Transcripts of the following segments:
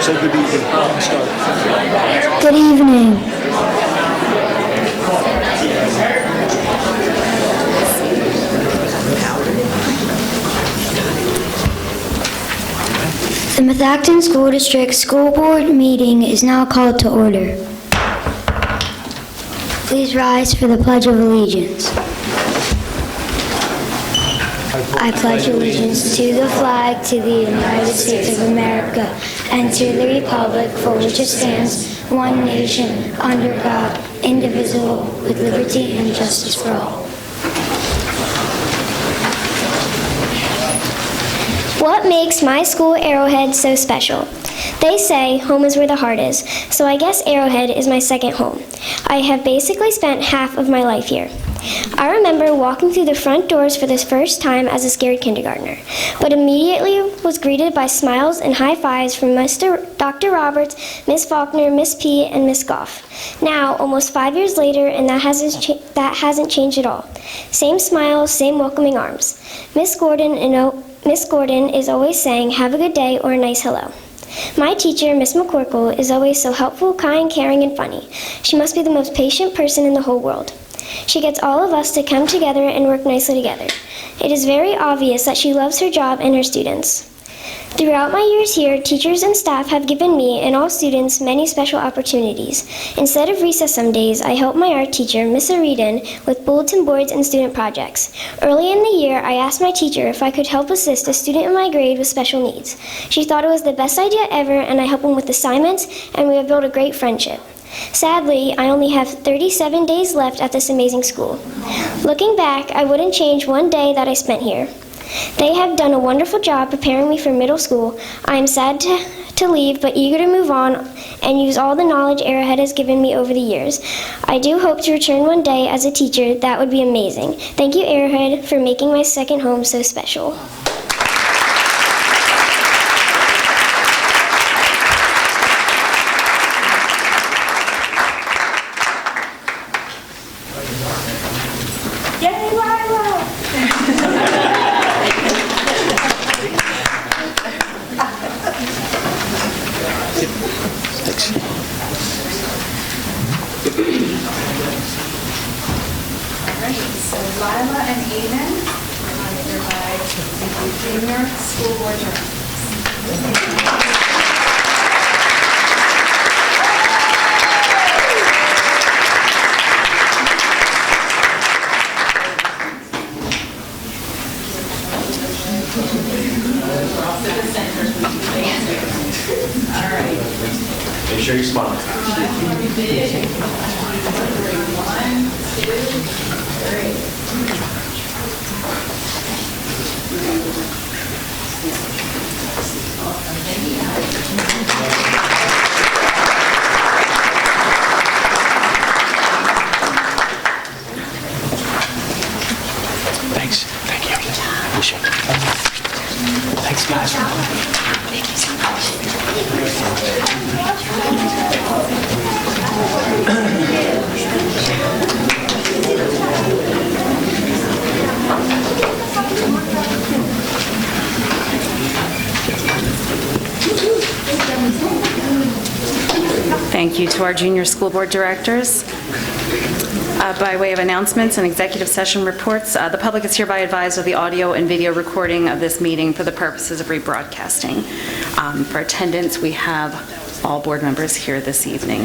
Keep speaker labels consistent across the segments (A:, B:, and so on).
A: Say good evening. Start.
B: Good evening. The Methacton School District School Board meeting is now called to order. Please rise for the Pledge of Allegiance. I pledge allegiance to the flag, to the United States of America, and to the republic for which it stands, one nation, under God, indivisible, with liberty and justice for all.
C: What makes my school, Arrowhead, so special? They say home is where the heart is, so I guess Arrowhead is my second home. I have basically spent half of my life here. I remember walking through the front doors for the first time as a scared kindergartner, but immediately was greeted by smiles and high fives from Dr. Roberts, Miss Faulkner, Miss P, and Miss Goff. Now, almost 5 years later, and that hasn't changed at all. Same smiles, same welcoming arms. Miss Gordon is always saying, "Have a good day," or a nice hello. My teacher, Miss McCorkle, is always so helpful, kind, caring, and funny. She must be the most patient person in the whole world. She gets all of us to come together and work nicely together. It is very obvious that she loves her job and her students. Throughout my years here, teachers and staff have given me and all students many special opportunities. Instead of recess some days, I helped my art teacher, Miss Aridin, with bulletin boards and student projects. Early in the year, I asked my teacher if I could help assist a student in my grade with special needs. She thought it was the best idea ever, and I helped him with assignments, and we have built a great friendship. Sadly, I only have 37 days left at this amazing school. Looking back, I wouldn't change one day that I spent here. They have done a wonderful job preparing me for middle school. I am sad to leave, but eager to move on and use all the knowledge Arrowhead has given me over the years. I do hope to return one day as a teacher. That would be amazing. Thank you, Arrowhead, for making my second home so special.
D: Lila and Aiden are here by Junior School Board Directors. All right.
E: Make sure you smile.
D: 1, 2, 3.
A: Thanks. Thank you. Appreciate it. Thanks, guys. Thank you so much.
D: Thank you to our junior school board directors. By way of announcements and executive session reports, the public is hereby advised of the audio and video recording of this meeting for the purposes of rebroadcasting. For attendance, we have all board members here this evening.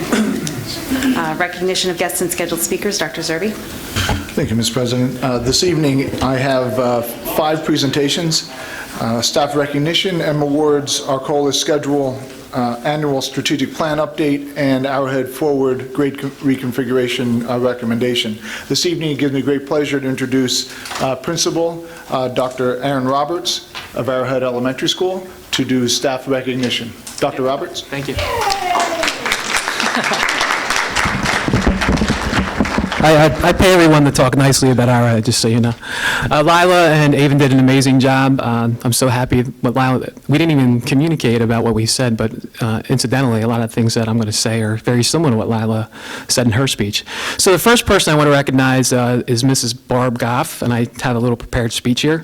D: Recognition of guests and scheduled speakers, Dr. Zerbe.
A: Thank you, Ms. President. This evening, I have 5 presentations, staff recognition and awards, our call is schedule, annual strategic plan update, and Arrowhead Forward grade reconfiguration recommendation. This evening, it gives me great pleasure to introduce Principal Dr. Aaron Roberts of Arrowhead Elementary School to do staff recognition. Dr. Roberts?
F: Thank you. I pay everyone to talk nicely about Arrowhead, just so you know. Lila and Avon did an amazing job. I'm so happy with Lila. We didn't even communicate about what we said, but incidentally, a lot of things that I'm going to say are very similar to what Lila said in her speech. So the first person I want to recognize is Mrs. Barb Goff, and I have a little prepared speech here.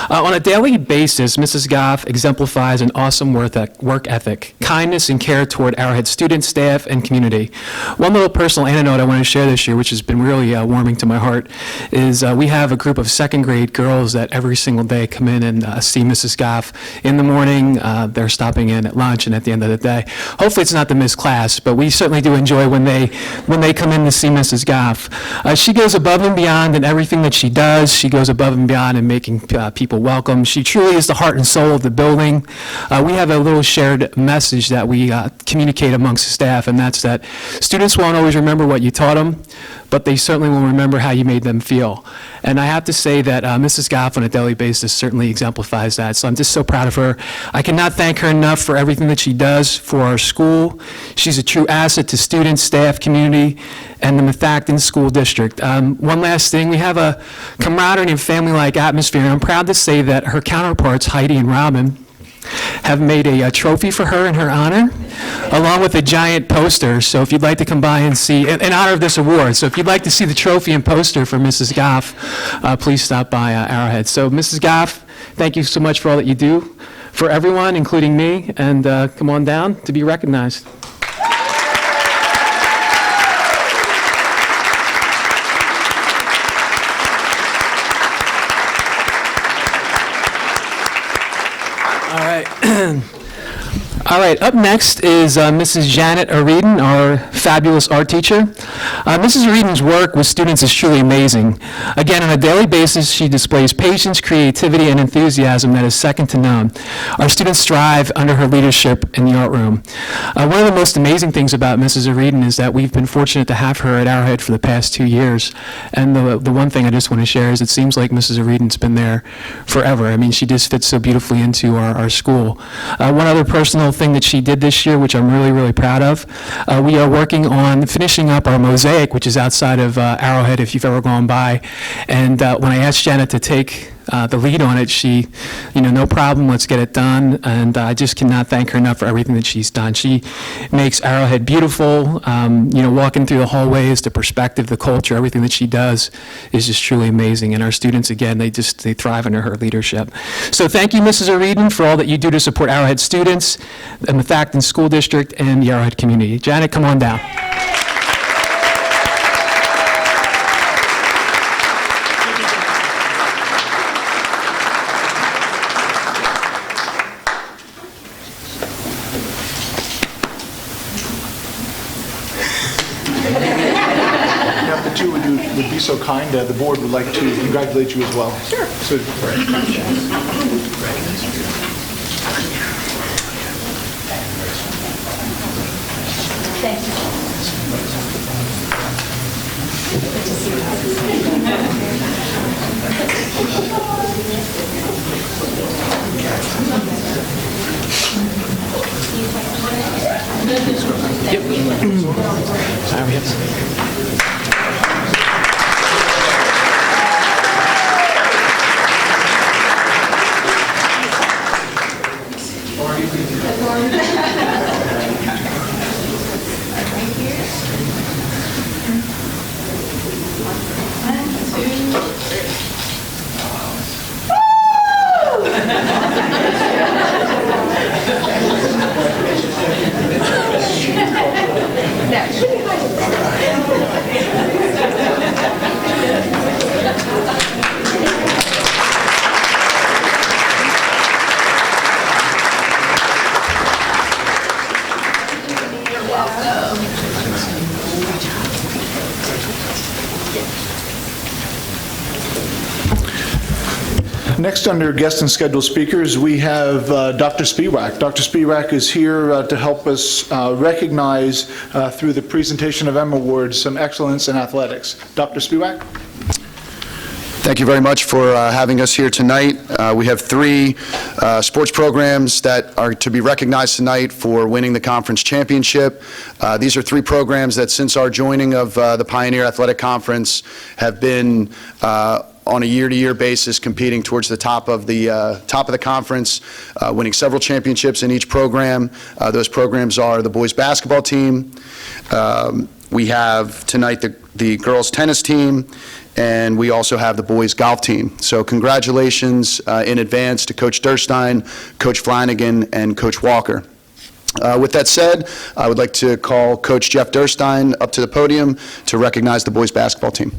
F: On a daily basis, Mrs. Goff exemplifies an awesome work ethic, kindness, and care toward Arrowhead students, staff, and community. One little personal anecdote I want to share this year, which has been really warming to my heart, is we have a group of second grade girls that every single day come in and see Mrs. Goff. In the morning, they're stopping in at lunch, and at the end of the day. Hopefully it's not the missed class, but we certainly do enjoy when they come in to see Mrs. Goff. She goes above and beyond in everything that she does. She goes above and beyond in making people welcome. She truly is the heart and soul of the building. We have a little shared message that we communicate amongst the staff, and that's that students won't always remember what you taught them, but they certainly will remember how you made them feel. And I have to say that Mrs. Goff on a daily basis certainly exemplifies that, so I'm just so proud of her. I cannot thank her enough for everything that she does for our school. She's a true asset to students, staff, community, and the Methacton School District. One last thing, we have a camaraderie and family-like atmosphere, and I'm proud to say that her counterparts, Heidi and Robin, have made a trophy for her in her honor, along with a giant poster. So if you'd like to come by and see, in honor of this award, so if you'd like to see the trophy and poster for Mrs. Goff, please stop by Arrowhead. So Mrs. Goff, thank you so much for all that you do for everyone, including me, and come on down to be recognized. All right, up next is Mrs. Janet Areden, our fabulous art teacher. Mrs. Areden's work with students is truly amazing. Again, on a daily basis, she displays patience, creativity, and enthusiasm that is second to none. Our students thrive under her leadership in the art room. One of the most amazing things about Mrs. Areden is that we've been fortunate to have her at Arrowhead for the past 2 years. And the one thing I just want to share is it seems like Mrs. Areden's been there forever. I mean, she just fits so beautifully into our school. One other personal thing that she did this year, which I'm really, really proud of, we are working on finishing up our mosaic, which is outside of Arrowhead, if you've ever gone by. And when I asked Janet to take the lead on it, she, no problem, let's get it done. And I just cannot thank her enough for everything that she's done. She makes Arrowhead beautiful. Walking through the hallways, the perspective, the culture, everything that she does is just truly amazing. And our students, again, they thrive under her leadership. So thank you, Mrs. Areden, for all that you do to support Arrowhead students, the Methacton School District, and the Arrowhead community. Janet, come on down.
A: If the two would be so kind, the board would like to congratulate you as well. Sure. So,
G: Thank you.
A: Next, under guest and scheduled speakers, we have Dr. Spiewak. Dr. Spiewak is here to help us recognize, through the presentation of M Awards, some excellence in athletics. Dr. Spiewak?
H: Thank you very much for having us here tonight. We have 3 sports programs that are to be recognized tonight for winning the conference championship. These are 3 programs that since our joining of the Pioneer Athletic Conference have been on a year-to-year basis competing towards the top of the conference, winning several championships in each program. Those programs are the boys basketball team. We have tonight the girls tennis team, and we also have the boys golf team. So congratulations in advance to Coach Durstein, Coach Flanagan, and Coach Walker. With that said, I would like to call Coach Jeff Durstein up to the podium to recognize the boys basketball team.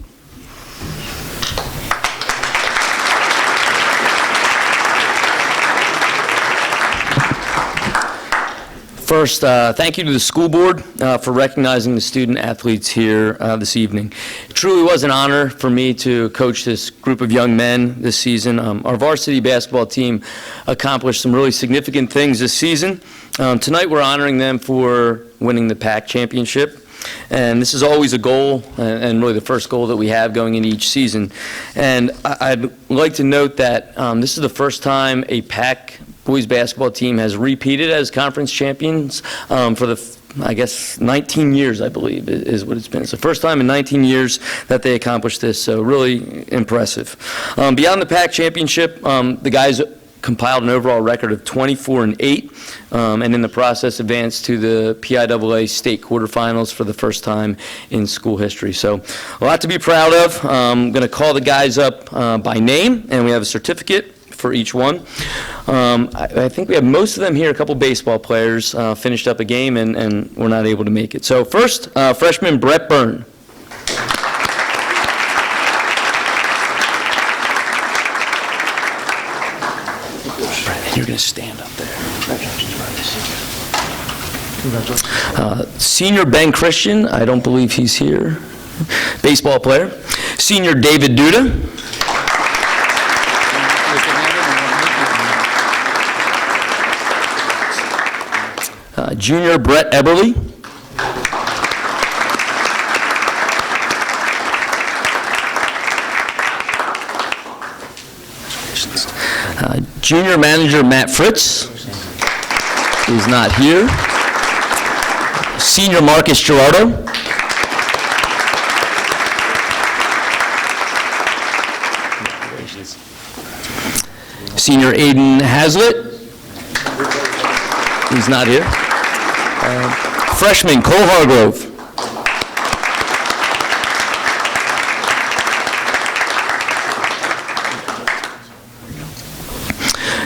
I: First, thank you to the school board for recognizing the student athletes here this evening. It truly was an honor for me to coach this group of young men this season. Our varsity basketball team accomplished some really significant things this season. Tonight we're honoring them for winning the PAC championship. And this is always a goal, and really the first goal that we have going into each season. And I'd like to note that this is the first time a PAC boys basketball team has repeated as conference champions for the, I guess, 19 years, I believe, is what it's been. It's the first time in 19 years that they accomplished this, so really impressive. Beyond the PAC championship, the guys compiled an overall record of 24-8, and in the process advanced to the PIAA state quarterfinals for the first time in school history. So a lot to be proud of. I'm going to call the guys up by name, and we have a certificate for each one. I think we have most of them here. A couple baseball players finished up a game and were not able to make it. So first, freshman Brett Byrne. You're going to stand up there. Senior Ben Christian, I don't believe he's here. Baseball player. Senior David Duda. Junior Brett Eberly. Junior manager Matt Fritz is not here. Senior Marcus Gerardo. Senior Aiden Hazlitt. He's not here. Freshman Cole Hargrove.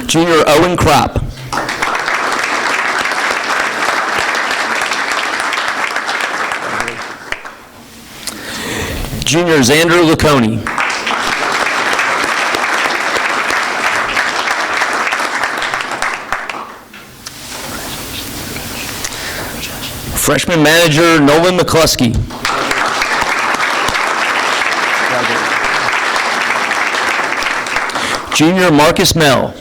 I: Junior Owen Kropp. Junior Xander Laconi. Freshman manager Nolan McCluskey. Junior Marcus Mell.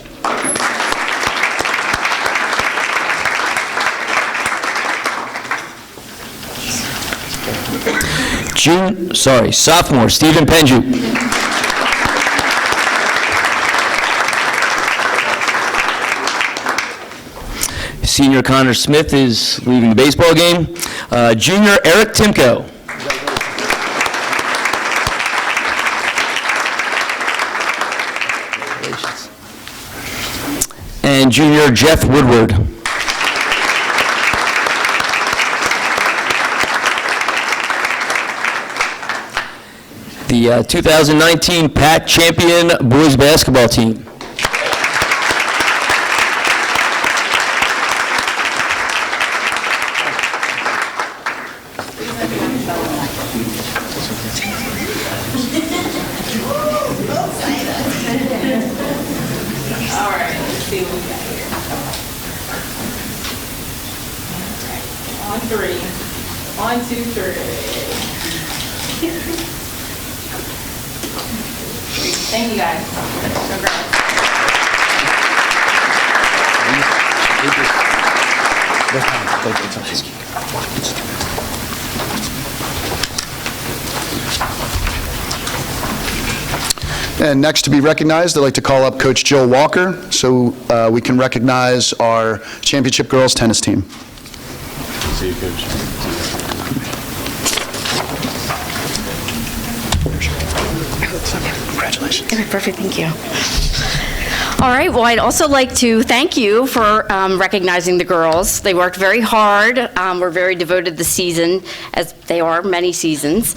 I: Sophomore Stephen Penju. Senior Connor Smith is leaving the baseball game. Junior Eric Timko. And junior Jeff Woodward. The 2019 PAC champion boys basketball team.
G: All right, let's see what we got here. On 3. 1, 2, 3. Thank you, guys. Congrats.
H: And next to be recognized, I'd like to call up Coach Jill Walker so we can recognize our championship girls tennis team.
E: See you, Coach.
H: Congratulations.
J: Okay, perfect, thank you. All right, well, I'd also like to thank you for recognizing the girls. They worked very hard, were very devoted this season, as they are many seasons.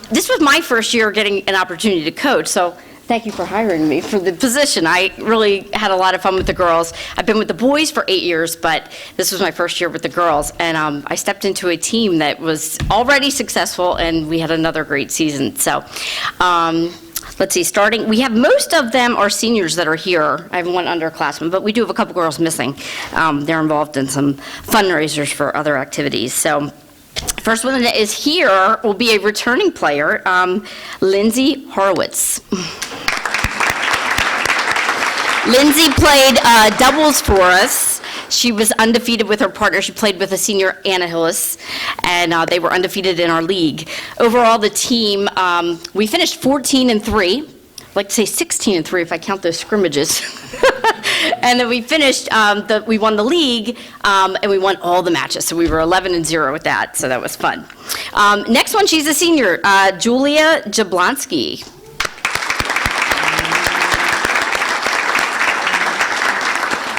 J: This was my first year getting an opportunity to coach, so thank you for hiring me for the position. I really had a lot of fun with the girls. I've been with the boys for 8 years, but this was my first year with the girls, and I stepped into a team that was already successful, and we had another great season. So, let's see, we have most of them are seniors that are here. I have one underclassman, but we do have a couple girls missing. They're involved in some fundraisers for other activities. So, first one that is here will be a returning player, Lindsay Horowitz. Lindsay played doubles for us. She was undefeated with her partner. She played with a senior, Anna Hillis, and they were undefeated in our league. Overall, the team, we finished 14-3. I'd like to say 16-3 if I count those scrimmages. And then we finished, we won the league, and we won all the matches. So we were 11-0 with that, so that was fun. Next one, she's a senior, Julia Jablonski.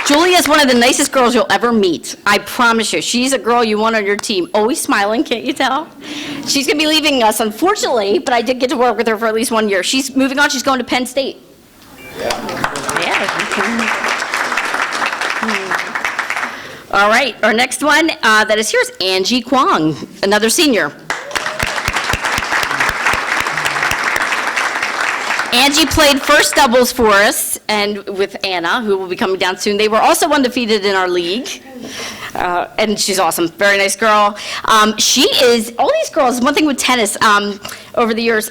J: Julia is one of the nicest girls you'll ever meet. I promise you. She's a girl you want on your team. Always smiling, can't you tell? She's going to be leaving us, unfortunately, but I did get to work with her for at least 1 year. She's moving on. She's going to Penn State. Yeah. All right. Our next one that is here is Angie Kwong, another senior. Angie played first doubles for us, and with Anna, who will be coming down soon. They were also undefeated in our league, and she's awesome. Very nice girl. She is, all these girls, one thing with tennis, over the years,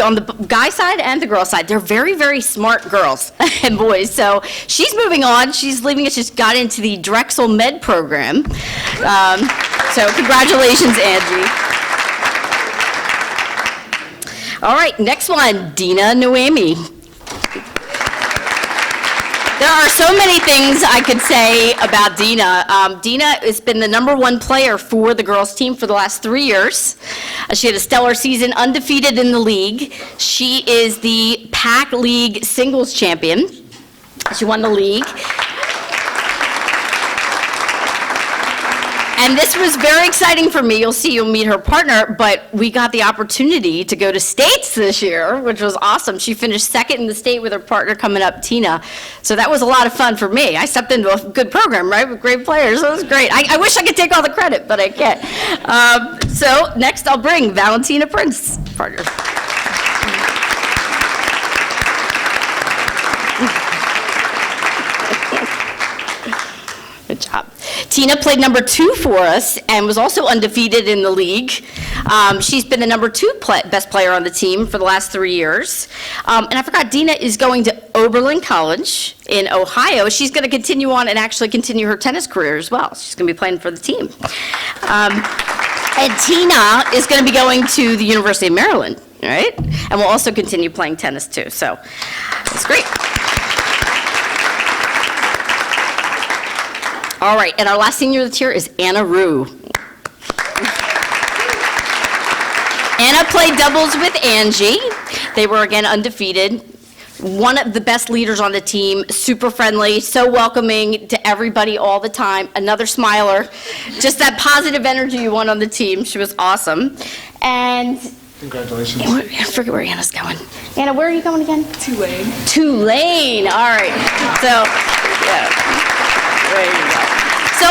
J: on the guy side and the girl side, they're very, very smart girls and boys. So she's moving on. She's leaving us. She's got into the Drexel Med program. So congratulations, Angie. All right, next one, Dina Noemi. There are so many things I could say about Dina. Dina has been the #1 player for the girls' team for the last 3 years. She had a stellar season, undefeated in the league. She is the PAC League singles champion. She won the league. And this was very exciting for me. You'll see, you'll meet her partner, but we got the opportunity to go to states this year, which was awesome. She finished second in the state with her partner coming up, Tina. So that was a lot of fun for me. I stepped into a good program, right, with great players. So it was great. I wish I could take all the credit, but I can't. So next I'll bring Valentina Prince, partner. Good job. Tina played #2 for us and was also undefeated in the league. She's been the #2 best player on the team for the last 3 years. And I forgot, Dina is going to Oberlin College in Ohio. She's going to continue on and actually continue her tennis career as well. She's going to be playing for the team. And Tina is going to be going to the University of Maryland, right? And will also continue playing tennis too. So it's great. All right, and our last senior that's here is Anna Rue. Anna played doubles with Angie. They were, again, undefeated. One of the best leaders on the team, super friendly, so welcoming to everybody all the time, another smiler, just that positive energy you want on the team. She was awesome. And
A: Congratulations.
J: I forget where Anna's going. Anna, where are you going again?
G: Tulane.
J: Tulane, all right. So, yeah. There you go. So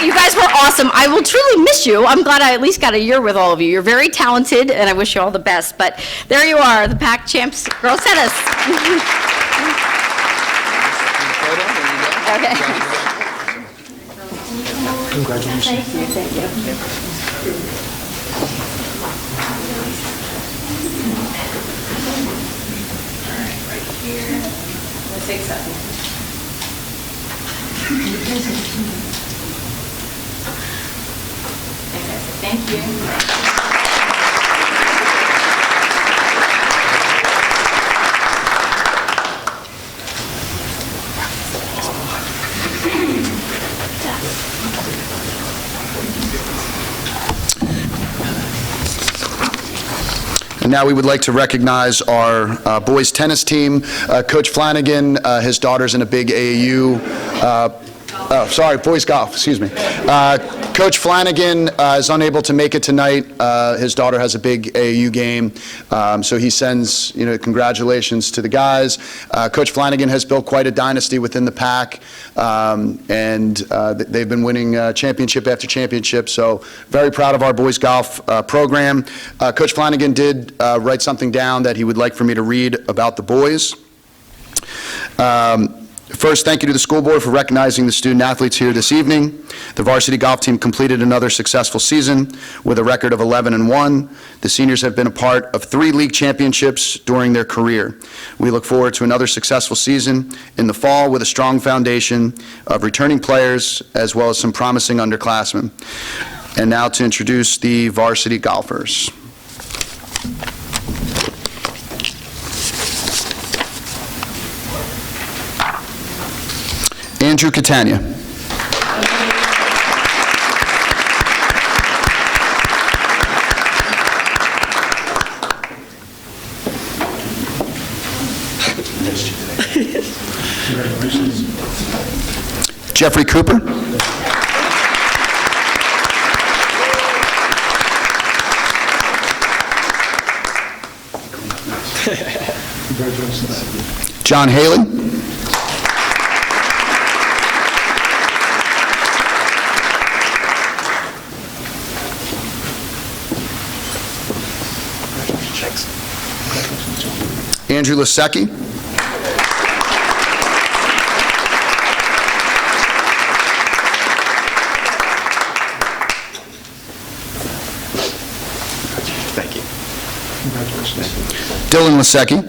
J: you guys were awesome. I will truly miss you. I'm glad I at least got a year with all of you. You're very talented, and I wish you all the best. But there you are, the PAC champs, girls tennis. Okay.
A: Congratulations.
J: Thank you.
G: Let's take 7. Thank you.
H: Now we would like to recognize our boys tennis team. Coach Flanagan, his daughter's in a big AAU, boys golf, excuse me. Coach Flanagan is unable to make it tonight. His daughter has a big AAU game, so he sends, congratulations to the guys. Coach Flanagan has built quite a dynasty within the pack, and they've been winning championship after championship, so very proud of our boys golf program. Coach Flanagan did write something down that he would like for me to read about the boys. First, thank you to the school board for recognizing the student athletes here this evening. The varsity golf team completed another successful season with a record of 11-1. The seniors have been a part of 3 league championships during their career. We look forward to another successful season in the fall with a strong foundation of returning players as well as some promising underclassmen. And now to introduce the varsity golfers. Andrew Catania. Jeffrey Cooper. John Haley. Andrew Lasecki.
E: Thank you.
A: Congratulations.
H: Dylan Lasecki.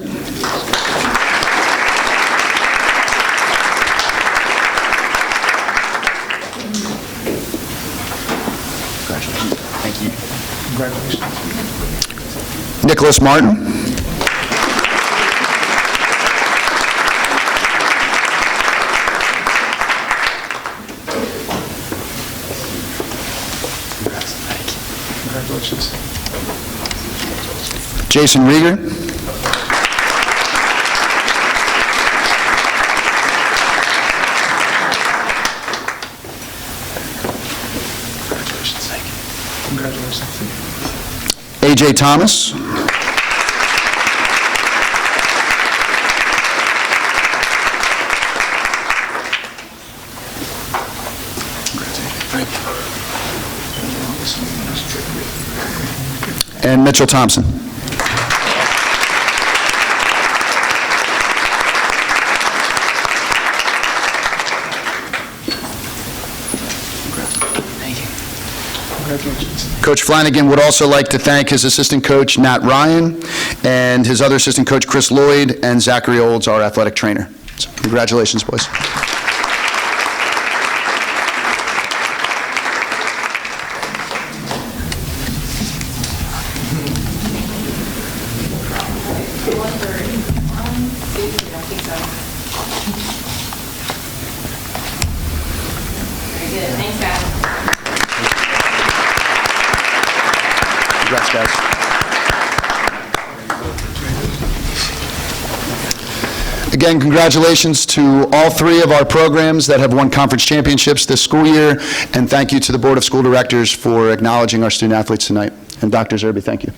E: Congratulations. Thank you.
A: Congratulations.
H: Nicholas Martin.
A: Congratulations.
H: Jason Rieger.
A: Congratulations. Thank you. Congratulations.
H: AJ Thomas. And Mitchell Thompson. Coach Flanagan would also like to thank his assistant coach, Nat Ryan, and his other assistant coach, Chris Lloyd, and Zachary Olds, our athletic trainer. So, congratulations, boys.
G: Thanks, guys.
H: Congrats, guys. Again, congratulations to all 3 of our programs that have won conference championships this school year, and thank you to the Board of School Directors for acknowledging our student athletes tonight. And Dr. Zerby, thank you.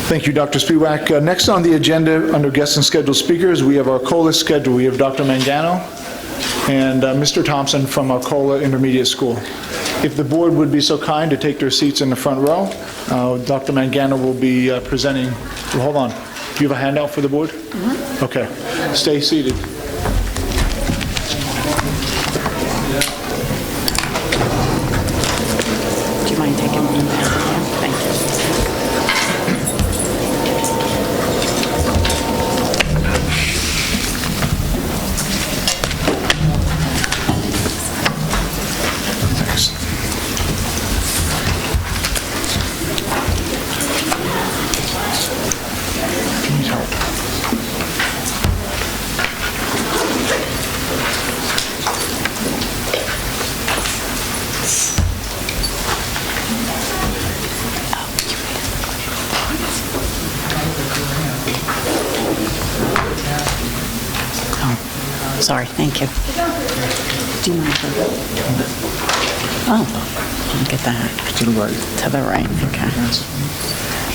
A: Thank you, Dr. Spiewak. Next on the agenda, under guests and scheduled speakers, we have our COLA schedule. We have Dr. Mangano and Mr. Thompson from our COLA Intermediate School. If the board would be so kind to take their seats in the front row, Dr. Mangano will be presenting. Well, hold on. Do you have a handout for the board? Mm-hmm. Okay. Stay seated.
J: Do you mind taking one? Thank you.
A: Thanks.
J: Sorry, thank you. Do you mind? Oh, look at that.
E: To the right.
J: To the right, okay.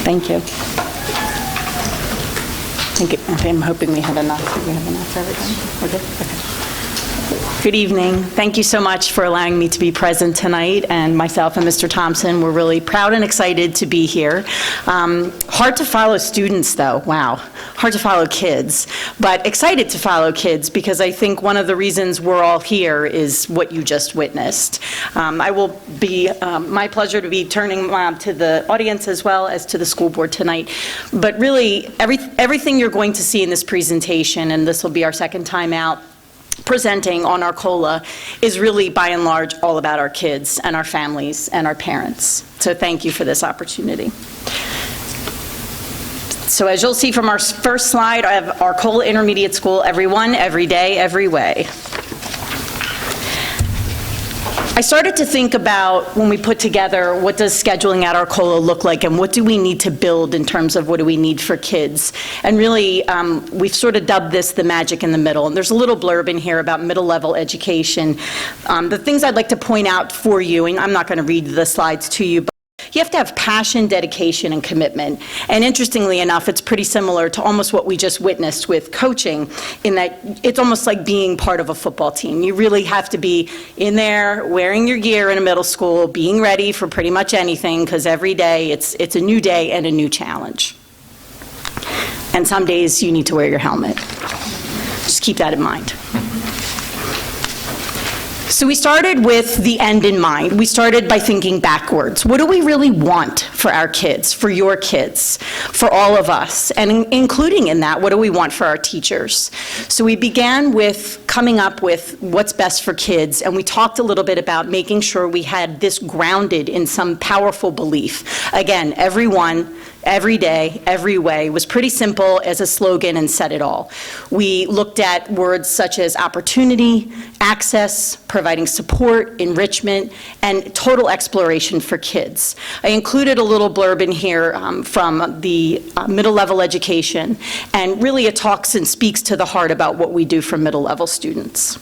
J: Thank you. I'm hoping we have enough. Do we have enough for everybody? We're good? Okay. Good evening. Thank you so much for allowing me to be present tonight, and myself and Mr. Thompson, we're really proud and excited to be here. Hard to follow students, though. Wow. Hard to follow kids, but excited to follow kids because I think one of the reasons we're all here is what you just witnessed. I will be, my pleasure to be turning to the audience as well as to the school board tonight. But really, everything you're going to see in this presentation, and this will be our second time out, presenting on our COLA is really, by and large, all about our kids and our families and our parents. So thank you for this opportunity. So as you'll see from our first slide, I have our COLA Intermediate School, everyone, every day, every way. I started to think about when we put together what does scheduling at our COLA look like and what do we need to build in terms of what do we need for kids. And really, we've sort of dubbed this the magic in the middle. And there's a little blurb in here about middle level education. The things I'd like to point out for you, and I'm not going to read the slides to you, but you have to have passion, dedication, and commitment. And interestingly enough, it's pretty similar to almost what we just witnessed with coaching, in that it's almost like being part of a football team. You really have to be in there, wearing your gear in a middle school, being ready for pretty much anything, because every day it's a new day and a new challenge. And some days you need to wear your helmet. Just keep that in mind. So we started with the end in mind. We started by thinking backwards. What do we really want for our kids, for your kids, for all of us? And including in that, what do we want for our teachers? So we began with coming up with what's best for kids, and we talked a little bit about making sure we had this grounded in some powerful belief. Again, everyone, every day, every way was pretty simple as a slogan and said it all. We looked at words such as opportunity, access, providing support, enrichment, and total exploration for kids. I included a little blurb in here from the middle level education, and really it talks and speaks to the heart about what we do for middle level students.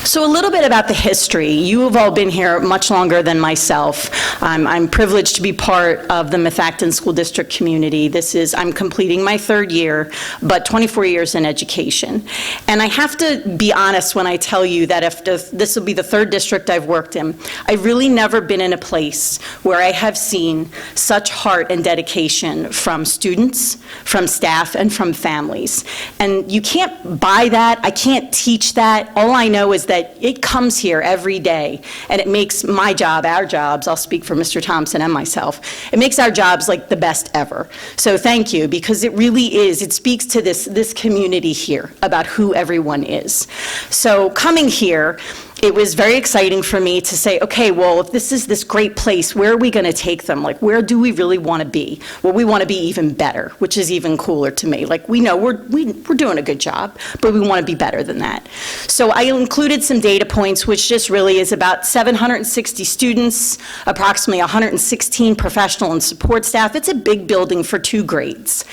J: So a little bit about the history. You have all been here much longer than myself. I'm privileged to be part of the Methacton School District community. I'm completing my third year, but 24 years in education. And I have to be honest when I tell you that if this will be the third district I've worked in, I've really never been in a place where I have seen such heart and dedication from students, from staff, and from families. And you can't buy that. I can't teach that. All I know is that it comes here every day, and it makes my job, our jobs, I'll speak for Mr. Thompson and myself, it makes our jobs like the best ever. So thank you, because it really is, it speaks to this community here about who everyone is. So coming here, it was very exciting for me to say, okay, well, if this is this great place, where are we going to take them? Like, where do we really want to be? Well, we want to be even better, which is even cooler to me. Like, we know we're doing a good job, but we want to be better than that. So I included some data points, which just really is about 760 students, approximately 116 professional and support staff. It's a big building for 2 grades.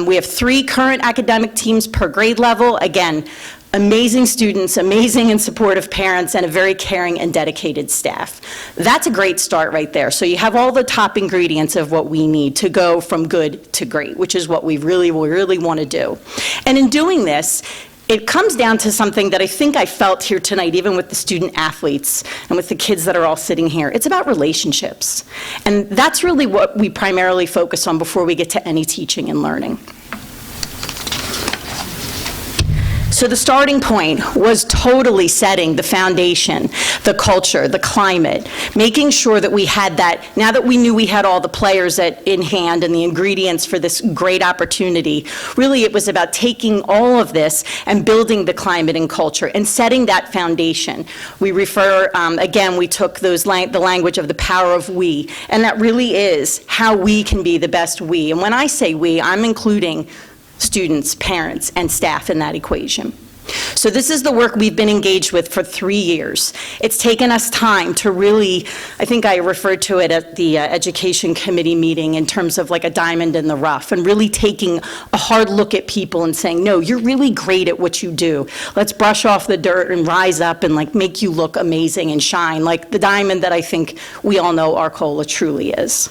J: We have 3 current academic teams per grade level. Again, amazing students, amazing and supportive parents, and a very caring and dedicated staff. That's a great start right there. So you have all the top ingredients of what we need to go from good to great, which is what we really want to do. And in doing this, it comes down to something that I think I felt here tonight, even with the student athletes and with the kids that are all sitting here. It's about relationships. And that's really what we primarily focus on before we get to any teaching and learning. So the starting point was totally setting the foundation, the culture, the climate, making sure that we had that, now that we knew we had all the players in hand and the ingredients for this great opportunity, really it was about taking all of this and building the climate and culture and setting that foundation. We refer, again, we took the language of the power of we, and that really is how we can be the best we. And when I say we, I'm including students, parents, and staff in that equation.
K: So this is the work we've been engaged with for 3 years. It's taken us time to really, I think I referred to it at the Education Committee meeting in terms of like a diamond in the rough, and really taking a hard look at people and saying, no, you're really great at what you do. Let's brush off the dirt and rise up and like make you look amazing and shine like the diamond that I think we all know Arcola truly is.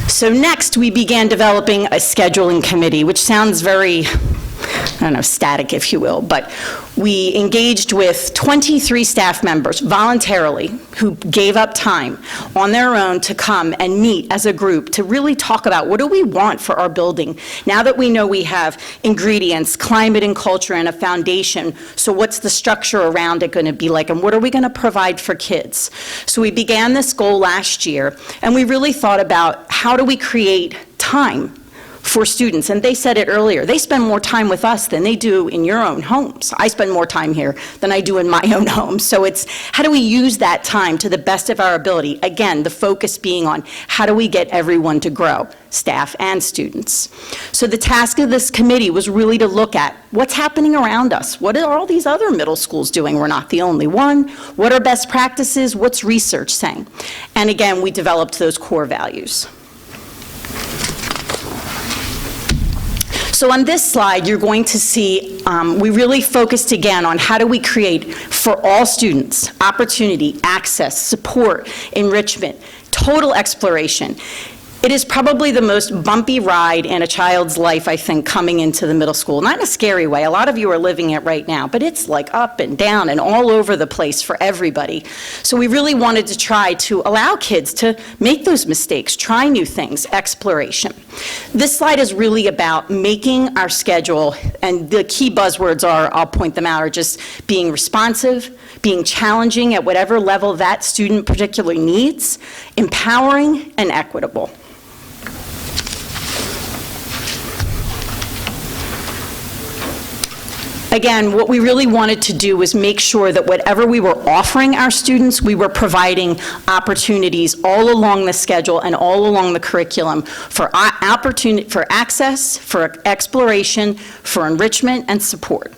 K: So next, we began developing a scheduling committee, which sounds very, I don't know, static, if you will, but we engaged with 23 staff members voluntarily who gave up time on their own to come and meet as a group to really talk about what do we want for our building. Now that we know we have ingredients, climate and culture, and a foundation, so what's the structure around it going to be like, and what are we going to provide for kids? So we began this goal last year, and we really thought about how do we create time for students. And they said it earlier, they spend more time with us than they do in your own homes. I spend more time here than I do in my own home. So it's how do we use that time to the best of our ability? Again, the focus being on how do we get everyone to grow, staff and students. So the task of this committee was really to look at what's happening around us. What are all these other middle schools doing? We're not the only one. What are best practices? What's research saying? And again, we developed those core values. So on this slide, you're going to see we really focused again on how do we create for all students opportunity, access, support, enrichment, total exploration. It is probably the most bumpy ride in a child's life, I think, coming into the middle school. Not in a scary way. A lot of you are living it right now, but it's like up and down and all over the place for everybody. So we really wanted to try to allow kids to make those mistakes, try new things, exploration. This slide is really about making our schedule, and the key buzzwords are, I'll point them out, are just being responsive, being challenging at whatever level that student particularly needs, empowering, and equitable. Again, what we really wanted to do was make sure that whatever we were offering our students, we were providing opportunities all along the schedule and all along the curriculum for opportunity, for access, for exploration, for enrichment and support.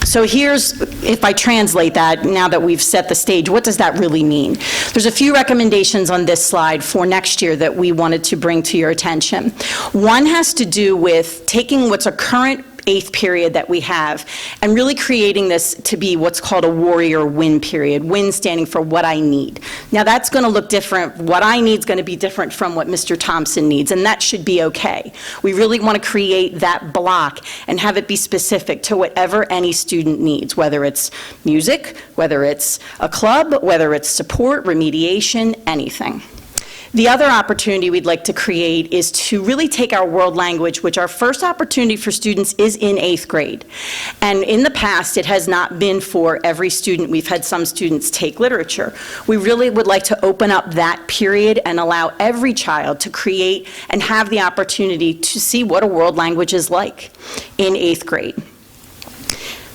K: So here's, if I translate that, now that we've set the stage, what does that really mean? There's a few recommendations on this slide for next year that we wanted to bring to your attention. One has to do with taking what's a current 8th period that we have and really creating this to be what's called a warrior win period, win standing for what I need. Now that's going to look different. What I need is going to be different from what Mr. Thompson needs, and that should be okay. We really want to create that block and have it be specific to whatever any student needs, whether it's music, whether it's a club, whether it's support, remediation, anything. The other opportunity we'd like to create is to really take our world language, which our first opportunity for students is in 8th grade. And in the past, it has not been for every student. We've had some students take literature. We really would like to open up that period and allow every child to create and have the opportunity to see what a world language is like in 8th grade.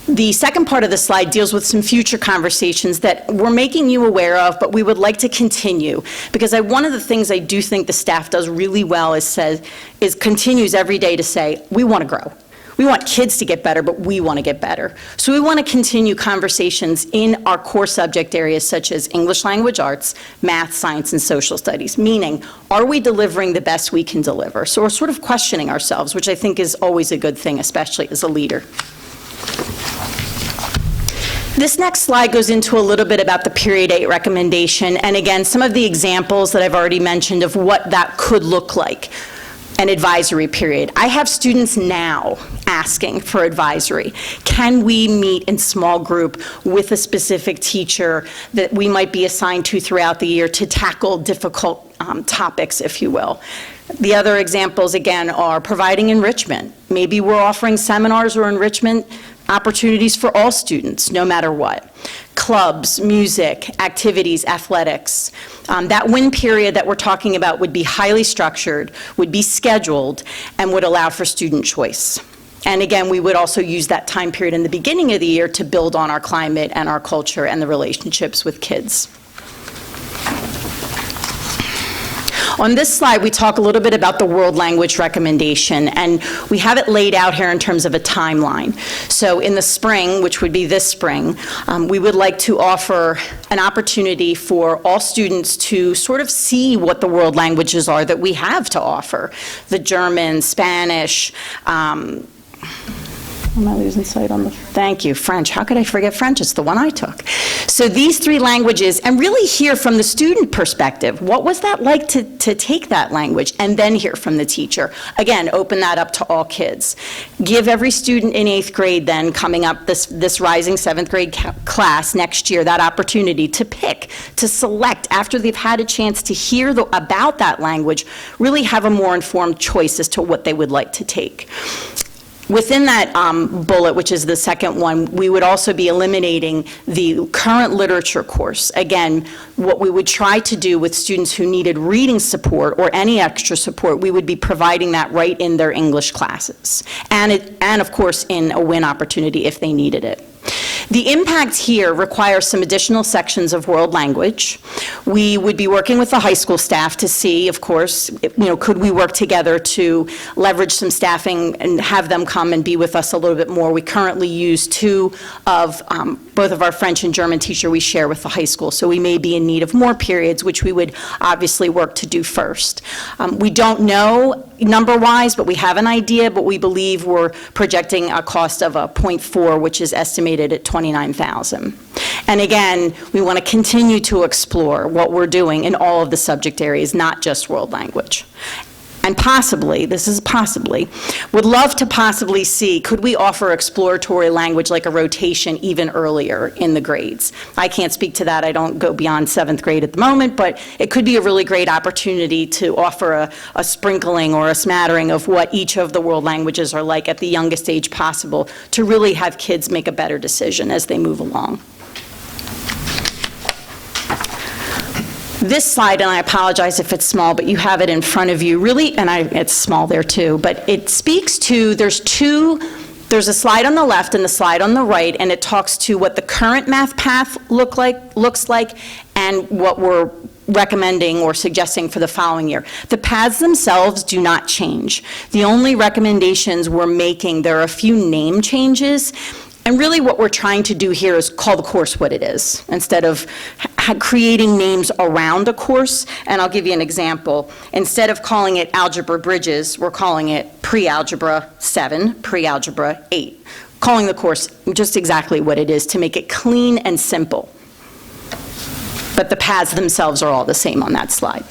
K: The second part of the slide deals with some future conversations that we're making you aware of, but we would like to continue. Because one of the things I do think the staff does really well is continues every day to say, we want to grow. We want kids to get better, but we want to get better. So we want to continue conversations in our core subject areas such as English language arts, math, science, and social studies, meaning, are we delivering the best we can deliver? So we're sort of questioning ourselves, which I think is always a good thing, especially as a leader. This next slide goes into a little bit about the Period 8 recommendation, and again, some of the examples that I've already mentioned of what that could look like, an advisory period. I have students now asking for advisory. Can we meet in small group with a specific teacher that we might be assigned to throughout the year to tackle difficult topics, if you will? The other examples, again, are providing enrichment. Maybe we're offering seminars or enrichment opportunities for all students, no matter what. Clubs, music, activities, athletics. That win period that we're talking about would be highly structured, would be scheduled, and would allow for student choice. And again, we would also use that time period in the beginning of the year to build on our climate and our culture and the relationships with kids. On this slide, we talk a little bit about the world language recommendation, and we have it laid out here in terms of a timeline. So in the spring, which would be this spring, we would like to offer an opportunity for all students to sort of see what the world languages are that we have to offer. The German, Spanish, am I losing sight on the, thank you, French. How could I forget French? It's the one I took. So these 3 languages, and really hear from the student perspective, what was that like to take that language, and then hear from the teacher. Again, open that up to all kids. Give every student in 8th grade then, coming up this rising 7th grade class next year, that opportunity to pick, to select, after they've had a chance to hear about that language, really have a more informed choice as to what they would like to take. Within that bullet, which is the second one, we would also be eliminating the current literature course. Again, what we would try to do with students who needed reading support or any extra support, we would be providing that right in their English classes. And of course, in a WIN opportunity if they needed it. The impact here requires some additional sections of world language. We would be working with the high school staff to see, of course, could we work together to leverage some staffing and have them come and be with us a little bit more. We currently use 2 of both of our French and German teacher we share with the high school, so we may be in need of more periods, which we would obviously work to do first. We don't know number-wise, but we have an idea, but we believe we're projecting a cost of a 0.4, which is estimated at $29,000. And again, we want to continue to explore what we're doing in all of the subject areas, not just world language. And possibly, this is possibly, would love to possibly see, could we offer exploratory language like a rotation even earlier in the grades? I can't speak to that. I don't go beyond 7th grade at the moment, but it could be a really great opportunity to offer a sprinkling or a smattering of what each of the world languages are like at the youngest age possible to really have kids make a better decision as they move along. This slide, and I apologize if it's small, but you have it in front of you, really, and it's small there too, but it speaks to, there's a slide on the left and the slide on the right, and it talks to what the current math path looks like and what we're recommending or suggesting for the following year. The paths themselves do not change. The only recommendations we're making, there are a few name changes. And really what we're trying to do here is call the course what it is, instead of creating names around a course. And I'll give you an example. Instead of calling it Algebra Bridges, we're calling it Pre-Algebra 7, Pre-Algebra 8. Calling the course just exactly what it is to make it clean and simple. But the paths themselves are all the same on that slide.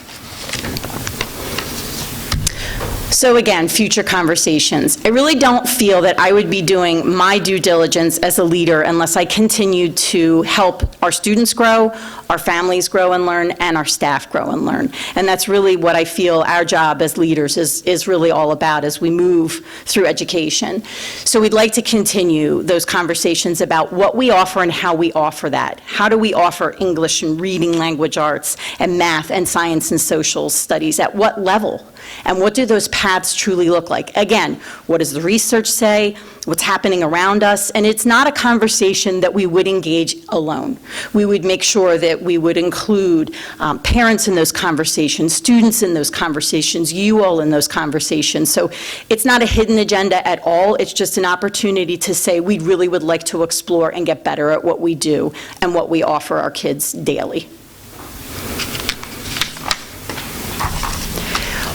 K: So again, future conversations. I really don't feel that I would be doing my due diligence as a leader unless I continued to help our students grow, our families grow and learn, and our staff grow and learn. And that's really what I feel our job as leaders is really all about as we move through education. So we'd like to continue those conversations about what we offer and how we offer that. How do we offer English and reading language arts and math and science and social studies? At what level? And what do those paths truly look like? Again, what does the research say? What's happening around us? And it's not a conversation that we would engage alone. We would make sure that we would include parents in those conversations, students in those conversations, you all in those conversations. So it's not a hidden agenda at all. It's just an opportunity to say we really would like to explore and get better at what we do and what we offer our kids daily.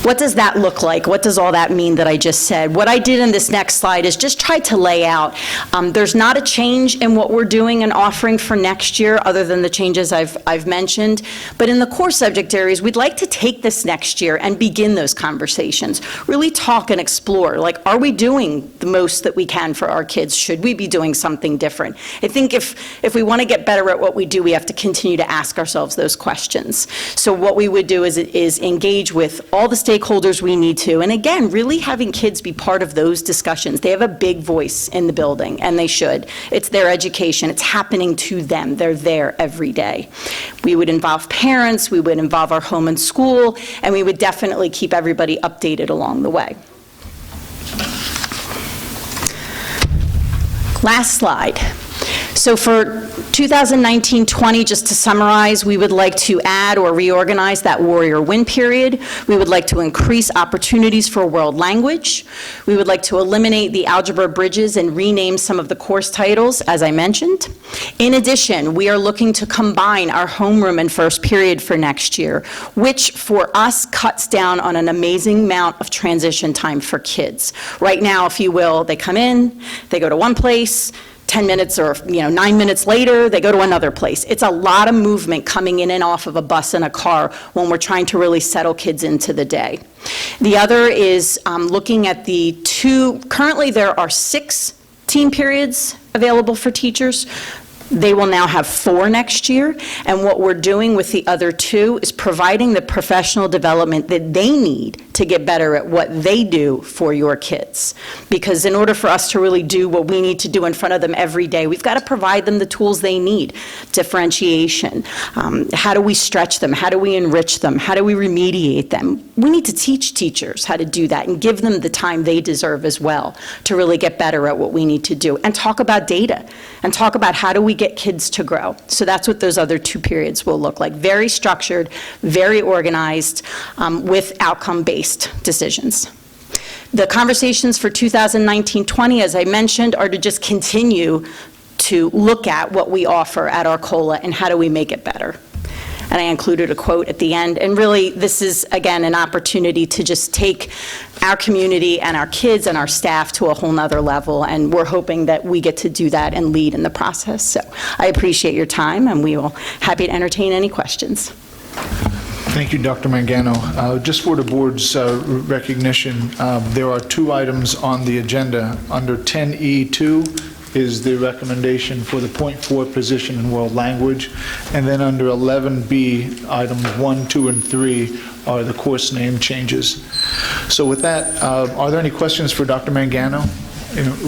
K: What does that look like? What does all that mean that I just said? What I did in this next slide is just try to lay out. There's not a change in what we're doing and offering for next year other than the changes I've mentioned. But in the core subject areas, we'd like to take this next year and begin those conversations. Really talk and explore. Like, are we doing the most that we can for our kids? Should we be doing something different? I think if we want to get better at what we do, we have to continue to ask ourselves those questions. So what we would do is engage with all the stakeholders we need to, and again, really having kids be part of those discussions. They have a big voice in the building, and they should. It's their education. It's happening to them. They're there every day. We would involve parents, we would involve our home and school, and we would definitely keep everybody updated along the way. Last slide. So for 2019-20, just to summarize, we would like to add or reorganize that Warrior Win period. We would like to increase opportunities for world language. We would like to eliminate the algebra bridges and rename some of the course titles, as I mentioned. In addition, we are looking to combine our homeroom and first period for next year, which for us cuts down on an amazing amount of transition time for kids. Right now, if you will, they come in, they go to one place, 10 minutes or 9 minutes later, they go to another place. It's a lot of movement coming in and off of a bus and a car when we're trying to really settle kids into the day. The other is looking at currently there are 6 team periods available for teachers. They will now have 4 next year, and what we're doing with the other 2 is providing the professional development that they need to get better at what they do for your kids. Because in order for us to really do what we need to do in front of them every day, we've got to provide them the tools they need. Differentiation, how do we stretch them, how do we enrich them, how do we remediate them? We need to teach teachers how to do that and give them the time they deserve as well to really get better at what we need to do. And talk about data, and talk about how do we get kids to grow. So that's what those other 2 periods will look like. Very structured, very organized, with outcome-based decisions. The conversations for 2019-20, as I mentioned, are to just continue to look at what we offer at Arcola and how do we make it better. And I included a quote at the end. And really, this is, again, an opportunity to just take our community and our kids and our staff to a whole nother level. And we're hoping that we get to do that and lead in the process. So I appreciate your time, and we will happy to entertain any questions.
A: Thank you, Dr. Mangano. Just for the board's recognition, there are 2 items on the agenda. Under 10E2 is the recommendation for the .4 position in world language, and then under 11B, items 1, 2, and 3 are the course name changes. So with that, are there any questions for Dr. Mangano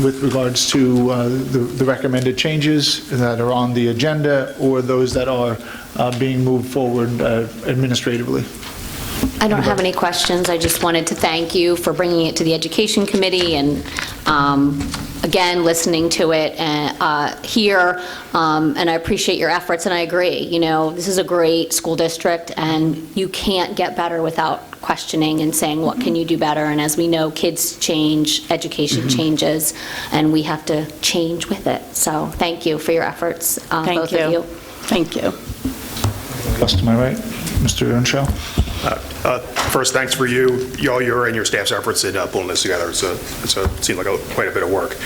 A: with regards to the recommended changes that are on the agenda or those that are being moved forward administratively?
L: I don't have any questions. I just wanted to thank you for bringing it to the Education Committee and, again, listening to it here. And I appreciate your efforts, and I agree. This is a great school district, and you can't get better without questioning and saying, what can you do better? And as we know, kids change, education changes, and we have to change with it. So thank you for your efforts, both of you.
K: Thank you.
A: Just to my right, Mr. Earnshaw.
M: First, thanks for your and your staff's efforts in pulling this together. It seemed like quite a bit of work.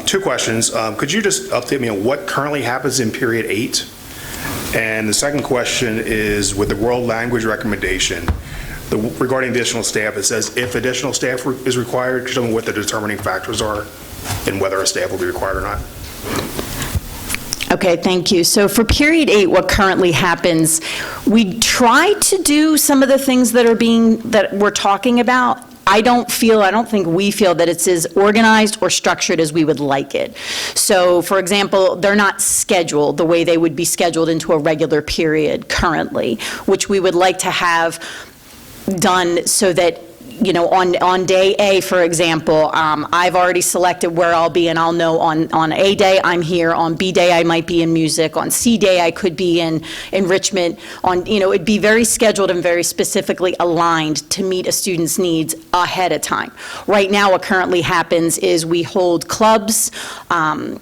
M: 2 questions. Could you just update me on what currently happens in period 8? And the second question is with the world language recommendation, regarding additional staff, it says if additional staff is required, could you tell me what the determining factors are and whether a staff will be required or not?
K: Okay, thank you. So for period 8, what currently happens, we try to do some of the things that we're talking about. I don't think we feel that it's as organized or structured as we would like it. So, for example, they're not scheduled the way they would be scheduled into a regular period currently, which we would like to have done so that on day A, for example, I've already selected where I'll be, and I'll know on A day I'm here, on B day I might be in music, on C day I could be in enrichment, it'd be very scheduled and very specifically aligned to meet a student's needs ahead of time. Right now, what currently happens is we hold clubs on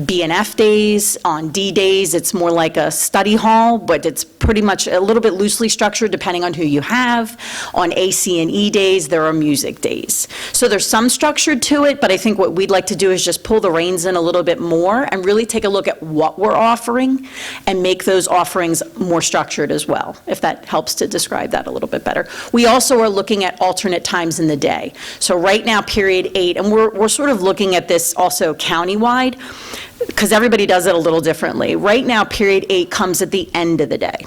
K: B and F days, on D days, it's more like a study hall, but it's pretty much a little bit loosely structured depending on who you have. On A, C, and E days, there are music days. So there's some structure to it, but I think what we'd like to do is just pull the reins in a little bit more and really take a look at what we're offering and make those offerings more structured as well, if that helps to describe that a little bit better. We also are looking at alternate times in the day. So right now, period 8, and we're sort of looking at this also countywide, because everybody does it a little differently. Right now, period 8 comes at the end of the day.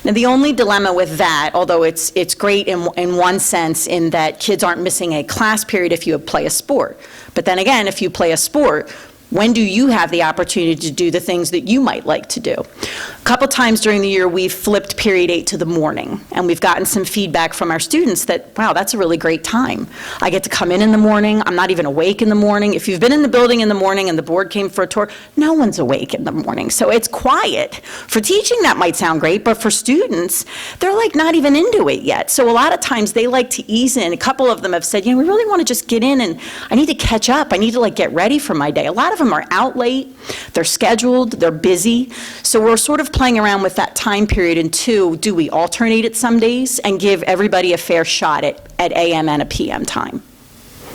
K: Now, the only dilemma with that, although it's great in one sense in that kids aren't missing a class period if you play a sport. But then again, if you play a sport, When do you have the opportunity to do the things that you might like to do? A couple times during the year, we've flipped period 8 to the morning, and we've gotten some feedback from our students that, wow, that's a really great time. I get to come in the morning, I'm not even awake in the morning. If you've been in the building in the morning and the board came for a tour, no one's awake in the morning, so it's quiet. For teaching, that might sound great, but for students, they're like not even into it yet. So a lot of times they like to ease in. A couple of them have said, we really want to just get in and I need to catch up. I need to get ready for my day. A lot of them are out late, they're scheduled, they're busy. So we're sort of playing around with that time period. And 2, do we alternate it some days and give everybody a fair shot at AM and a PM time?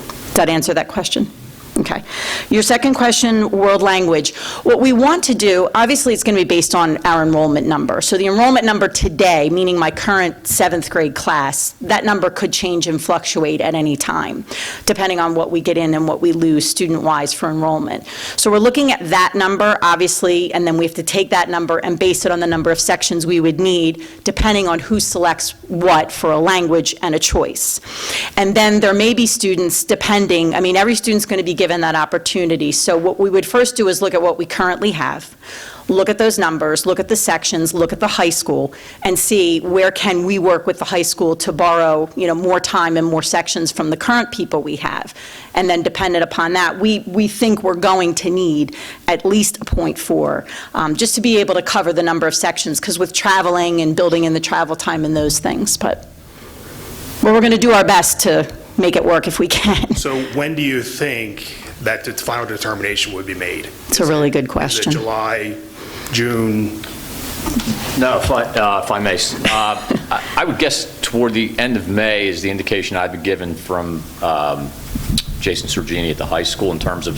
K: Does that answer that question? Okay. Your second question, world language. What we want to do, obviously it's going to be based on our enrollment number. So the enrollment number today, meaning my current 7th grade class, that number could change and fluctuate at any time, depending on what we get in and what we lose student-wise for enrollment. So we're looking at that number, obviously, and then we have to take that number and base it on the number of sections we would need, depending on who selects what for a language and a choice. And then there may be students, depending, every student's going to be given that opportunity. So what we would first do is look at what we currently have, look at those numbers, look at the sections, look at the high school, and see where can we work with the high school to borrow, more time and more sections from the current people we have. And then dependent upon that, we think we're going to need at least a 0.4, just to be able to cover the number of sections, because with traveling and building in the travel time and those things. But we're going to do our best to make it work if we can.
M: So when do you think that the final determination would be made?
K: It's a really good question.
M: Is it July, June?
N: No, if I may. I would guess toward the end of May is the indication I've been given from Jason Sergini at the high school in terms of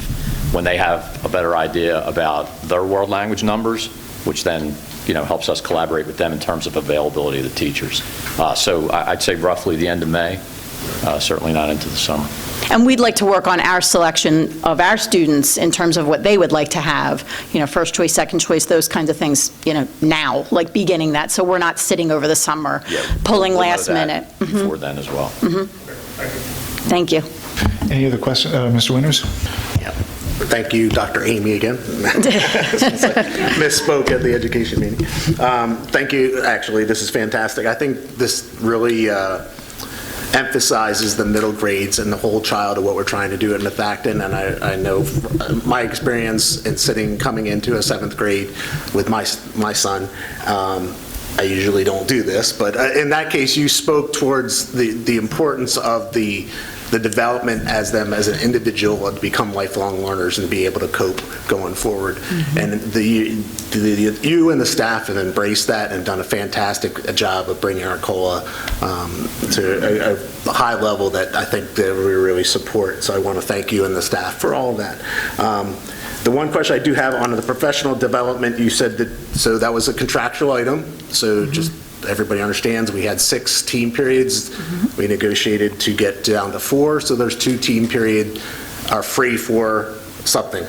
N: when they have a better idea about their world language numbers, which then helps us collaborate with them in terms of availability of the teachers. So I'd say roughly the end of May. Certainly not into the summer.
K: And we'd like to work on our selection of our students in terms of what they would like to have, first choice, second choice, those kinds of things, now, like beginning that, so we're not sitting over the summer, pulling
N: we'll
K: last minute.
N: Before then as well.
K: Thank you.
A: Any other questions? Mr. Winters?
O: Yeah. Thank you, Dr. Amy, again. Misspoke at the education meeting. Thank you, actually, this is fantastic. I think this really emphasizes the middle grades and the whole child of what we're trying to do at Methacton, and I know my experience in coming into a 7th grade with my son, I usually don't do this, but in that case you spoke towards the importance of the development as them as an individual to become lifelong learners and be able to cope going forward. And you and the staff have embraced that and done a fantastic job of bringing Arcola to a high level that I think that we really support. So I want to thank you and the staff for all of that. The one question I do have on the professional development, you said that was a contractual item, so just everybody understands, we had 6 team periods. We negotiated to get down to 4, so there's 2 team period are free for something.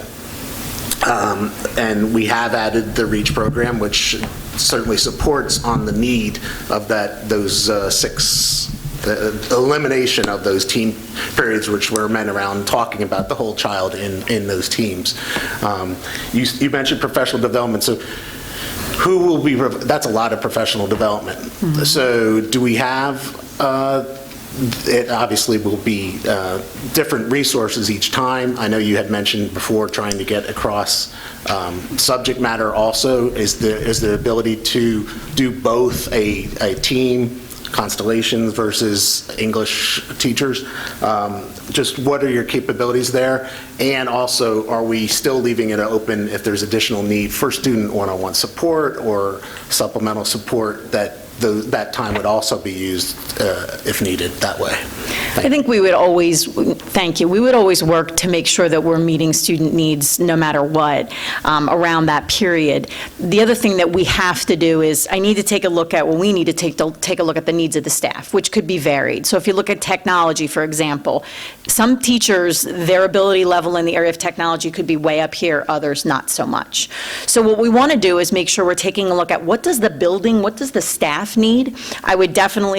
O: And we have added the REACH program, which certainly supports on the need of those 6, the elimination of those team periods, which were meant around talking about the whole child in those teams. You mentioned professional development, so who will be, that's a lot of professional development. So do we have, it obviously will be different resources each time. I know you had mentioned before trying to get across subject matter also. Is the ability to do both a team constellations versus English teachers? Just what are your capabilities there? And also, are we still leaving it open if there's additional need for student one-on-one support or supplemental support that time would also be used if needed that way?
K: I think we would always, thank you, we would always work to make sure that we're meeting student needs no matter what around that period. The other thing that we have to do is we need to take a look at the needs of the staff, which could be varied. So if you look at technology, for example, some teachers, their ability level in the area of technology could be way up here, others not so much. So what we want to do is make sure we're taking a look at what does the staff staff need,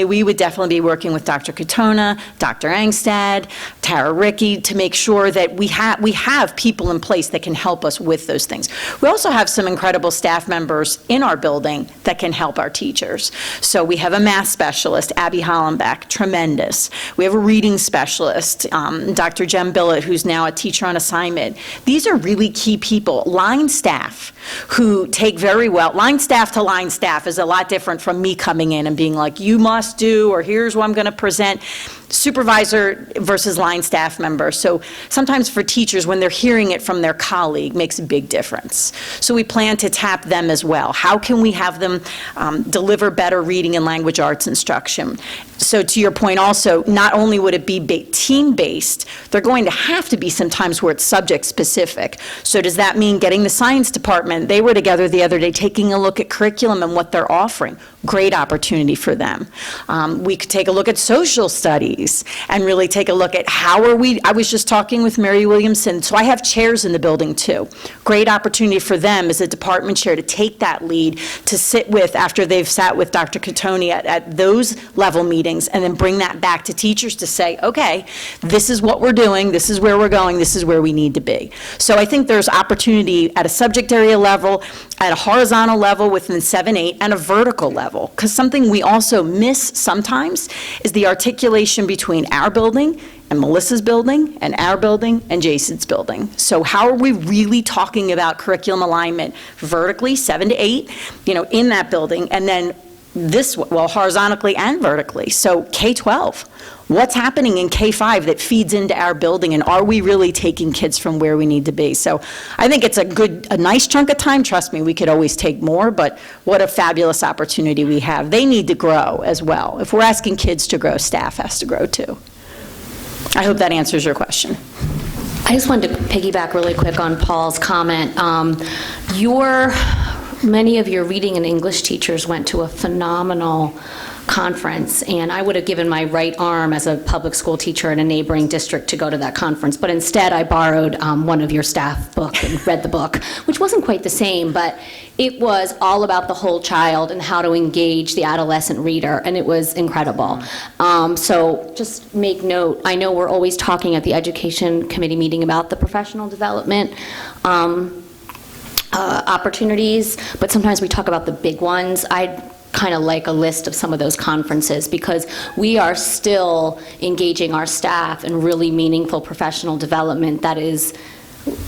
K: we would definitely be working with Dr. Katona, Dr. Angstad, Tara Rickey, to make sure that we have people in place that can help us with those things. We also have some incredible staff members in our building that can help our teachers. So we have a math specialist, Abby Hollenbeck, tremendous. We have a reading specialist, Dr. Jem Billett, who's now a teacher on assignment. These are really key people. Line staff who take very well. Line staff to line staff is a lot different from me coming in and being like, you must do, or here's what I'm going to present. Supervisor versus line staff member. So sometimes for teachers, when they're hearing it from their colleague, makes a big difference. So we plan to tap them as well. How can we have them deliver better reading and language arts instruction? So to your point also, not only would it be team-based, they're going to have to be sometimes where it's subject-specific. So does that mean getting the science department? They were together the other day taking a look at curriculum and what they're offering. Great opportunity for them. We could take a look at social studies and really take a look at how are we, I was just talking with Mary Williamson, so I have chairs in the building too. Great opportunity for them as a department chair to take that lead, to sit with, after they've sat with Dr. Katoni at those level meetings, and then bring that back to teachers to say, okay, this is what we're doing, this is where we're going, this is where we need to be. So I think there's opportunity at a subject area level, at a horizontal level within 7-8, and a vertical level. Because something we also miss sometimes is the articulation between our building and Melissa's building and our building and Jason's building. So how are we really talking about curriculum alignment vertically, 7 to 8, in that building, and then horizontally and vertically. So K-12, what's happening in K-5 that feeds into our building, and are we really taking kids from where we need to be? So I think it's a nice chunk of time. Trust me, we could always take more, but what a fabulous opportunity we have. They need to grow as well. If we're asking kids to grow, staff has to grow too. I hope that answers your question.
L: I just wanted to piggyback really quick on Paul's comment. Many of your reading and English teachers went to a phenomenal conference, and I would have given my right arm as a public school teacher in a neighboring district to go to that conference, but instead I borrowed one of your staff book and read the book, which wasn't quite the same, but it was all about the whole child and how to engage the adolescent reader, and it was incredible. So just make note, I know we're always talking at the Education Committee meeting about the professional development opportunities, but sometimes we talk about the big ones. I'd kind of like a list of some of those conferences, because we are still engaging our staff in really meaningful professional development that is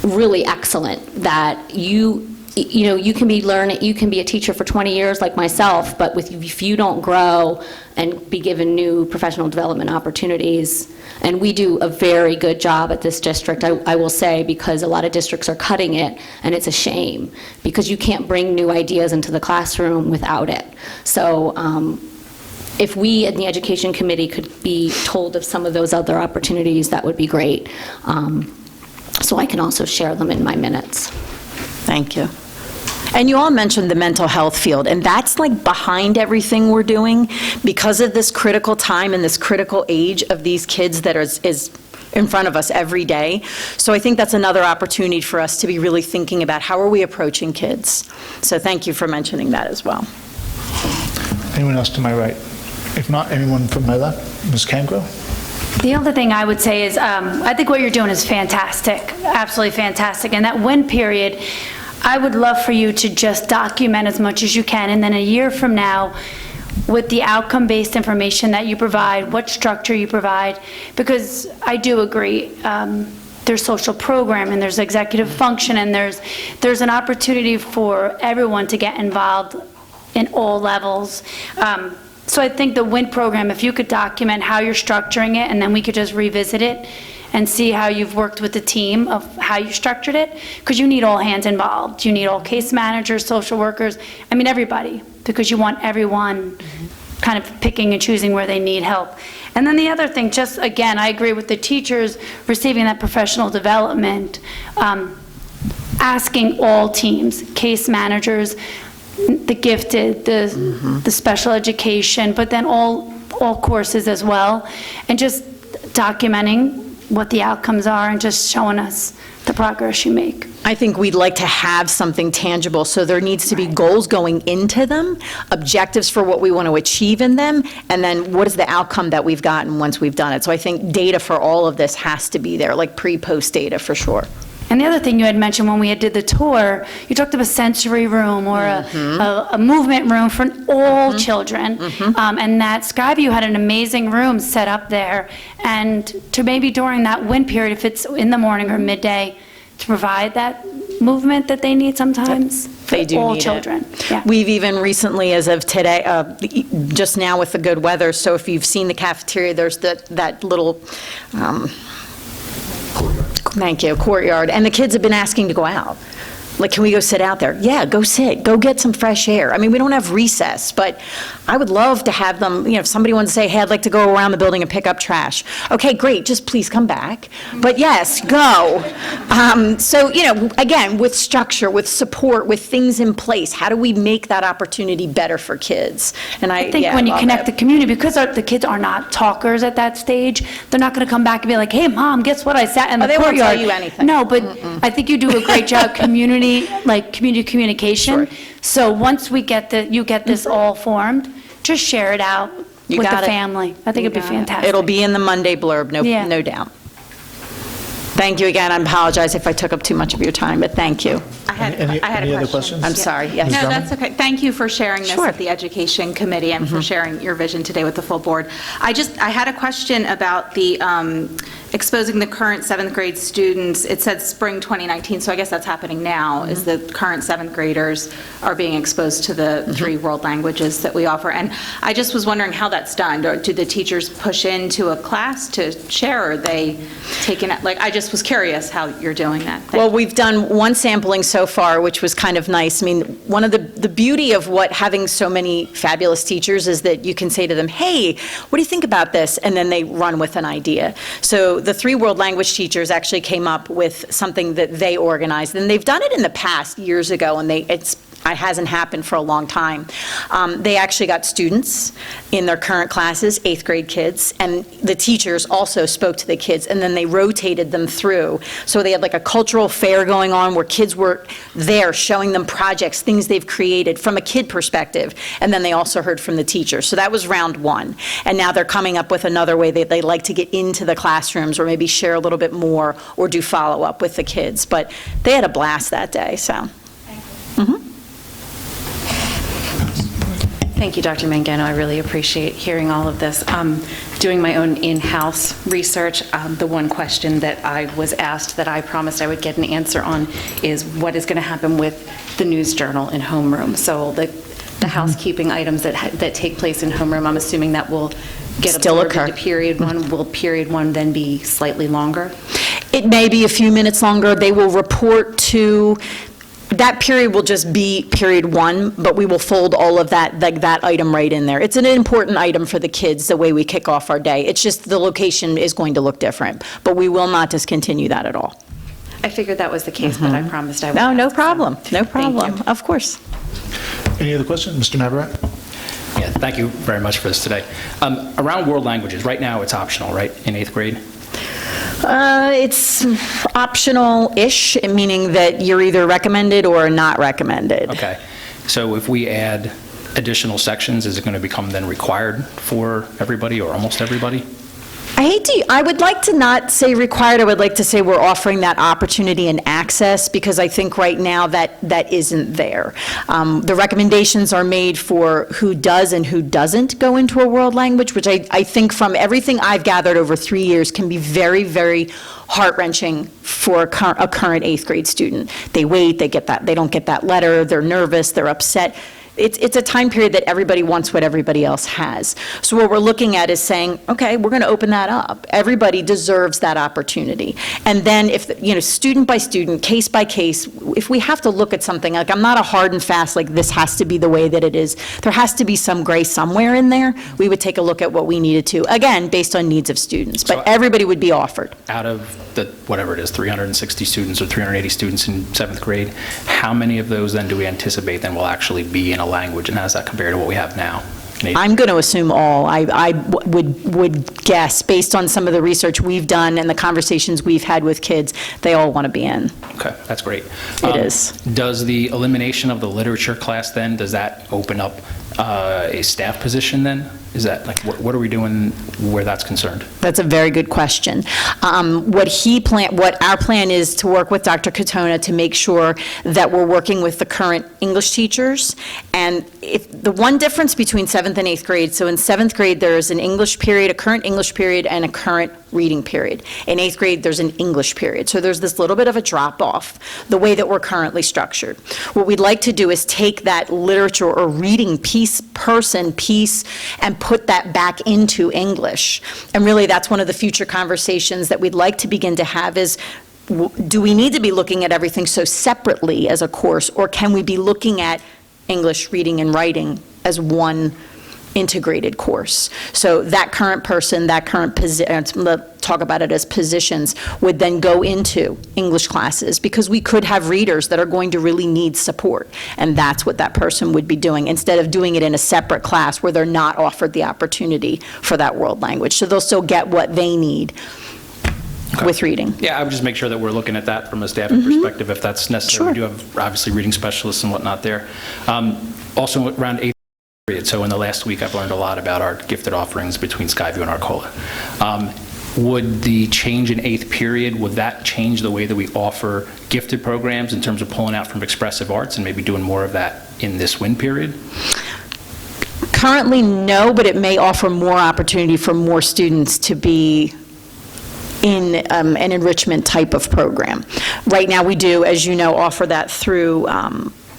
L: really excellent, that you can be a teacher for 20 years like myself, but if you don't grow and be given new professional development opportunities, and we do a very good job at this district, I will say, because a lot of districts are cutting it, and it's a shame, because you can't bring new ideas into the classroom without it. So if we in the Education Committee could be told of some of those other opportunities, that would be great. So I can also share them in my minutes.
K: Thank you. And you all mentioned the mental health field, and that's like behind everything we're doing because of this critical time and this critical age of these kids that is in front of us every day. So I think that's another opportunity for us to be really thinking about how are we approaching kids. So thank you for mentioning that as well.
A: Anyone else to my right? If not, anyone from my left? Ms. Cangro?
P: The other thing I would say is I think what you're doing is fantastic, absolutely fantastic. And that win period, I would love for you to just document as much as you can, and then a year from now, with the outcome-based information that you provide, what structure you provide, because I do agree, there's social programming, there's executive function, and there's an opportunity for everyone to get involved in all levels. So I think the WIN program, if you could document how you're structuring it, and then we could just revisit it and see how you've worked with the team of how you structured it, because you need all hands involved. You need all case managers, social workers, I mean everybody, because you want everyone kind of picking and choosing where they need help. And then the other thing, just again, I agree with the teachers receiving that professional development, asking all teams, case managers, the gifted, the special education, but then all courses as well, and just documenting what the outcomes are and just showing us the progress you make.
K: I think we'd like to have something tangible, so there needs to be goals going into them, objectives for what we want to achieve in them, and then what is the outcome that we've gotten once we've done it. So I think data for all of this has to be there, like pre-post data for sure.
P: And the other thing you had mentioned when we did the tour, you talked of a sensory room or a movement room for all children. And that Skyview had an amazing room set up there. And to maybe during that wind period, if it's in the morning or midday, to provide that movement that they need sometimes for
K: They do
P: all
K: need
P: children. Yeah.
K: We've even recently, as of today, just now with the good weather, so if you've seen the cafeteria, there's that little, thank you, courtyard, and the kids have been asking to go out. Like, can we go sit out there? Yeah, go sit, go get some fresh air. I mean, we don't have recess, but I would love to have them, if somebody wants to say, hey, I'd like to go around the building and pick up trash. Okay, great, just please come back. But yes, go. So, again, with structure, with support, with things in place, how do we make that opportunity better for kids? And
P: I think when you connect the community, because the kids are not talkers at that stage, they're not going to come back and be like, hey, Mom, guess what? I sat in the
K: they
P: courtyard.
K: won't tell you anything.
P: No, but I think you do a great job community communication. So once you get this all formed, just share it out with the family. I think it'd be fantastic.
K: It'll be in the Monday blurb, no doubt. Thank you again. I apologize if I took up too much of your time, but thank you.
Q: I had a
A: Any other
Q: question.
A: questions?
K: I'm sorry, yes.
Q: No, that's okay. Thank you for sharing this
K: Sure.
Q: at the Education Committee and for sharing your vision today with the full board. I had a question about the exposing the current 7th grade students. It said spring 2019, so I guess that's happening now, is the current 7th graders are being exposed to the 3 world languages that we offer. And I just was wondering how that's done. Do the teachers push into a class to share, or are they taking it? I just was curious how you're doing that.
K: Well, we've done one sampling so far, which was kind of nice. I mean, one of the beauty of having so many fabulous teachers is that you can say to them, hey, what do you think about this? And then they run with an idea. So the 3 world language teachers actually came up with something that they organized, and they've done it in the past years ago, and it hasn't happened for a long time. They actually got students in their current classes, 8th grade kids, and the teachers also spoke to the kids, and then they rotated them through. So they had like a cultural fair going on where kids were there showing them projects, things they've created from a kid perspective, and then they also heard from the teachers. So that was round 1. And now they're coming up with another way that they like to get into the classrooms or maybe share a little bit more or do follow-up with the kids. But they had a blast that day, so.
D: Thank you, Dr. Mangano. I really appreciate hearing all of this. Doing my own in-house research, the one question that I was asked that I promised I would get an answer on is what is going to happen with the news journal in homeroom. So the housekeeping items that take place in homeroom, I'm assuming that will get
K: Still
D: absorbed
K: occur.
D: into period 1. Will period 1 then be slightly longer?
K: It may be a few minutes longer. They will report to, that period will just be period 1, but we will fold all of that, that item right in there. It's an important item for the kids, the way we kick off our day. It's just the location is going to look different, but we will not discontinue that at all.
D: I figured that was the case, but I promised I would.
K: No
D: ask,
K: problem,
D: so
K: no
D: thank
K: problem,
D: you.
K: of course.
A: Any other questions? Mr. Navarrete?
R: Yeah, thank you very much for this today. Around world languages, right now it's optional, right, in 8th grade?
K: It's optional-ish, meaning that you're either recommended or not recommended.
R: Okay. So if we add additional sections, is it going to become then required for everybody or almost everybody?
K: I would like to not say required, I would like to say we're offering that opportunity and access, because I think right now that isn't there. The recommendations are made for who does and who doesn't go into a world language, which I think from everything I've gathered over 3 years can be very, very heart-wrenching for a current 8th grade student. They wait, they don't get that letter, they're nervous, they're upset. It's a time period that everybody wants what everybody else has. So what we're looking at is saying, okay, we're going to open that up. Everybody deserves that opportunity. And then if, student by student, case by case, if we have to look at something, like I'm not a hard and fast, like this has to be the way that it is. There has to be some gray somewhere in there. We would take a look at what we needed to, again, based on needs of students. But everybody would be offered.
R: Out of the, whatever it is, 360 students or 380 students in 7th grade, how many of those then do we anticipate then will actually be in a language, and how does that compare to what we have now?
K: I'm going to assume all. I would guess, based on some of the research we've done and the conversations we've had with kids, they all want to be in.
R: Okay, that's great.
K: It is.
R: Does the elimination of the literature class then, does that open up a staff position then? Is that, like, what are we doing where that's concerned?
K: That's a very good question. What our plan is to work with Dr. Katona to make sure that we're working with the current English teachers. And if the one difference between 7th and 8th grade, so in 7th grade, there is an English period, a current English period, and a current reading period. In 8th grade, there's an English period. So there's this little bit of a drop-off, the way that we're currently structured. What we'd like to do is take that literature or reading piece, and put that back into English. And really, that's one of the future conversations that we'd like to begin to have is, do we need to be looking at everything so separately as a course, or can we be looking at English, reading, and writing as one integrated course? So that current person, that current position, talk about it as positions, would then go into English classes, because we could have readers that are going to really need support, and that's what that person would be doing, instead of doing it in a separate class where they're not offered the opportunity for that world language. So they'll still get what they need with reading.
R: Yeah, I would just make sure that we're looking at that from a staffing perspective, if that's necessary.
K: Sure.
R: We do have, obviously, reading specialists and whatnot there. Also, around 8th grade, so in the last week, I've learned a lot about our gifted offerings between Skyview and Arcola. Would the change in 8th period, would that change the way that we offer gifted programs in terms of pulling out from expressive arts and maybe doing more of that in this WIN period?
K: Currently, no, but it may offer more opportunity for more students to be in an enrichment type of program. Right now, we do, as you know, offer that through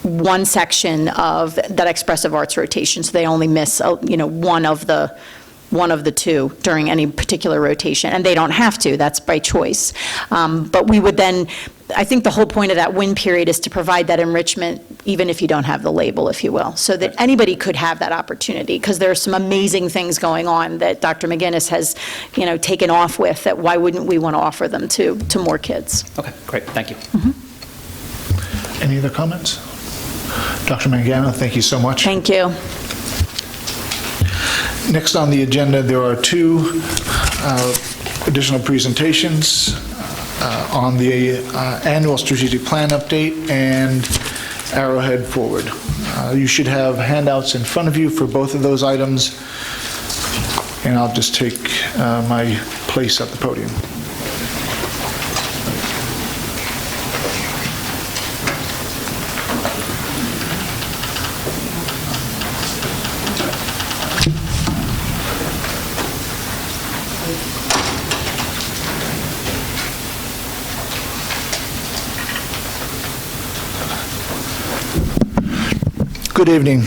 K: one section of that expressive arts rotation, so they only miss, one of the two during any particular rotation, and they don't have to, that's by choice. But we would then, I think the whole point of that WIN period is to provide that enrichment, even if you don't have the label, if you will, so that anybody could have that opportunity, because there are some amazing things going on that Dr. McGinnis has, taken off with, that why wouldn't we want to offer them to more kids?
R: Okay, great, thank you.
A: Any other comments? Dr. Mangano, thank you so much.
K: Thank you.
A: Next on the agenda, there are two additional presentations on the annual strategic plan update and Arrowhead Forward. You should have handouts in front of you for both of those items, and I'll just take my place at the podium. Good evening.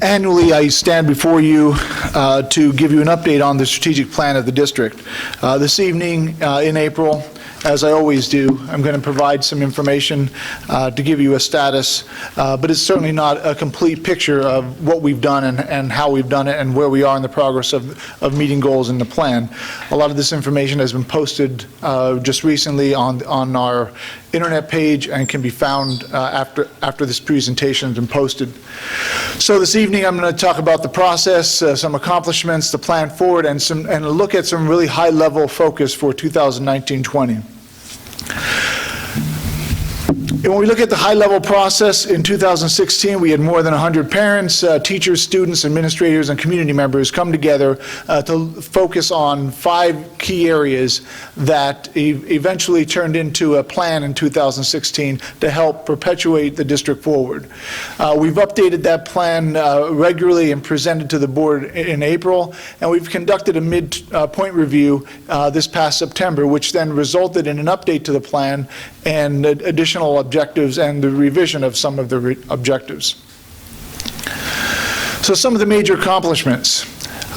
A: Annually, I stand before you to give you an update on the strategic plan of the district. This evening, in April, as I always do, I'm going to provide some information to give you a status, but it's certainly not a complete picture of what we've done and how we've done it and where we are in the progress of meeting goals in the plan. A lot of this information has been posted just recently on our internet page and can be found after this presentation has been posted. So this evening I'm going to talk about the process, some accomplishments, the plan forward, and look at some really high-level focus for 2019-20. And when we look at the high-level process in 2016, we had more than 100 parents, teachers, students, administrators, and community members come together to focus on 5 key areas that eventually turned into a plan in 2016 to help perpetuate the district forward. We've updated that plan regularly and presented to the board in April, and we've conducted a mid-point review this past September, which then resulted in an update to the plan and additional objectives and the revision of some of the objectives. So some of the major accomplishments.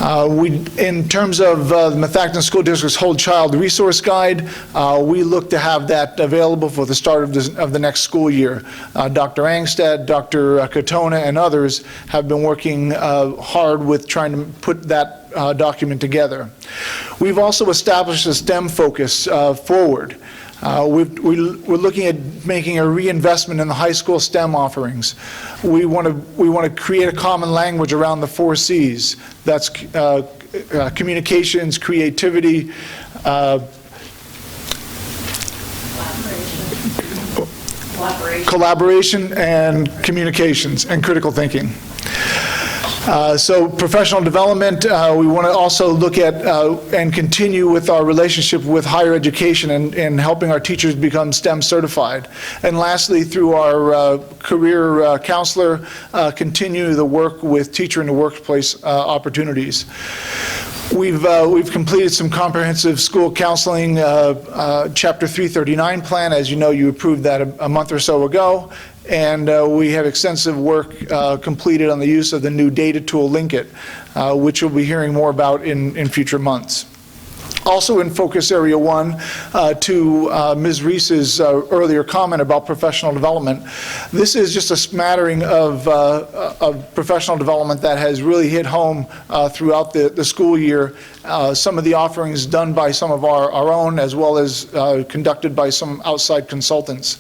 A: In terms of the Methacton School District's Whole Child Resource Guide, we look to have that available for the start of the next school year. Dr. Angstad, Dr. Katona, and others have been working hard with trying to put that document together. We've also established a STEM focus forward. We're looking at making a reinvestment in the high school STEM offerings. We want to create a common language around the 4 C's. That's communications, creativity, collaboration, and communications, and critical thinking. So professional development, we want to also look at and continue with our relationship with higher education and helping our teachers become STEM certified. And lastly, through our career counselor, continue the work with teacher in the workplace opportunities. We've completed some comprehensive school counseling, Chapter 339 plan. As you know, you approved that a month or so ago. And we have extensive work completed on the use of the new data tool, Linkit, which we'll be hearing more about in future months. Also in Focus Area 1, to Ms. Reese's earlier comment about professional development, this is just a smattering of professional development that has really hit home throughout the school year. Some of the offerings done by some of our own, as well as conducted by some outside consultants.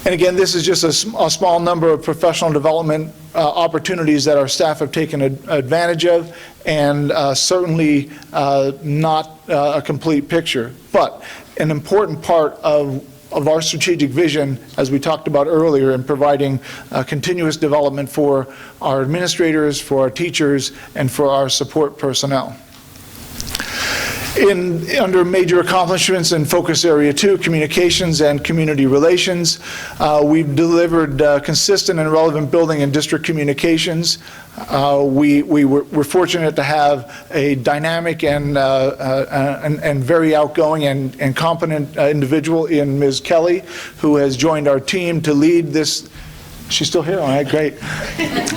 A: And again, this is just a small number of professional development opportunities that our staff have taken advantage of, and certainly not a complete picture. But an important part of our strategic vision, as we talked about earlier, in providing continuous development for our administrators, for our teachers, and for our support personnel. Under major accomplishments in Focus Area 2, communications and community relations, we've delivered consistent and relevant building and district communications. We're fortunate to have a dynamic and very outgoing and competent individual in Ms. Kelly, who has joined our team to lead this. She's still here? All right, great.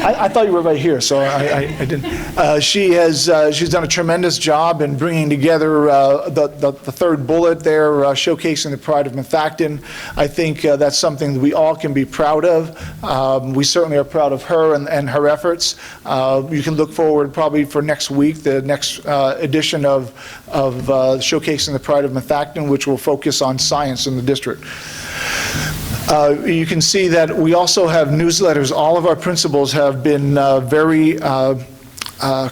A: I thought you were right here, so I didn't. She's done a tremendous job in bringing together the third bullet there, showcasing the pride of Methacton. I think that's something that we all can be proud of. We certainly are proud of her and her efforts. You can look forward probably for next week, the next edition of showcasing the pride of Methacton, which will focus on science in the district. You can see that we also have newsletters. All of our principals have been very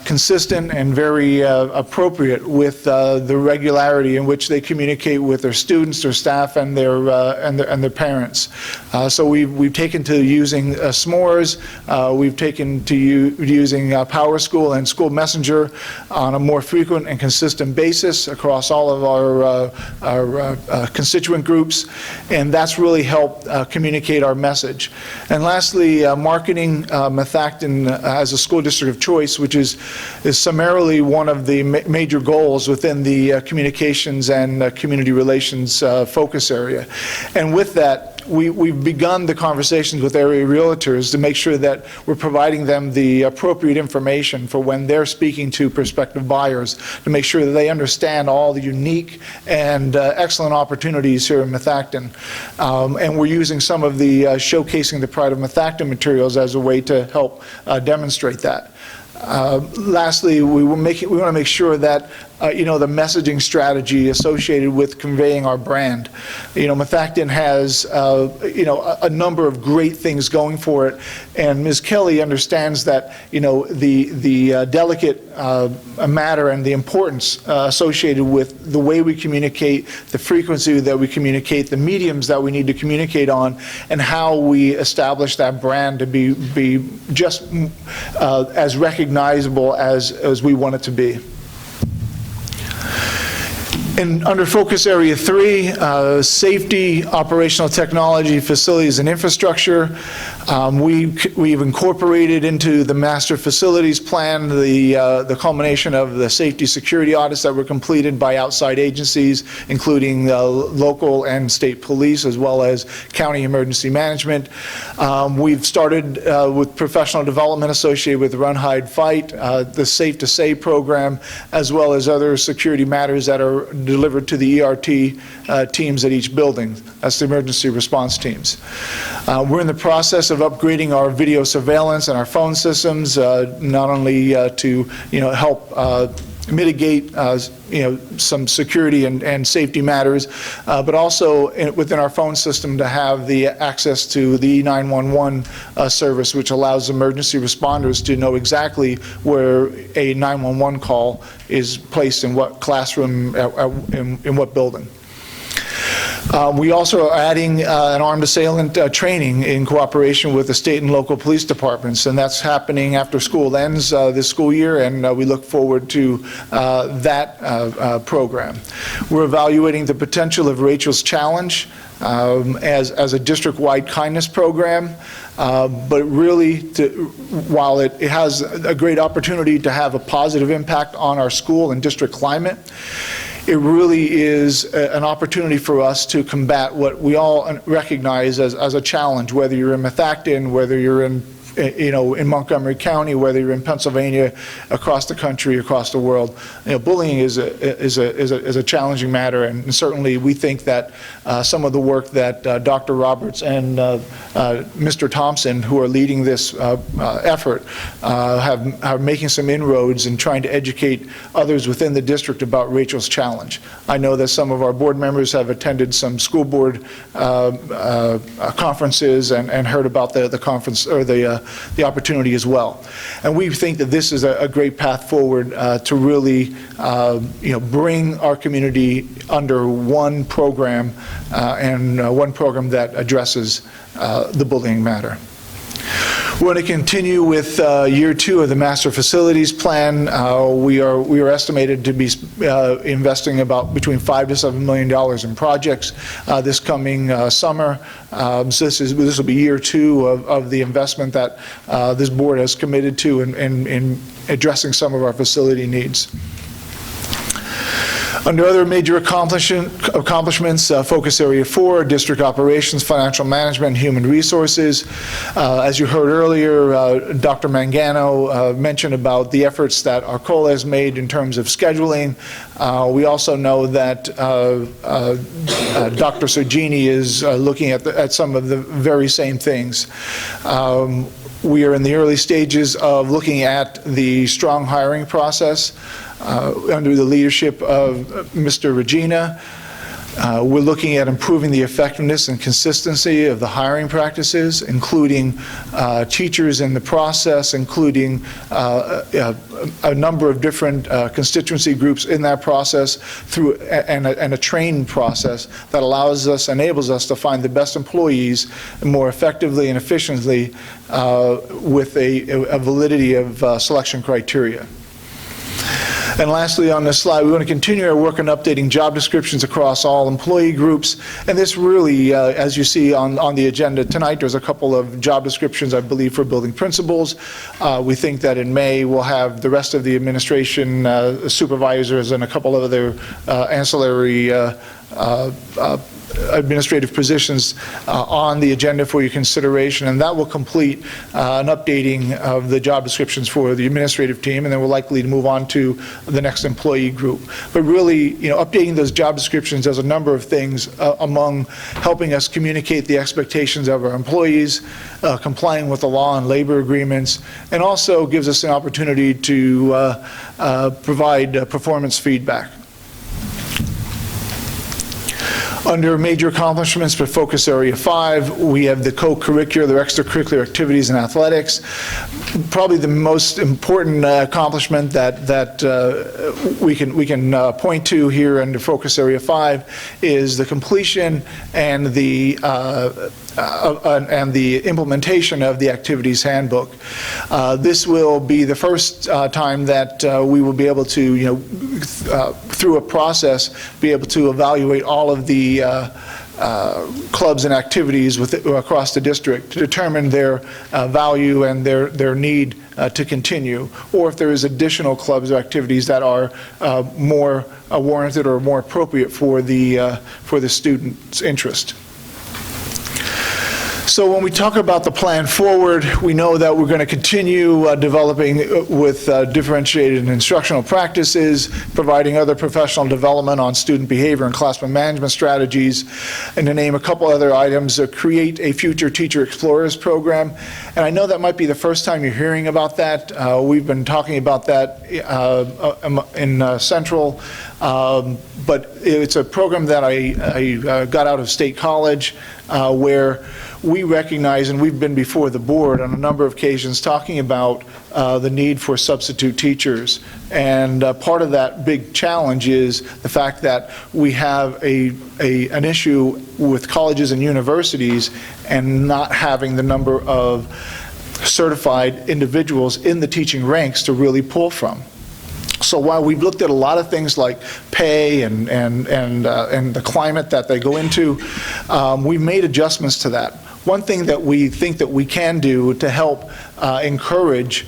A: consistent and very appropriate with the regularity in which they communicate with their students, their staff, and their parents. So we've taken to using S'mores. We've taken to using Power School and School Messenger on a more frequent and consistent basis across all of our constituent groups, and that's really helped communicate our message. And lastly, marketing Methacton as a school district of choice, which is summarily one of the major goals within the communications and community relations focus area. And with that, we've begun the conversations with area realtors to make sure that we're providing them the appropriate information for when they're speaking to prospective buyers, to make sure that they understand all the unique and excellent opportunities here in Methacton. And we're using some of the showcasing the pride of Methacton materials as a way to help demonstrate that. Lastly, we want to make sure that the messaging strategy associated with conveying our brand. Methacton has a number of great things going for it, and Ms. Kelly understands that the delicate matter and the importance associated with the way we communicate, the frequency that we communicate, the mediums that we need to communicate on, and how we establish that brand to be just as recognizable as we want it to be. And under Focus Area 3, safety, operational technology, facilities, and infrastructure, we've incorporated into the master facilities plan the culmination of the safety security audits that were completed by outside agencies, including local and state police, as well as county emergency management. We've started with professional development associated with Run, Hide, Fight, the Safe to Say program, as well as other security matters that are delivered to the ERT teams at each building. That's the emergency response teams. We're in the process of upgrading our video surveillance and our phone systems, not only to help mitigate, some security and safety matters, but also within our phone system to have the access to the 911 service, which allows emergency responders to know exactly where a 911 call is placed in what classroom, in what building. We also are adding an armed assailant training in cooperation with the state and local police departments, and that's happening after school ends this school year, and we look forward to that program. We're evaluating the potential of Rachel's Challenge as a district-wide kindness program, but really, while it has a great opportunity to have a positive impact on our school and district climate, it really is an opportunity for us to combat what we all recognize as a challenge, whether you're in Methacton, whether you're in Montgomery County, whether you're in Pennsylvania, across the country, across the world. Bullying is a challenging matter, and certainly we think that some of the work that Dr. Roberts and Mr. Thompson, who are leading this effort, are making some inroads in trying to educate others within the district about Rachel's Challenge. I know that some of our board members have attended some school board conferences and heard about the conference or the opportunity as well. And we think that this is a great path forward to really bring our community under one program and one program that addresses the bullying matter. We're going to continue with year 2 of the Master Facilities Plan. We are estimated to be investing about between $5 to $7 million in projects this coming summer. So this will be year 2 of the investment that this board has committed to in addressing some of our facility needs. Under other major accomplishments, Focus Area 4, District Operations, Financial Management, and Human Resources. As you heard earlier, Dr. Mangano mentioned about the efforts that Arcola has made in terms of scheduling. We also know that Dr. Sergini is looking at some of the very same things. We are in the early stages of looking at the strong hiring process under the leadership of Mr. Regina. We're looking at improving the effectiveness and consistency of the hiring practices, including teachers in the process, including a number of different constituency groups in that process, through and a training process that enables us to find the best employees more effectively and efficiently with a validity of selection criteria. And lastly, on this slide, we want to continue our work on updating job descriptions across all employee groups. And this really, as you see on the agenda tonight, there's a couple of job descriptions, I believe, for building principals. We think that in May, we'll have the rest of the administration supervisors and a couple of other ancillary administrative positions on the agenda for your consideration, and that will complete an updating of the job descriptions for the administrative team, and then we're likely to move on to the next employee group. But really, updating those job descriptions does a number of things among helping us communicate the expectations of our employees, complying with the law and labor agreements, and also gives us an opportunity to provide performance feedback. Under major accomplishments for Focus Area 5, we have the co-curricular, the extracurricular activities and athletics. Probably the most important accomplishment that we can point to here under Focus Area 5 is the completion and the implementation of the activities handbook. This will be the first time that we will be able to, through a process, be able to evaluate all of the clubs and activities across the district to determine their value and their need to continue, or if there is additional clubs or activities that are more warranted or more appropriate for the student's interest. So when we talk about the plan forward, we know that we're going to continue developing with differentiated instructional practices, providing other professional development on student behavior and classroom management strategies, and to name a couple other items, create a future Teacher Explorers program. And I know that might be the first time you're hearing about that. We've been talking about that in Central, but it's a program that I got out of State College where we recognize, and we've been before the board on a number of occasions talking about the need for substitute teachers. And part of that big challenge is the fact that we have an issue with colleges and universities and not having the number of certified individuals in the teaching ranks to really pull from. So while we've looked at a lot of things like pay and the climate that they go into, we've made adjustments to that. One thing that we think that we can do to help encourage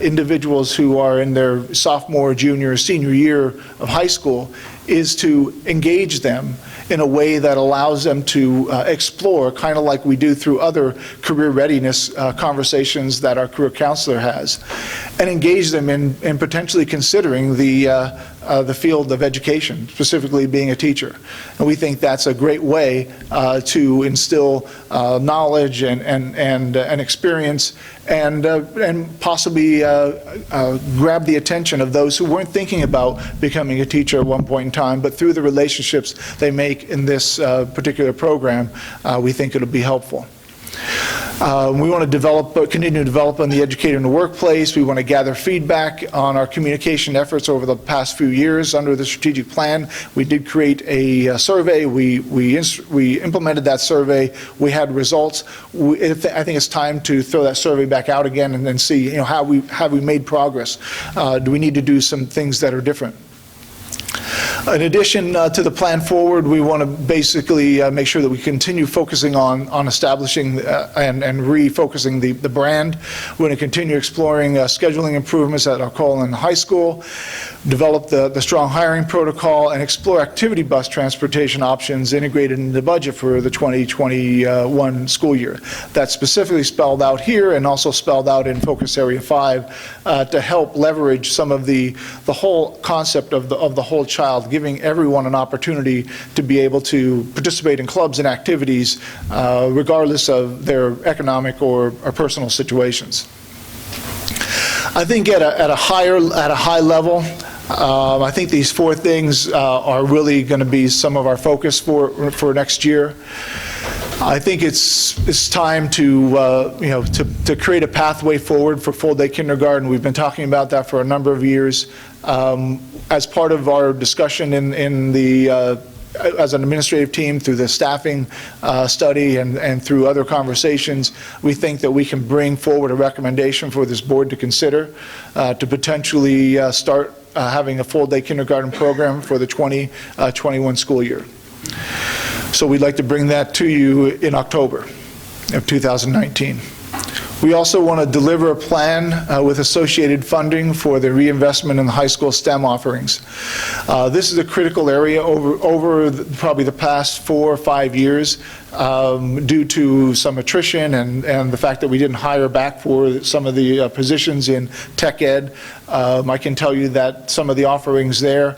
A: individuals who are in their sophomore, junior, senior year of high school is to engage them in a way that allows them to explore, kind of like we do through other career readiness conversations that our career counselor has, and engage them in potentially considering the field of education, specifically being a teacher. And we think that's a great way to instill knowledge and experience and possibly grab the attention of those who weren't thinking about becoming a teacher at one point in time, but through the relationships they make in this particular program, we think it'll be helpful. We want to continue to develop on the educator in the workplace. We want to gather feedback on our communication efforts over the past few years under the strategic plan. We did create a survey. We implemented that survey. We had results. I think it's time to throw that survey back out again and then see, have we made progress? Do we need to do some things that are different? In addition to the plan forward, we want to basically make sure that we continue focusing on establishing and refocusing the brand. We're going to continue exploring scheduling improvements at our Colin High School, develop the strong hiring protocol, and explore activity bus transportation options integrated in the budget for the 2021 school year. That's specifically spelled out here and also spelled out in Focus Area 5 to help leverage some of the whole concept of the whole child, giving everyone an opportunity to be able to participate in clubs and activities regardless of their economic or personal situations. I think at a high level, I think these four things are really going to be some of our focus for next year. I think it's time to create a pathway forward for full-day kindergarten. We've been talking about that for a number of years. As part of our discussion as an administrative team through the staffing study and through other conversations, we think that we can bring forward a recommendation for this board to consider to potentially start having a full-day kindergarten program for the 2021 school year. So we'd like to bring that to you in October of 2019. We also want to deliver a plan with associated funding for the reinvestment in the high school STEM offerings. This is a critical area over probably the past 4 or 5 years due to some attrition and the fact that we didn't hire back for some of the positions in tech ed. I can tell you that some of the offerings there,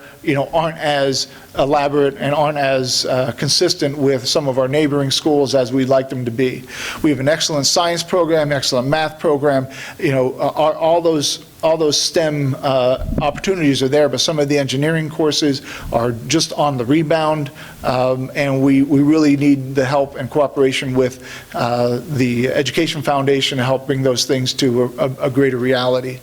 A: aren't as elaborate and aren't as consistent with some of our neighboring schools as we'd like them to be. We have an excellent science program, excellent math program. All those STEM opportunities are there, but some of the engineering courses are just on the rebound, and we really need the help and cooperation with the Education Foundation to help bring those things to a greater reality.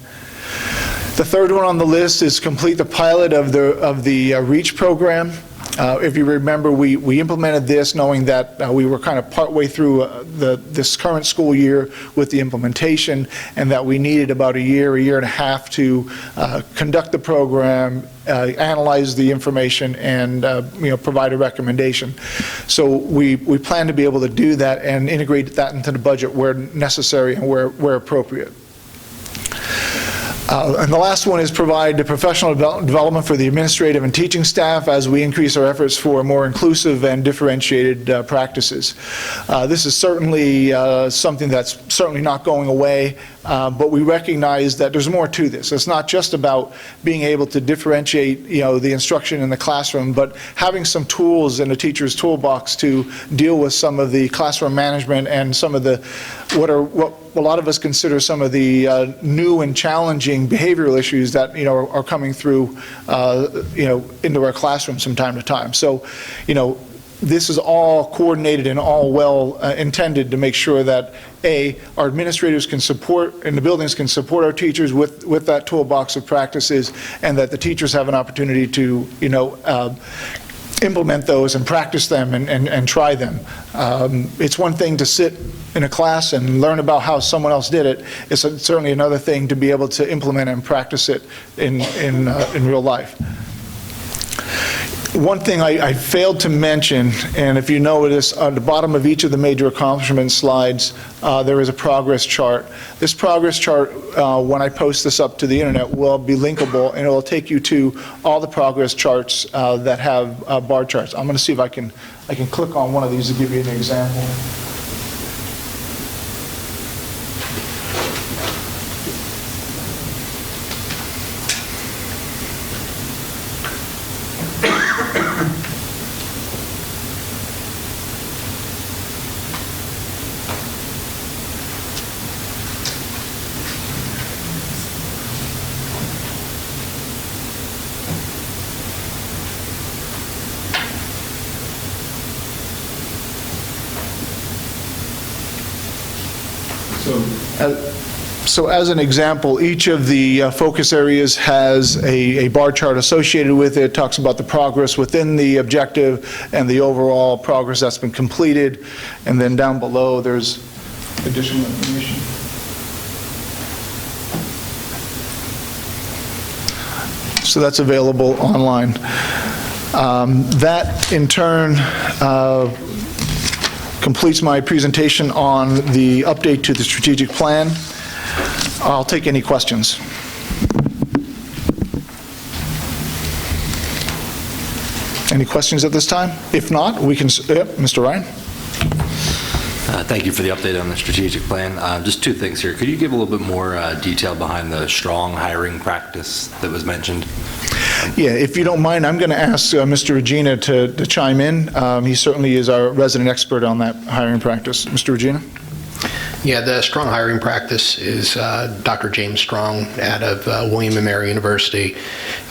A: The third one on the list is complete the pilot of the REACH program. If you remember, we implemented this knowing that we were kind of partway through this current school year with the implementation, and that we needed about a year and a half to conduct the program, analyze the information, and provide a recommendation. So we plan to be able to do that and integrate that into the budget where necessary and where appropriate. And the last one is provide the professional development for the administrative and teaching staff as we increase our efforts for more inclusive and differentiated practices. This is certainly something that's certainly not going away, but we recognize that there's more to this. It's not just about being able to differentiate, the instruction in the classroom, but having some tools in a teacher's toolbox to deal with some of the classroom management and some of the what a lot of us consider some of the new and challenging behavioral issues that are coming through into our classrooms from time to time. So, this is all coordinated and all well intended to make sure that our administrators can support and the buildings can support our teachers with that toolbox of practices, and that the teachers have an opportunity to implement those and practice them and try them. It's one thing to sit in a class and learn about how someone else did it. It's certainly another thing to be able to implement and practice it in real life. One thing I failed to mention, and if you notice, on the bottom of each of the major accomplishment slides, there is a progress chart. This progress chart, when I post this up to the internet, will be linkable, and it will take you to all the progress charts that have bar charts. I'm going to see if I can click on one of these to give you an example. So as an example, each of the focus areas has a bar chart associated with it. It talks about the progress within the objective and the overall progress that's been completed. And then down below, there's additional information. So that's available online. That, in turn, completes my presentation on the update to the strategic plan. I'll take any questions. Any questions at this time? If not, we can, Mr. Ryan.
S: Thank you for the update on the strategic plan. Just two things here. Could you give a little bit more detail behind the strong hiring practice that was mentioned?
A: Yeah, if you don't mind, I'm going to ask Mr. Regina to chime in. He certainly is our resident expert on that hiring practice. Mr. Regina?
T: Yeah, the strong hiring practice is Dr. James Strong out of William & Mary University.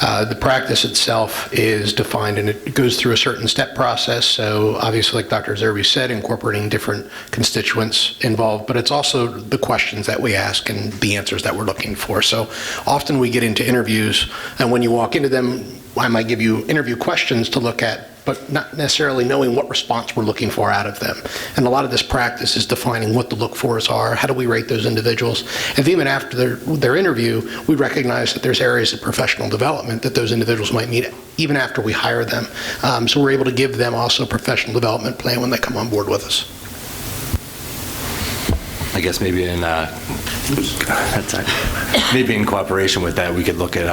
T: The practice itself is defined, and it goes through a certain step process. So obviously, like Dr. Zerbe said, incorporating different constituents involved, but it's also the questions that we ask and the answers that we're looking for. So often we get into interviews, and when you walk into them, I might give you interview questions to look at, but not necessarily knowing what response we're looking for out of them. And a lot of this practice is defining what the look-fors are, how do we rate those individuals, and even after their interview, we recognize that there's areas of professional development that those individuals might need even after we hire them. So we're able to give them also a professional development plan when they come on board with us.
S: I guess maybe in maybe in cooperation with that, we could look at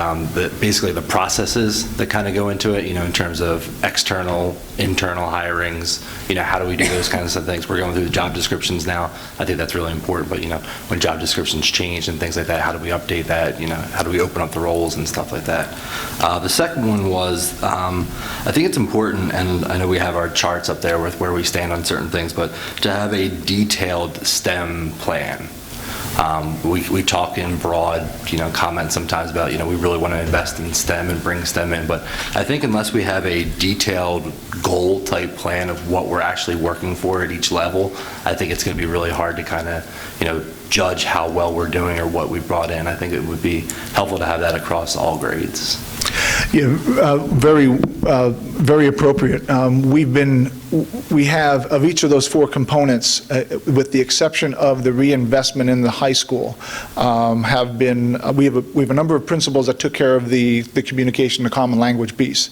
S: basically the processes that kind of go into it, in terms of external, internal hirings, how do we do those kinds of things? We're going through the job descriptions now. I think that's really important, but, when job descriptions change and things like that, how do we update that? How do we open up the roles and stuff like that? The second one was, I think it's important, and I know we have our charts up there with where we stand on certain things, but to have a detailed STEM plan. We talk in broad, comments sometimes about, we really want to invest in STEM and bring STEM in, but I think unless we have a detailed goal type plan of what we're actually working for at each level, I think it's going to be really hard to kind of, judge how well we're doing or what we brought in. I think it would be helpful to have that across all grades.
A: Yeah, very appropriate. We've been we have, of each of those four components, with the exception of the reinvestment in the high school, have been, we have a number of principals that took care of the communication, the common language piece.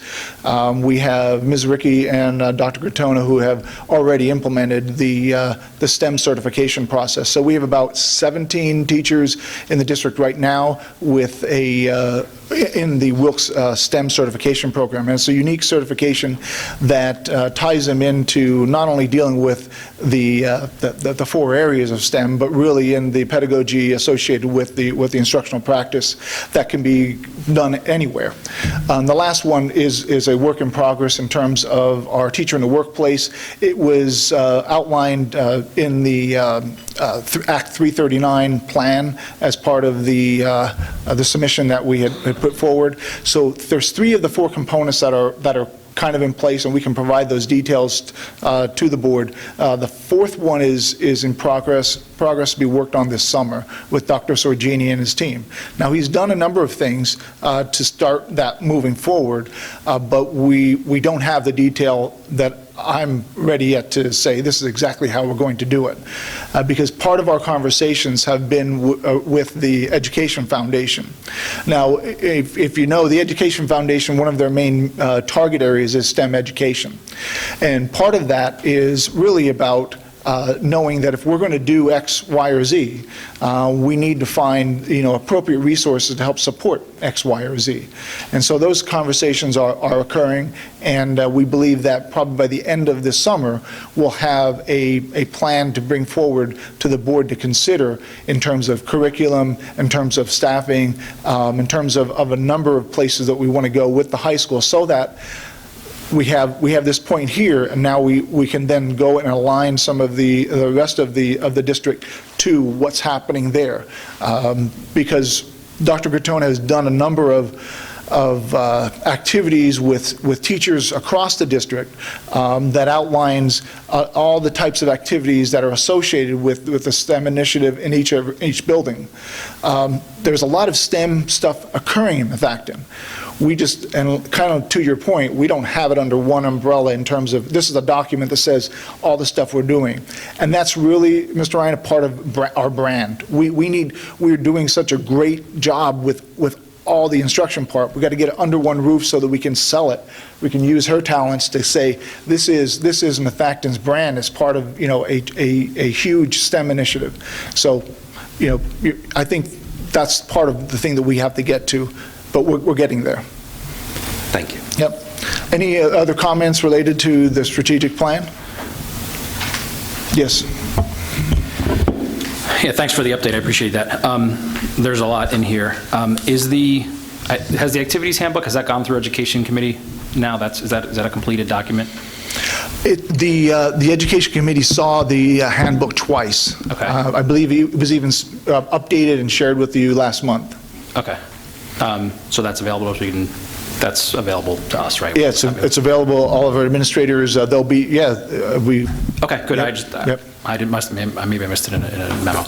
A: We have Ms. Ricky and Dr. Gratona who have already implemented the STEM certification process. So we have about 17 teachers in the district right now with in the Wilkes STEM certification program. And it's a unique certification that ties them into not only dealing with the four areas of STEM, but really in the pedagogy associated with the instructional practice that can be done anywhere. The last one is a work in progress in terms of our teacher in the workplace. It was outlined in the Act 339 plan as part of the submission that we had put forward. So there's three of the four components that are kind of in place, and we can provide those details to the board. The fourth one is in progress to be worked on this summer with Dr. Sorgini and his team. Now, he's done a number of things to start that moving forward, but we don't have the detail that I'm ready yet to say this is exactly how we're going to do it. Because part of our conversations have been with the Education Foundation. Now, if you know, the Education Foundation, one of their main target areas is STEM education. And part of that is really about knowing that if we're going to do X, Y, or Z, we need to find, appropriate resources to help support X, Y, or Z. And so those conversations are occurring, and we believe that probably by the end of this summer, we'll have a plan to bring forward to the board to consider in terms of curriculum, in terms of staffing, in terms of a number of places that we want to go with the high school, so that we have this point here, and now we can then go and align some of the rest of the district to what's happening there, because Dr. Gratona has done a number of activities with teachers across the district that outlines all the types of activities that are associated with the STEM initiative in each building. There's a lot of STEM stuff occurring in Methacton. We just, and kind of to your point, we don't have it under one umbrella in terms of, this is a document that says all the stuff we're doing. And that's really, Mr. Ryan, a part of our brand. We're doing such a great job with all the instruction part. We've got to get it under one roof so that we can sell it. We can use her talents to say, this is Methacton's brand as part of, a huge STEM initiative. So, I think that's part of the thing that we have to get to. But we're getting there.
R: Thank you.
A: Yep. Any other comments related to the strategic plan? Yes.
R: Yeah, thanks for the update. I appreciate that. There's a lot in here. Has the activities handbook, has that gone through Education Committee now? Is that a completed document?
A: The Education Committee saw the handbook twice.
R: Okay.
A: I believe it was even updated and shared with you last month.
R: Okay. So that's available, that's available to us, right?
A: Yeah, it's available. All of our administrators, they'll be, we.
R: Okay, good.
A: Yep.
R: Maybe I missed it in a memo.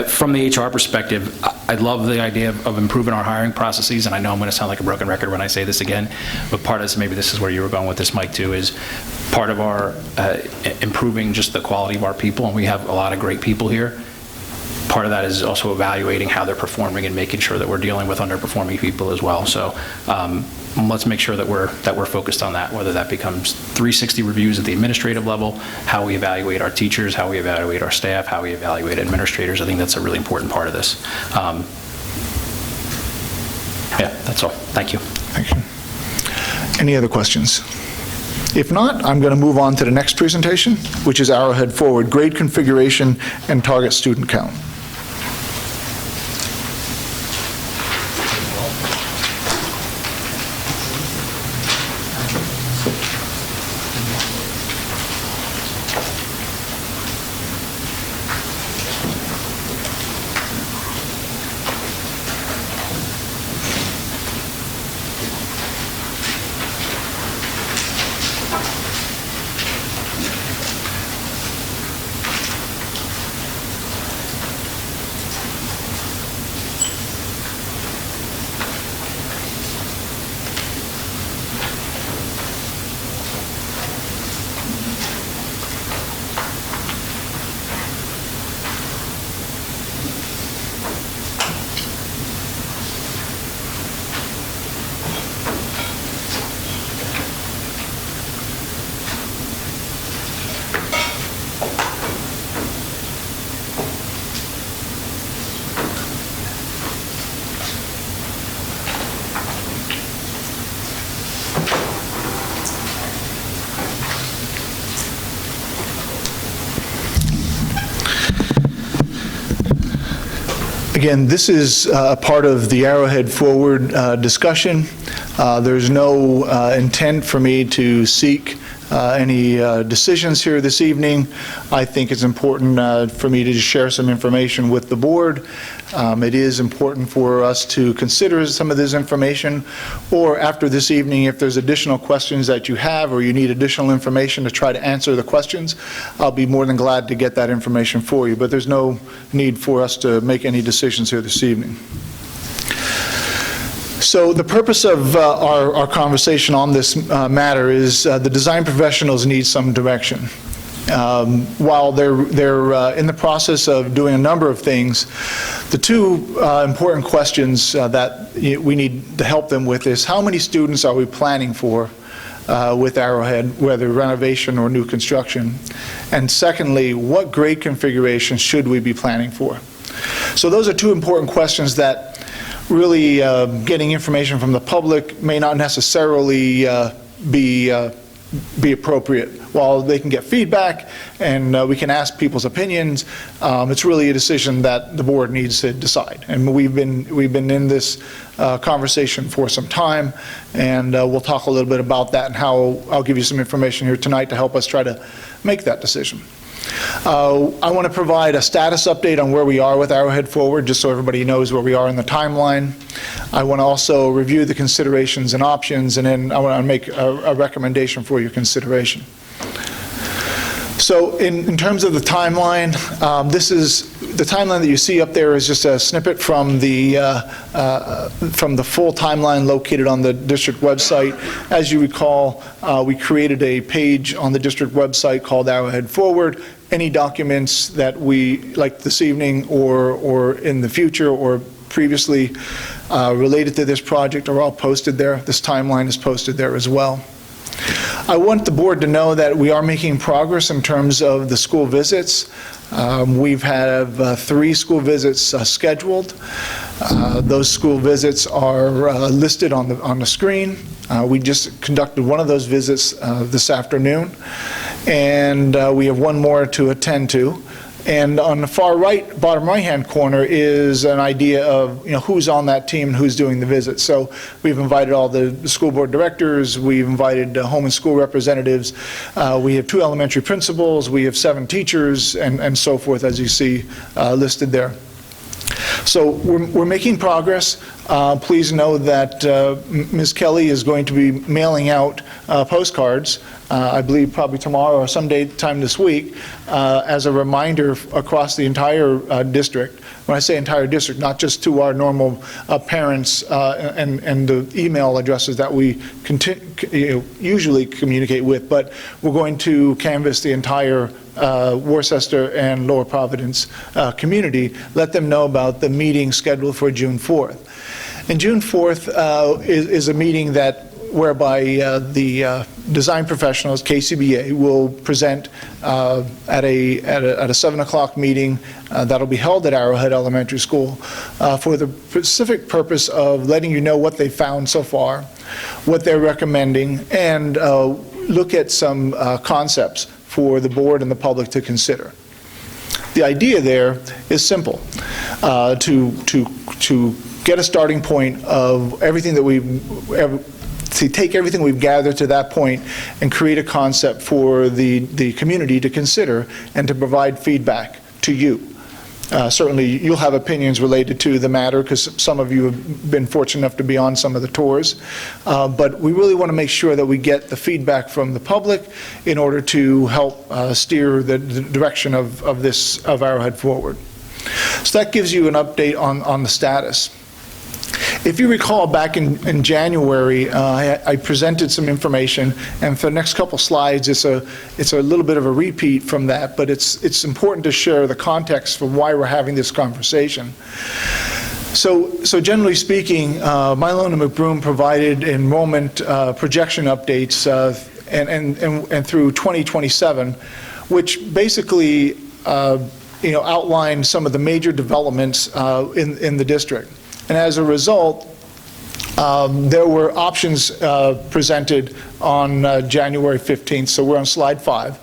R: From the HR perspective, I love the idea of improving our hiring processes, and I know I'm going to sound like a broken record when I say this again, but part of this, maybe this is where you were going with this, Mike, too, is part of our improving just the quality of our people, and we have a lot of great people here. Part of that is also evaluating how they're performing and making sure that we're dealing with underperforming people as well. So let's make sure that we're focused on that, whether that becomes 360 reviews at the administrative level, how we evaluate our teachers, how we evaluate our staff, how we evaluate administrators. I think that's a really important part of this. Yeah, that's all. Thank you.
A: Thank you. Any other questions? If not, I'm going to move on to the next presentation, which is Arrowhead Forward, grade configuration and target student count. Again, this is a part of the Arrowhead Forward discussion. There's no intent for me to seek any decisions here this evening. I think it's important for me to just share some information with the board. It is important for us to consider some of this information, or after this evening, if there's additional questions that you have or you need additional information to try to answer the questions, I'll be more than glad to get that information for you. But there's no need for us to make any decisions here this evening. So the purpose of our conversation on this matter is the design professionals need some direction. While they're in the process of doing a number of things, the two important questions that we need to help them with is how many students are we planning for with Arrowhead, whether renovation or new construction? And secondly, what grade configuration should we be planning for? So those are two important questions that really getting information from the public may not necessarily be appropriate. While they can get feedback and we can ask people's opinions, it's really a decision that the board needs to decide. And we've been in this conversation for some time, and we'll talk a little bit about that and how I'll give you some information here tonight to help us try to make that decision. I want to provide a status update on where we are with Arrowhead Forward, just so everybody knows where we are in the timeline. I want to also review the considerations and options, and then I want to make a recommendation for your consideration. So in terms of the timeline, the timeline that you see up there is just a snippet from the full timeline located on the district website. As you recall, we created a page on the district website called Arrowhead Forward. Any documents that we, like this evening or in the future or previously related to this project are all posted there. This timeline is posted there as well. I want the board to know that we are making progress in terms of the school visits. We've had 3 school visits scheduled. Those school visits are listed on the screen. We just conducted one of those visits this afternoon, and we have one more to attend to. And on the far right, bottom right-hand corner is an idea of who's on that team and who's doing the visit. So we've invited all the school board directors, we've invited home and school representatives, we have 2 elementary principals, we have 7 teachers, and so forth, as you see listed there. So we're making progress. Please know that Ms. Kelly is going to be mailing out postcards, I believe probably tomorrow or sometime this week, as a reminder across the entire district. When I say entire district, not just to our normal parents and the email addresses that we usually communicate with, but we're going to canvass the entire Worcester and Lower Providence community, let them know about the meeting scheduled for June 4th. And June 4th is a meeting whereby the design professionals, KCBA, will present at a 7 o'clock meeting that'll be held at Arrowhead Elementary School for the specific purpose of letting you know what they found so far, what they're recommending, and look at some concepts for the board and the public to consider. The idea there is simple, to get a starting point of everything that to take everything we've gathered to that point and create a concept for the community to consider and to provide feedback to you. Certainly, you'll have opinions related to the matter because some of you have been fortunate enough to be on some of the tours. But we really want to make sure that we get the feedback from the public in order to help steer the direction of Arrowhead Forward. So that gives you an update on the status. If you recall, back in January, I presented some information, and for the next couple slides, it's a little bit of a repeat from that, but it's important to share the context for why we're having this conversation. So generally speaking, Mylone and McBroom provided enrollment projection updates and through 2027, which basically outlined some of the major developments in the district. And as a result, there were options presented on January 15th, so we're on slide 5.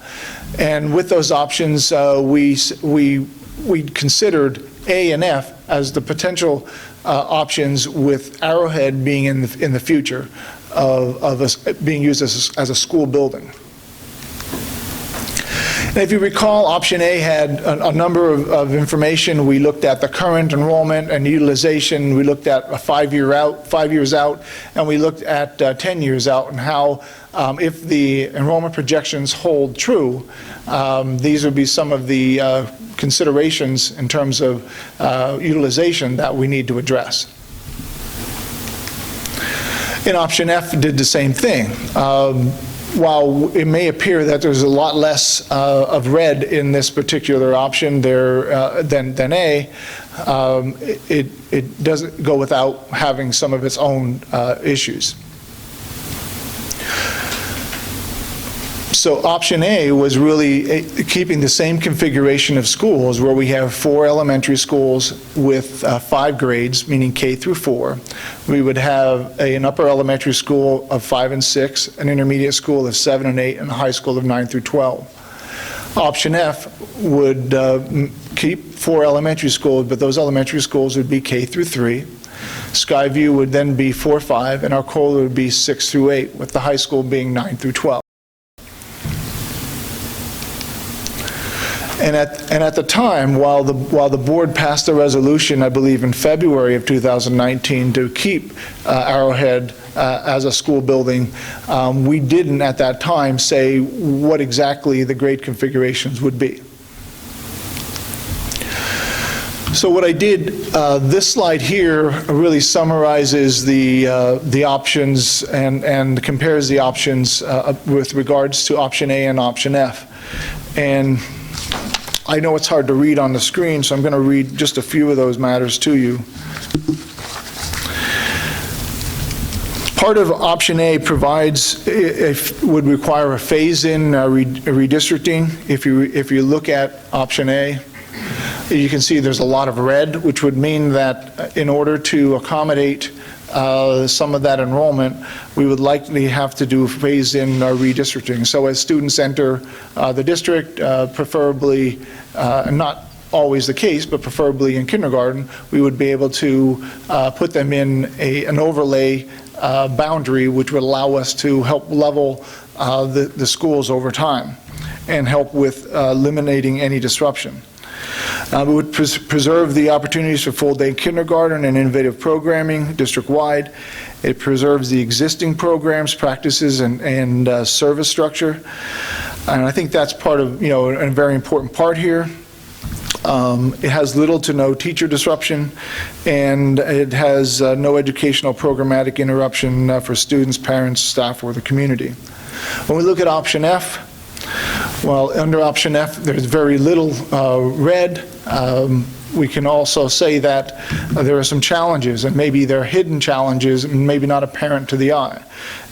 A: And with those options, we considered A and F as the potential options, with Arrowhead being in the future of us being used as a school building. And if you recall, option A had a number of information. We looked at the current enrollment and utilization. We looked at 5 years out, and we looked at 10 years out, and how if the enrollment projections hold true, these would be some of the considerations in terms of utilization that we need to address. And option F did the same thing. While it may appear that there's a lot less of red in this particular option there than A, it doesn't go without having some of its own issues. So option A was really keeping the same configuration of schools, where we have 4 elementary schools with 5 grades, meaning K through 4. We would have an upper elementary school of 5 and 6, an intermediate school of 7 and 8, and a high school of 9 through 12. Option F would keep 4 elementary schools, but those elementary schools would be K through 3. Skyview would then be 4-5, and Arcola would be 6 through 8, with the high school being 9 through 12. And at the time, while the board passed a resolution, I believe in February of 2019, to keep Arrowhead as a school building, we didn't at that time say what exactly the grade configurations would be. So what I did, this slide here really summarizes the options and compares the options with regards to option A and option F. And I know it's hard to read on the screen, so I'm going to read just a few of those matters to you. Part of option A would require a phase-in redistricting. If you look at option A, you can see there's a lot of red, which would mean that in order to accommodate some of that enrollment, we would likely have to do phase-in redistricting. So as students enter the district, preferably, not always the case, but preferably in kindergarten, we would be able to put them in an overlay boundary, which would allow us to help level the schools over time and help with eliminating any disruption. It would preserve the opportunities for full-day kindergarten and innovative programming district-wide. It preserves the existing programs, practices, and service structure. And I think that's part of, a very important part here. It has little to no teacher disruption, and it has no educational programmatic interruption for students, parents, staff, or the community. When we look at option F, well, under option F, there's very little red. We can also say that there are some challenges, and maybe they're hidden challenges, and maybe not apparent to the eye.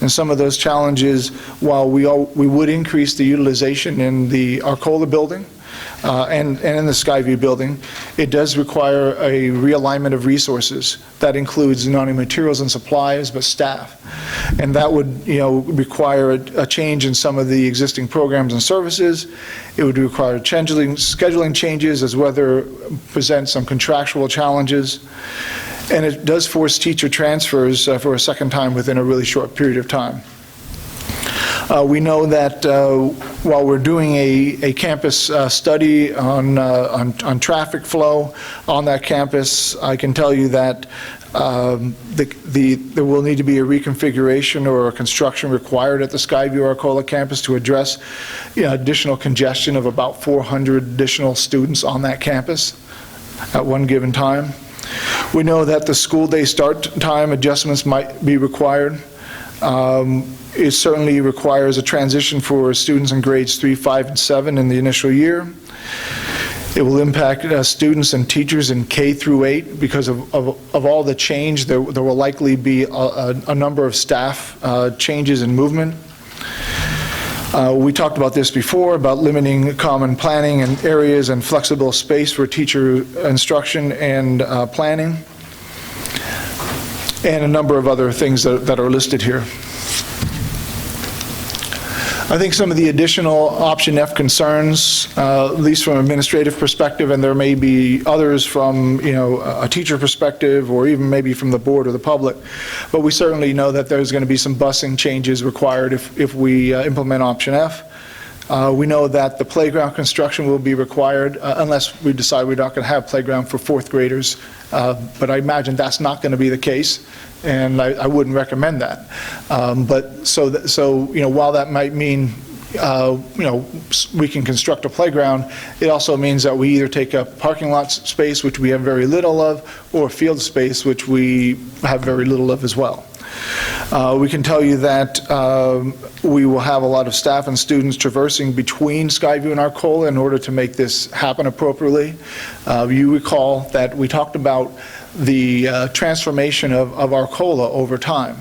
A: And some of those challenges, while we would increase the utilization in the Arcola building and in the Skyview building, it does require a realignment of resources. That includes not only materials and supplies, but staff. And that would, require a change in some of the existing programs and services. It would require scheduling changes, as weather presents some contractual challenges. And it does force teacher transfers for a second time within a really short period of time. We know that while we're doing a campus study on traffic flow on that campus, I can tell you that there will need to be a reconfiguration or a construction required at the Skyview Arcola campus to address additional congestion of about 400 additional students on that campus at one given time. We know that the school day start time adjustments might be required. It certainly requires a transition for students in grades 3, 5, and 7 in the initial year. It will impact students and teachers in K through 8 because of all the change. There will likely be a number of staff changes and movement. We talked about this before, about limiting common planning and areas and flexible space for teacher instruction and planning, and a number of other things that are listed here. I think some of the additional option F concerns, at least from an administrative perspective, and there may be others from, a teacher perspective, or even maybe from the board or the public, but we certainly know that there's going to be some busing changes required if we implement option F. We know that the playground construction will be required unless we decide we're not going to have playground for fourth graders, but I imagine that's not going to be the case, and I wouldn't recommend that. But while that might mean we can construct a playground, it also means that we either take up parking lot space, which we have very little of, or field space, which we have very little of as well. We can tell you that we will have a lot of staff and students traversing between Skyview and Arcola in order to make this happen appropriately. You recall that we talked about the transformation of Arcola over time.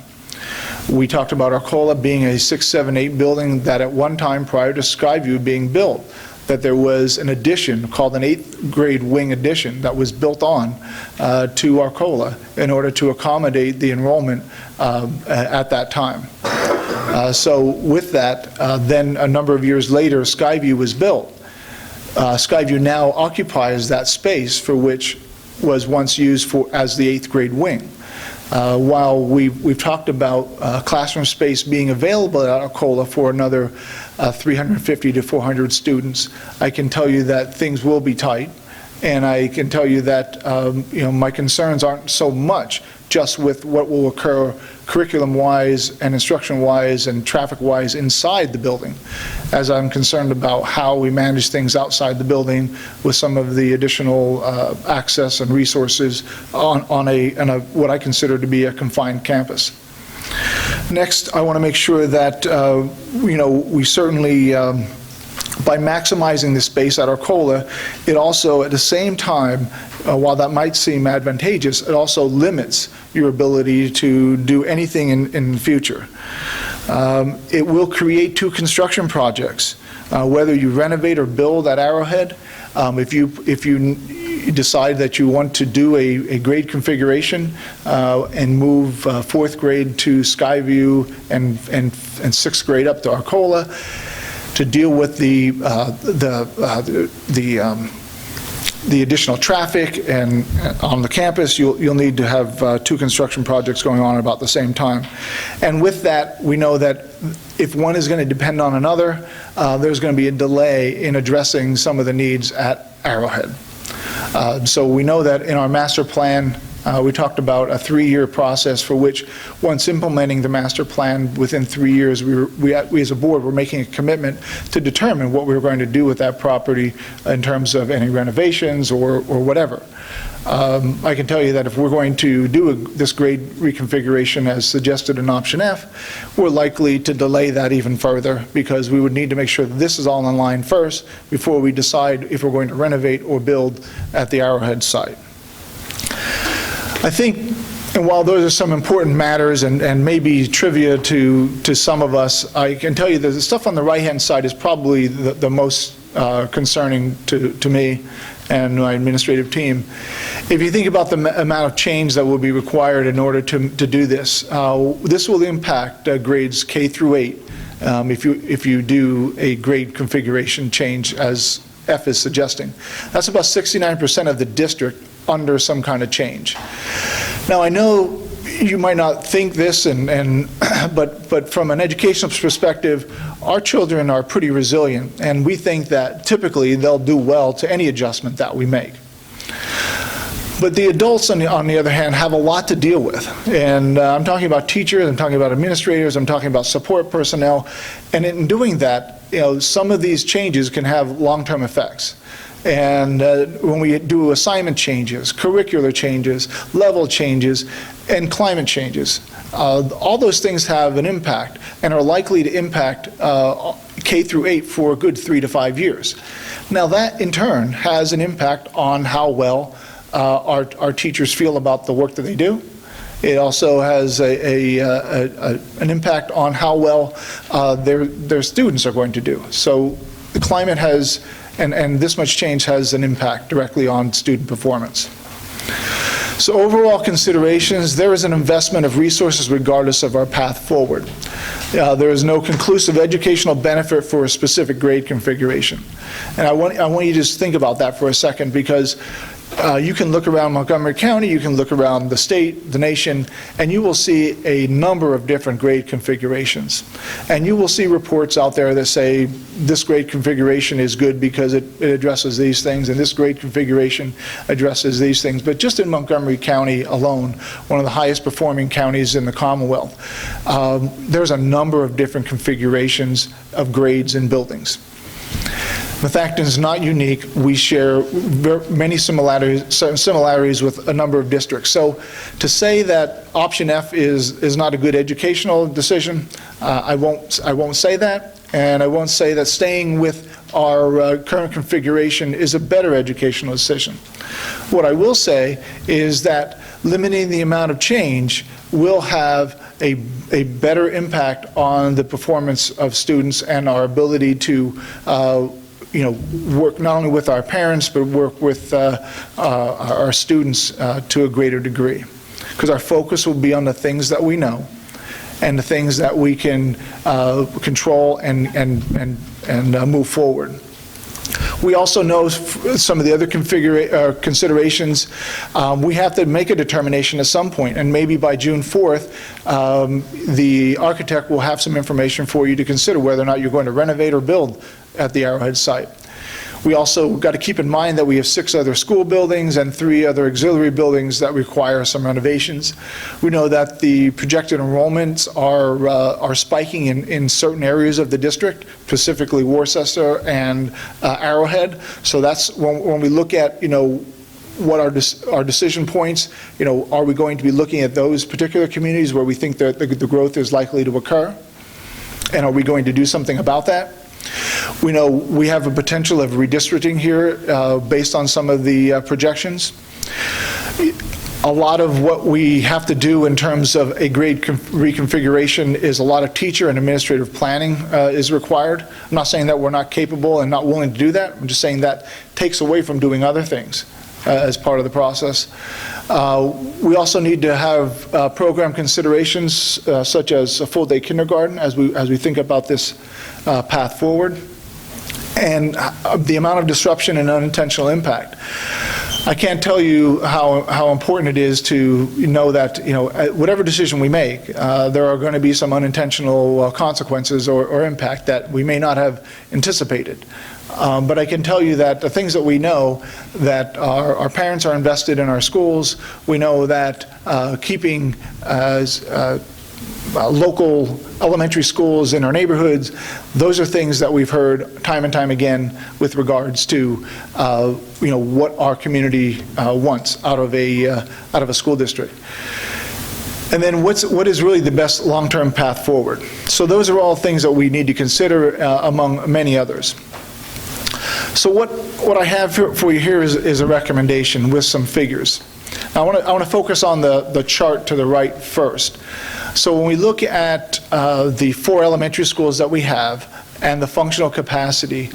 A: We talked about Arcola being a 6, 7, 8 building that at one time prior to Skyview being built, that there was an addition called an 8th grade wing addition that was built on to Arcola in order to accommodate the enrollment at that time. So with that, then a number of years later, Skyview was built. Skyview now occupies that space for which was once used as the 8th grade wing. While we've talked about classroom space being available at Arcola for another 350 to 400 students, I can tell you that things will be tight, and I can tell you that my concerns aren't so much just with what will occur curriculum-wise and instruction-wise and traffic-wise inside the building, as I'm concerned about how we manage things outside the building with some of the additional access and resources on what I consider to be a confined campus. Next, I want to make sure that we certainly, by maximizing the space at Arcola, it also, at the same time, while that might seem advantageous, it also limits your ability to do anything in the future. It will create 2 construction projects, whether you renovate or build at Arrowhead. If you decide that you want to do a grade configuration and move 4th grade to Skyview and 6th grade up to Arcola to deal with the additional traffic and on the campus, you'll need to have 2 construction projects going on at about the same time. And with that, we know that if one is going to depend on another, there's going to be a delay in addressing some of the needs at Arrowhead. So we know that in our master plan, we talked about a 3-year process for which, once implementing the master plan within 3 years, we as a board were making a commitment to determine what we were going to do with that property in terms of any renovations or whatever. I can tell you that if we're going to do this grade reconfiguration as suggested in option F, we're likely to delay that even further because we would need to make sure that this is all in line first before we decide if we're going to renovate or build at the Arrowhead site. I think, and while those are some important matters and maybe trivia to some of us, I can tell you that the stuff on the right-hand side is probably the most concerning to me and my administrative team. If you think about the amount of change that will be required in order to do this, this will impact grades K through 8 if you do a grade configuration change as F is suggesting. That's about 69% of the district under some kind of change. Now I know you might not think this, but from an educational perspective, our children are pretty resilient, and we think that typically they'll do well to any adjustment that we make. But the adults, on the other hand, have a lot to deal with. And I'm talking about teachers, I'm talking about administrators, I'm talking about support personnel. And in doing that, some of these changes can have long-term effects. And when we do assignment changes, curricular changes, level changes, and climate changes, all those things have an impact and are likely to impact K through 8 for a good 3 to 5 years. Now that, in turn, has an impact on how well our teachers feel about the work that they do. It also has an impact on how well their students are going to do. So the climate has, and this much change has an impact directly on student performance. So overall considerations, there is an investment of resources regardless of our path forward. There is no conclusive educational benefit for a specific grade configuration. And I want you to just think about that for a second, because you can look around Montgomery County, you can look around the state, the nation, and you will see a number of different grade configurations. And you will see reports out there that say this grade configuration is good because it addresses these things, and this grade configuration addresses these things. But just in Montgomery County alone, one of the highest performing counties in the Commonwealth, there's a number of different configurations of grades in buildings. Methacton is not unique. We share many similarities with a number of districts. So to say that option F is not a good educational decision, I won't say that, and I won't say that staying with our current configuration is a better educational decision. What I will say is that limiting the amount of change will have a better impact on the performance of students and our ability to work not only with our parents, but work with our students to a greater degree. Because our focus will be on the things that we know and the things that we can control and move forward. We also know some of the other considerations. We have to make a determination at some point, and maybe by June 4th, the architect will have some information for you to consider whether or not you're going to renovate or build at the Arrowhead site. We also got to keep in mind that we have 6 other school buildings and 3 other auxiliary buildings that require some renovations. We know that the projected enrollments are spiking in certain areas of the district, specifically Worcester and Arrowhead. So that's when we look at, what our decision points, are we going to be looking at those particular communities where we think that the growth is likely to occur? And are we going to do something about that? We know we have a potential of redistricting here based on some of the projections. A lot of what we have to do in terms of a grade reconfiguration is a lot of teacher and administrative planning is required. I'm not saying that we're not capable and not willing to do that. I'm just saying that takes away from doing other things as part of the process. We also need to have program considerations such as a full-day kindergarten as we think about this path forward, and the amount of disruption and unintentional impact. I can't tell you how important it is to know that whatever decision we make, there are going to be some unintentional consequences or impact that we may not have anticipated. But I can tell you that the things that we know, that our parents are invested in our schools, we know that keeping local elementary schools in our neighborhoods, those are things that we've heard time and time again with regards to what our community wants out of a school district. And then what is really the best long-term path forward? So those are all things that we need to consider among many others. So what I have for you here is a recommendation with some figures. Now I want to focus on the chart to the right first. So when we look at the 4 elementary schools that we have and the functional capacity,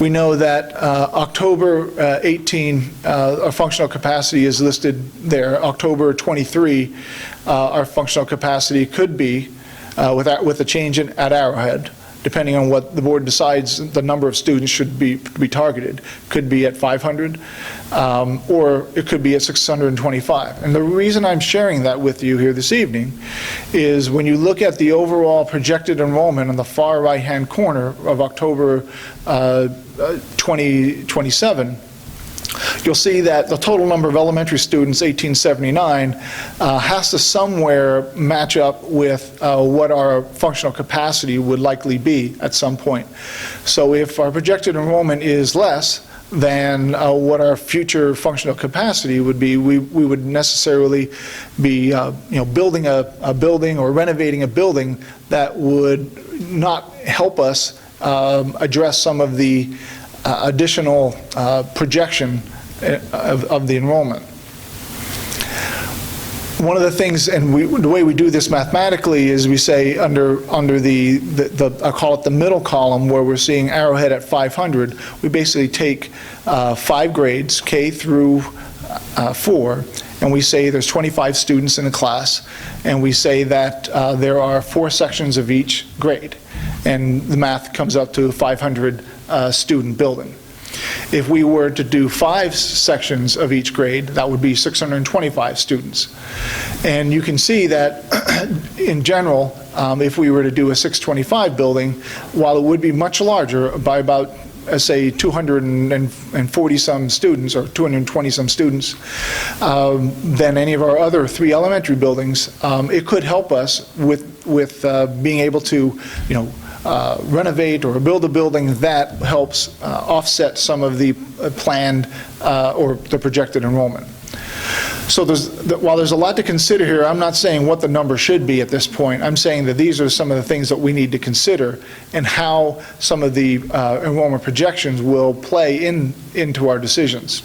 A: we know that October 18, our functional capacity is listed there. October 23, our functional capacity could be, with a change at Arrowhead, depending on what the board decides the number of students should be targeted, could be at 500, or it could be at 625. And the reason I'm sharing that with you here this evening is when you look at the overall projected enrollment on the far right-hand corner of October 2027, you'll see that the total number of elementary students, 1879, has to somewhere match up with what our functional capacity would likely be at some point. So if our projected enrollment is less than what our future functional capacity would be, we would necessarily be building a building or renovating a building that would not help us address some of the additional projection of the enrollment. One of the things, and the way we do this mathematically is we say under the I call it the middle column where we're seeing Arrowhead at 500, we basically take 5 grades, K through 4, and we say there's 25 students in a class, and we say that there are 4 sections of each grade, and the math comes up to 500 student building. If we were to do 5 sections of each grade, that would be 625 students. And you can see that in general, if we were to do a 625 building, while it would be much larger by about, say, 240 some students or 220 some students than any of our other 3 elementary buildings, it could help us with being able to, renovate or build a building that helps offset some of the planned or the projected enrollment. So while there's a lot to consider here, I'm not saying what the number should be at this point. I'm saying that these are some of the things that we need to consider and how some of the enrollment projections will play into our decisions.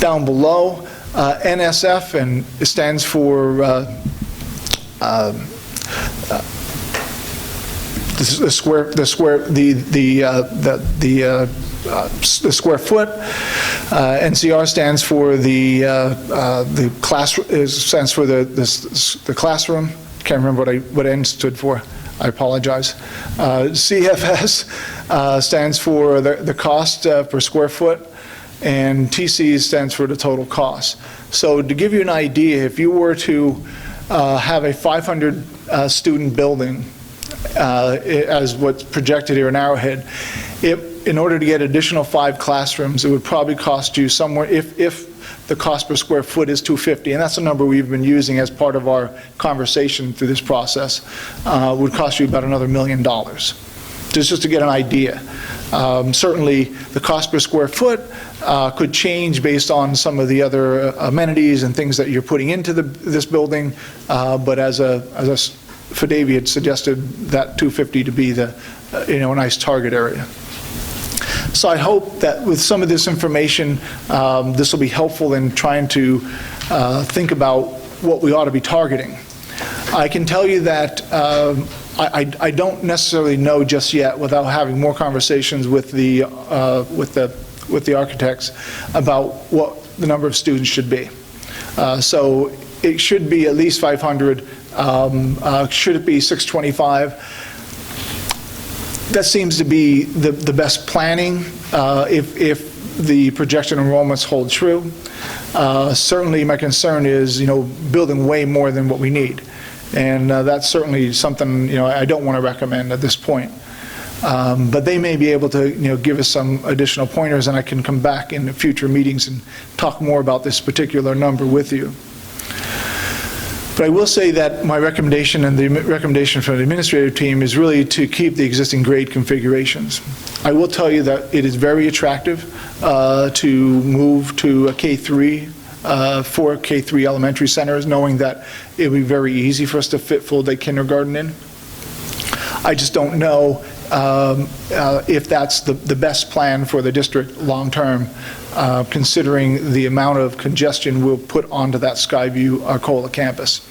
A: Down below, NSF, and it stands for the square foot. NCR stands for the class, stands for the classroom. Can't remember what N stood for. I apologize. CFS stands for the cost per square foot, and TC stands for the total cost. So to give you an idea, if you were to have a 500 student building, as what's projected here in Arrowhead, in order to get additional 5 classrooms, it would probably cost you somewhere, if the cost per square foot is $250, and that's the number we've been using as part of our conversation through this process, would cost you about another $1 million. Just to get an idea. Certainly, the cost per square foot could change based on some of the other amenities and things that you're putting into this building, but as Fadavy had suggested, that $250 to be the a nice target area. So I hope that with some of this information, this will be helpful in trying to think about what we ought to be targeting. I can tell you that I don't necessarily know just yet, without having more conversations with the architects about what the number of students should be. So it should be at least 500. Should it be 625? That seems to be the best planning if the projection enrollments hold true. Certainly my concern is, building way more than what we need. And that's certainly something, I don't want to recommend at this point. But they may be able to, give us some additional pointers, and I can come back in future meetings and talk more about this particular number with you. But I will say that my recommendation and the recommendation from the administrative team is really to keep the existing grade configurations. I will tell you that it is very attractive to move to a K3 for K3 elementary centers, knowing that it will be very easy for us to fit full-day kindergarten in. I just don't know if that's the best plan for the district long-term, considering the amount of congestion we'll put onto that Skyview Arcola campus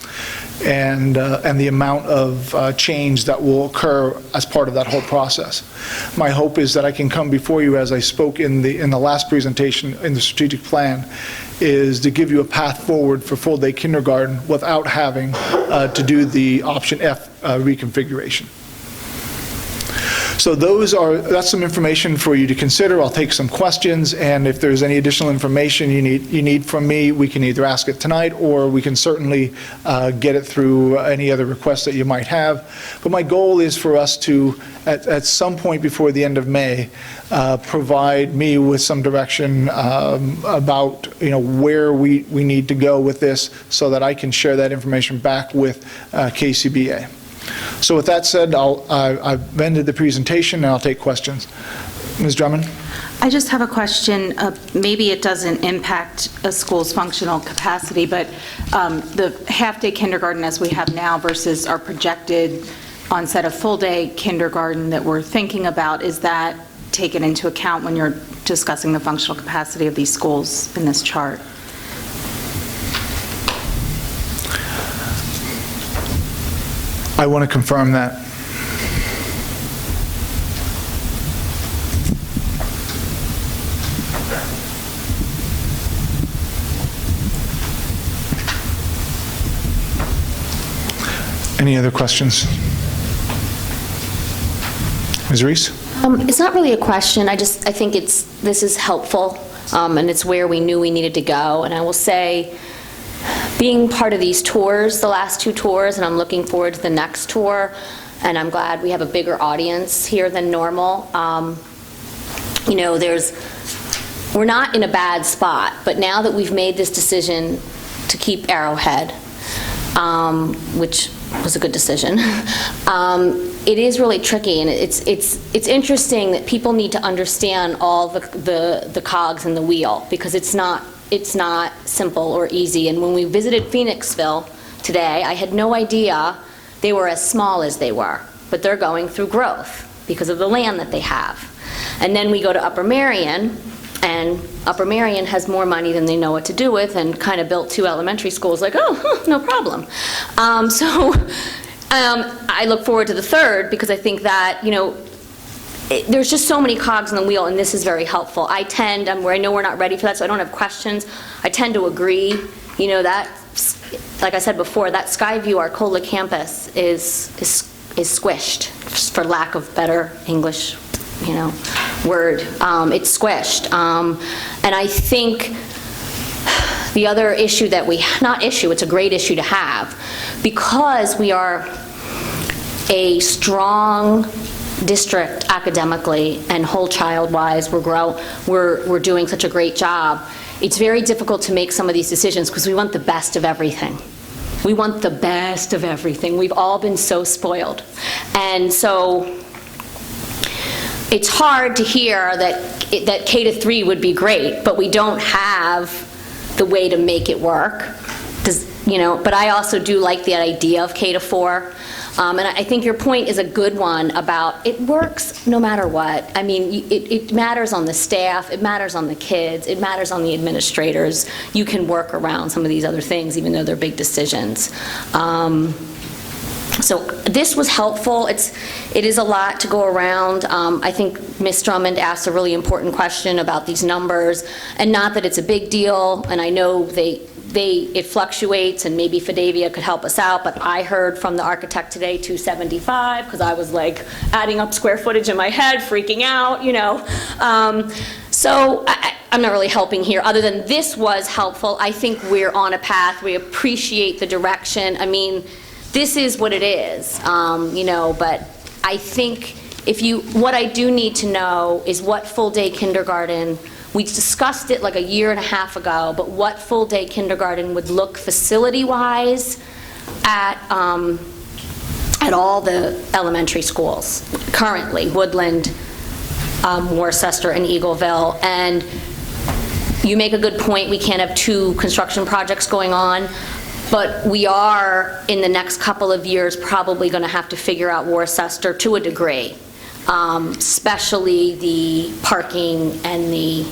A: and the amount of change that will occur as part of that whole process. My hope is that I can come before you, as I spoke in the last presentation in the strategic plan, is to give you a path forward for full-day kindergarten without having to do the option F reconfiguration. So that's some information for you to consider. I'll take some questions, and if there's any additional information you need from me, we can either ask it tonight, or we can certainly get it through any other requests that you might have. But my goal is for us to, at some point before the end of May, provide me with some direction about where we need to go with this, so that I can share that information back with KCBA. So with that said, I've ended the presentation, and I'll take questions. Ms. Drummond?
Q: I just have a question. Maybe it doesn't impact a school's functional capacity, but the half-day kindergarten as we have now versus our projected onset of full-day kindergarten that we're thinking about, is that taken into account when you're discussing the functional capacity of these schools in this chart?
A: I want to confirm that. Any other questions? Ms. Reese?
L: It's not really a question. I think this is helpful, and it's where we knew we needed to go. And I will say, being part of these tours, the last 2 tours, and I'm looking forward to the next tour, and I'm glad we have a bigger audience here than normal. You know, we're not in a bad spot, but now that we've made this decision to keep Arrowhead, which was a good decision, it is really tricky, and it's interesting that people need to understand all the cogs in the wheel, because it's not simple or easy. And when we visited Phoenixville today, I had no idea they were as small as they were, but they're going through growth because of the land that they have. And then we go to Upper Merion, and Upper Merion has more money than they know what to do with, and kind of built 2 elementary schools like, oh, no problem. I look forward to the third, because I think that, you know, there's just so many cogs in the wheel, and this is very helpful. I know we're not ready for that, so I don't have questions. I tend to agree. You know, that, like I said before, that Skyview Arcola campus is squished, for lack of better English, you know, word. It's squished. And I think the other issue that it's a great issue to have, because we are a strong district academically and whole child-wise, we're doing such a great job. It's very difficult to make some of these decisions because we want the best of everything. We want the best of everything. We've all been so spoiled. And so it's hard to hear that K-3 would be great, but we don't have the way to make it work. You know, but I also do like the idea of K-4. And I think your point is a good one about it works no matter what. I mean, it matters on the staff, it matters on the kids, it matters on the administrators. You can work around some of these other things, even though they're big decisions. So this was helpful. It is a lot to go around. I think Ms. Drummond asked a really important question about these numbers, and not that it's a big deal, and I know it fluctuates, and maybe Fadavia could help us out, but I heard from the architect today 275, because I was like adding up square footage in my head, freaking out, you know. So I'm not really helping here, other than this was helpful. I think we're on a path. We appreciate the direction. I mean, this is what it is, you know, but I think what I do need to know is what full-day kindergarten. We discussed it like a year and a half ago, but what full-day kindergarten would look facility-wise at all the elementary schools currently, Woodland, Worcester, and Eagleville. And you make a good point, we can't have 2 construction projects going on, but we are, in the next couple of years, probably going to have to figure out Worcester to a degree. Especially the parking and the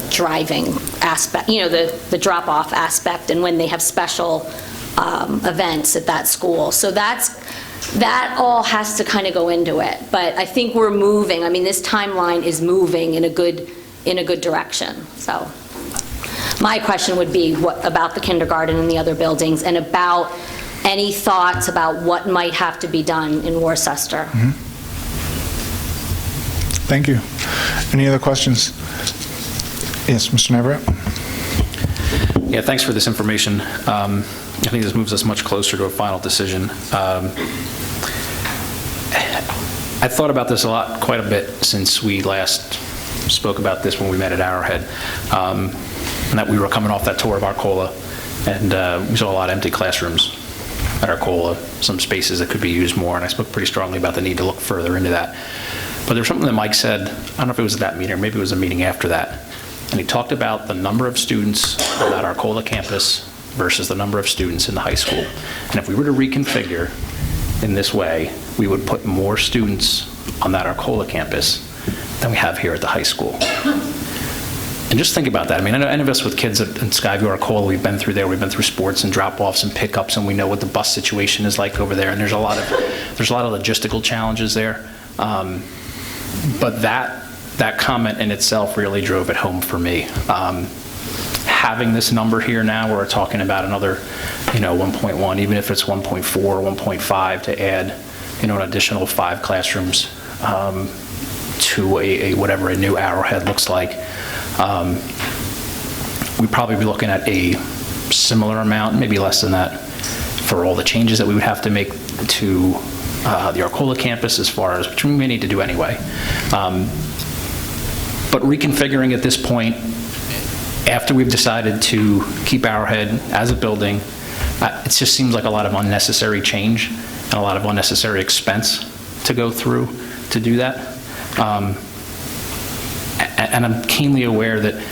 L: driving aspect, you know, the drop-off aspect, and when they have special events at that school. So that all has to kind of go into it. But I think we're moving. I mean, this timeline is moving in a good direction. So my question would be about the kindergarten and the other buildings, and about any thoughts about what might have to be done in Worcester.
A: Mm-hmm. Thank you. Any other questions? Yes, Mr. Navarrete.
R: Yeah, thanks for this information. I think this moves us much closer to a final decision. I thought about this quite a bit since we last spoke about this when we met at Arrowhead, and that we were coming off that tour of Arcola, and we saw a lot of empty classrooms at Arcola, some spaces that could be used more, and I spoke pretty strongly about the need to look further into that. But there's something that Mike said, I don't know if it was at that meeting or maybe it was a meeting after that, and he talked about the number of students on that Arcola campus versus the number of students in the high school. And if we were to reconfigure in this way, we would put more students on that Arcola campus than we have here at the high school. And just think about that. I mean, any of us with kids at Skyview or Arcola, we've been through there. We've been through sports and drop-offs and pickups, and we know what the bus situation is like over there. And there's a lot of logistical challenges there. But that comment in itself really drove it home for me. having this number here now, we're talking about another, 1.1, even if it's 1.4, 1.5, to add, an additional 5 classrooms to whatever a new Arrowhead looks like. We'd probably be looking at a similar amount, maybe less than that, for all the changes that we would have to make to the Arcola campus, as far as, which we may need to do anyway. But reconfiguring at this point, after we've decided to keep Arrowhead as a building, it just seems like a lot of unnecessary change and a lot of unnecessary expense to go through to do that. And I'm keenly aware that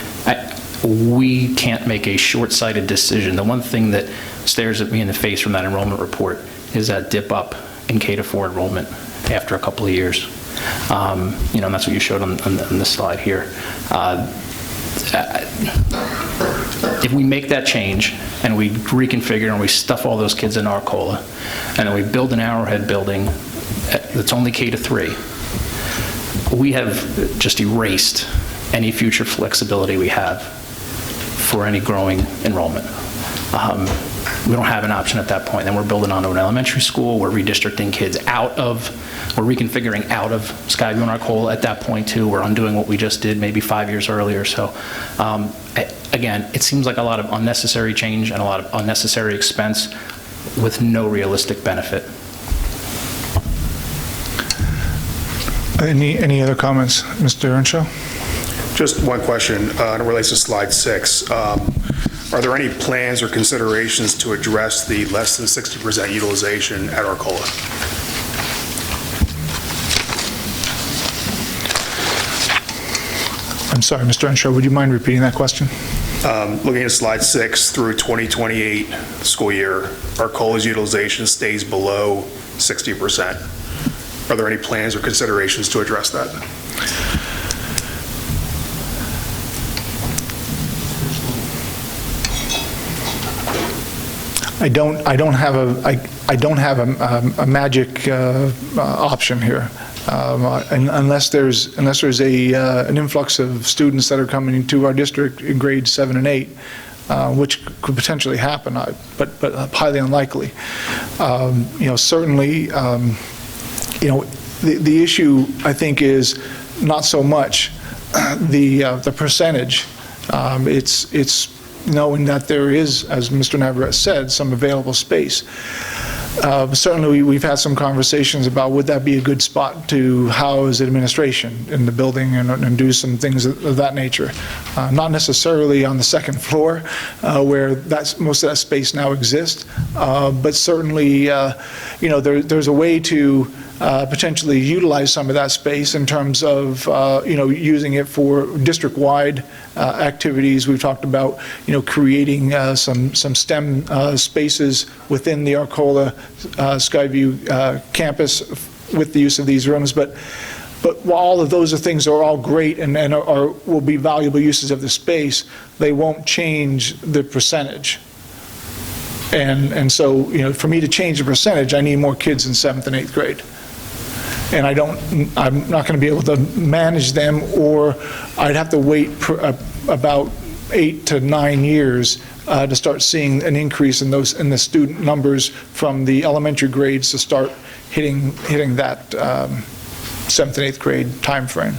R: we can't make a short-sighted decision. The one thing that stares at me in the face from that enrollment report is that dip up in K-4 enrollment after a couple of years. And that's what you showed on this slide here. If we make that change and we reconfigure and we stuff all those kids in Arcola, and then we build an Arrowhead building that's only K-3, we have just erased any future flexibility we have for any growing enrollment. We don't have an option at that point. Then we're building onto an elementary school. We're redistricting kids we're reconfiguring out of Skyview and Arcola at that point too. We're undoing what we just did maybe 5 years earlier. So again, it seems like a lot of unnecessary change and a lot of unnecessary expense with no realistic benefit.
A: Any other comments, Mr. Earnshaw?
M: Just one question, and it relates to slide 6. Are there any plans or considerations to address the less than 60% utilization at Arcola?
A: I'm sorry, Mr. Earnshaw, would you mind repeating that question?
M: Looking at slide 6, through 2028 school year, Arcola's utilization stays below 60%. Are there any plans or considerations to address that?
A: I don't have a magic option here. Unless there's an influx of students that are coming into our district in grades 7 and 8, which could potentially happen, but highly unlikely. Certainly, the issue I think is not so much the percentage. It's knowing that there is, as Mr. Navarrete said, some available space. Certainly, we've had some conversations about would that be a good spot to house administration in the building and do some things of that nature. Not necessarily on the second floor where most of that space now exists, but certainly, there's a way to potentially utilize some of that space in terms of, using it for district-wide activities. We've talked about, creating some STEM spaces within the Arcola Skyview campus with the use of these rooms. But while all of those things are all great and will be valuable uses of the space, they won't change the percentage. And so, for me to change the percentage, I need more kids in 7th and 8th grade. And I'm not going to be able to manage them, or I'd have to wait about 8 to 9 years to start seeing an increase in the student numbers from the elementary grades to start hitting that 7th and 8th grade time frame.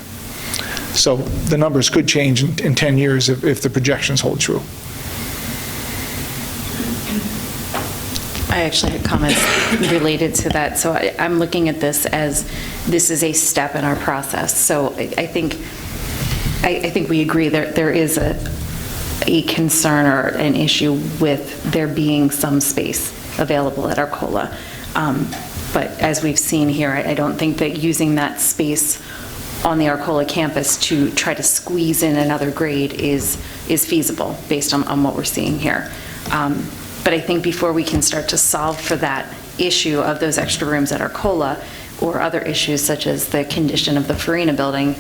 A: So the numbers could change in 10 years if the projections hold true.
D: I actually had comments related to that. So I'm looking at this as this is a step in our process. So I think we agree there is a concern or an issue with there being some space available at Arcola. But as we've seen here, I don't think that using that space on the Arcola campus to try to squeeze in another grade is feasible based on what we're seeing here. But I think before we can start to solve for that issue of those extra rooms at Arcola or other issues such as the condition of the Farina building,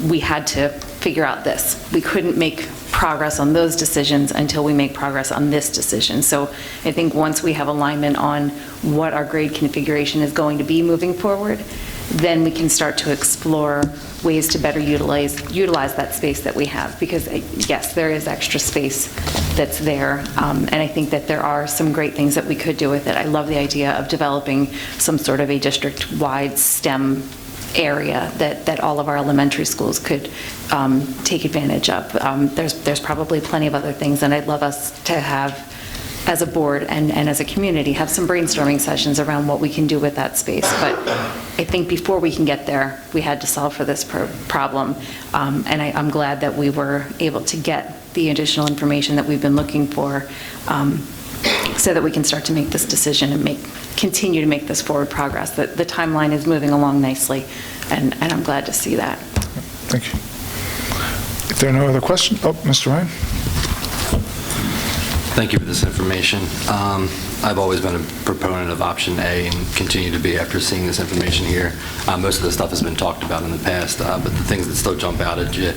D: we had to figure out this. We couldn't make progress on those decisions until we make progress on this decision. So I think once we have alignment on what our grade configuration is going to be moving forward, then we can start to explore ways to better utilize that space that we have, because yes, there is extra space that's there, and I think that there are some great things that we could do with it. I love the idea of developing some sort of a district-wide STEM area that all of our elementary schools could take advantage of. There's probably plenty of other things, and I'd love us to have, as a board and as a community, have some brainstorming sessions around what we can do with that space. But I think before we can get there, we had to solve for this problem, and I'm glad that we were able to get the additional information that we've been looking for, so that we can start to make this decision and continue to make this forward progress. The timeline is moving along nicely, and I'm glad to see that.
A: Thank you. If there are no other questions, Mr. Ryan.
S: Thank you for this information. I've always been a proponent of option A and continue to be after seeing this information here. Most of the stuff has been talked about in the past, but the things that still jump out at you,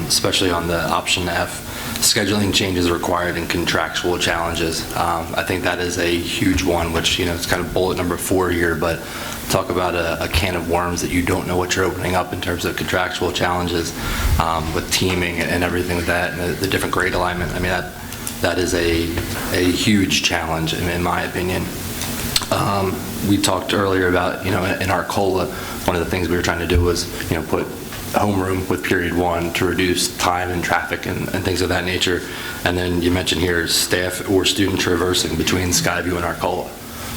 S: especially on the option F, scheduling changes required and contractual challenges. I think that is a huge one, which, it's kind of bullet number 4 here, but talk about a can of worms that you don't know what you're opening up in terms of contractual challenges with teaming and everything with that, and the different grade alignment. I mean, that is a huge challenge in my opinion. We talked earlier about, in our COLA, one of the things we were trying to do was, put homeroom with period 1 to reduce time and traffic and things of that nature. And then you mentioned here staff or student traversing between Skyview and Arcola.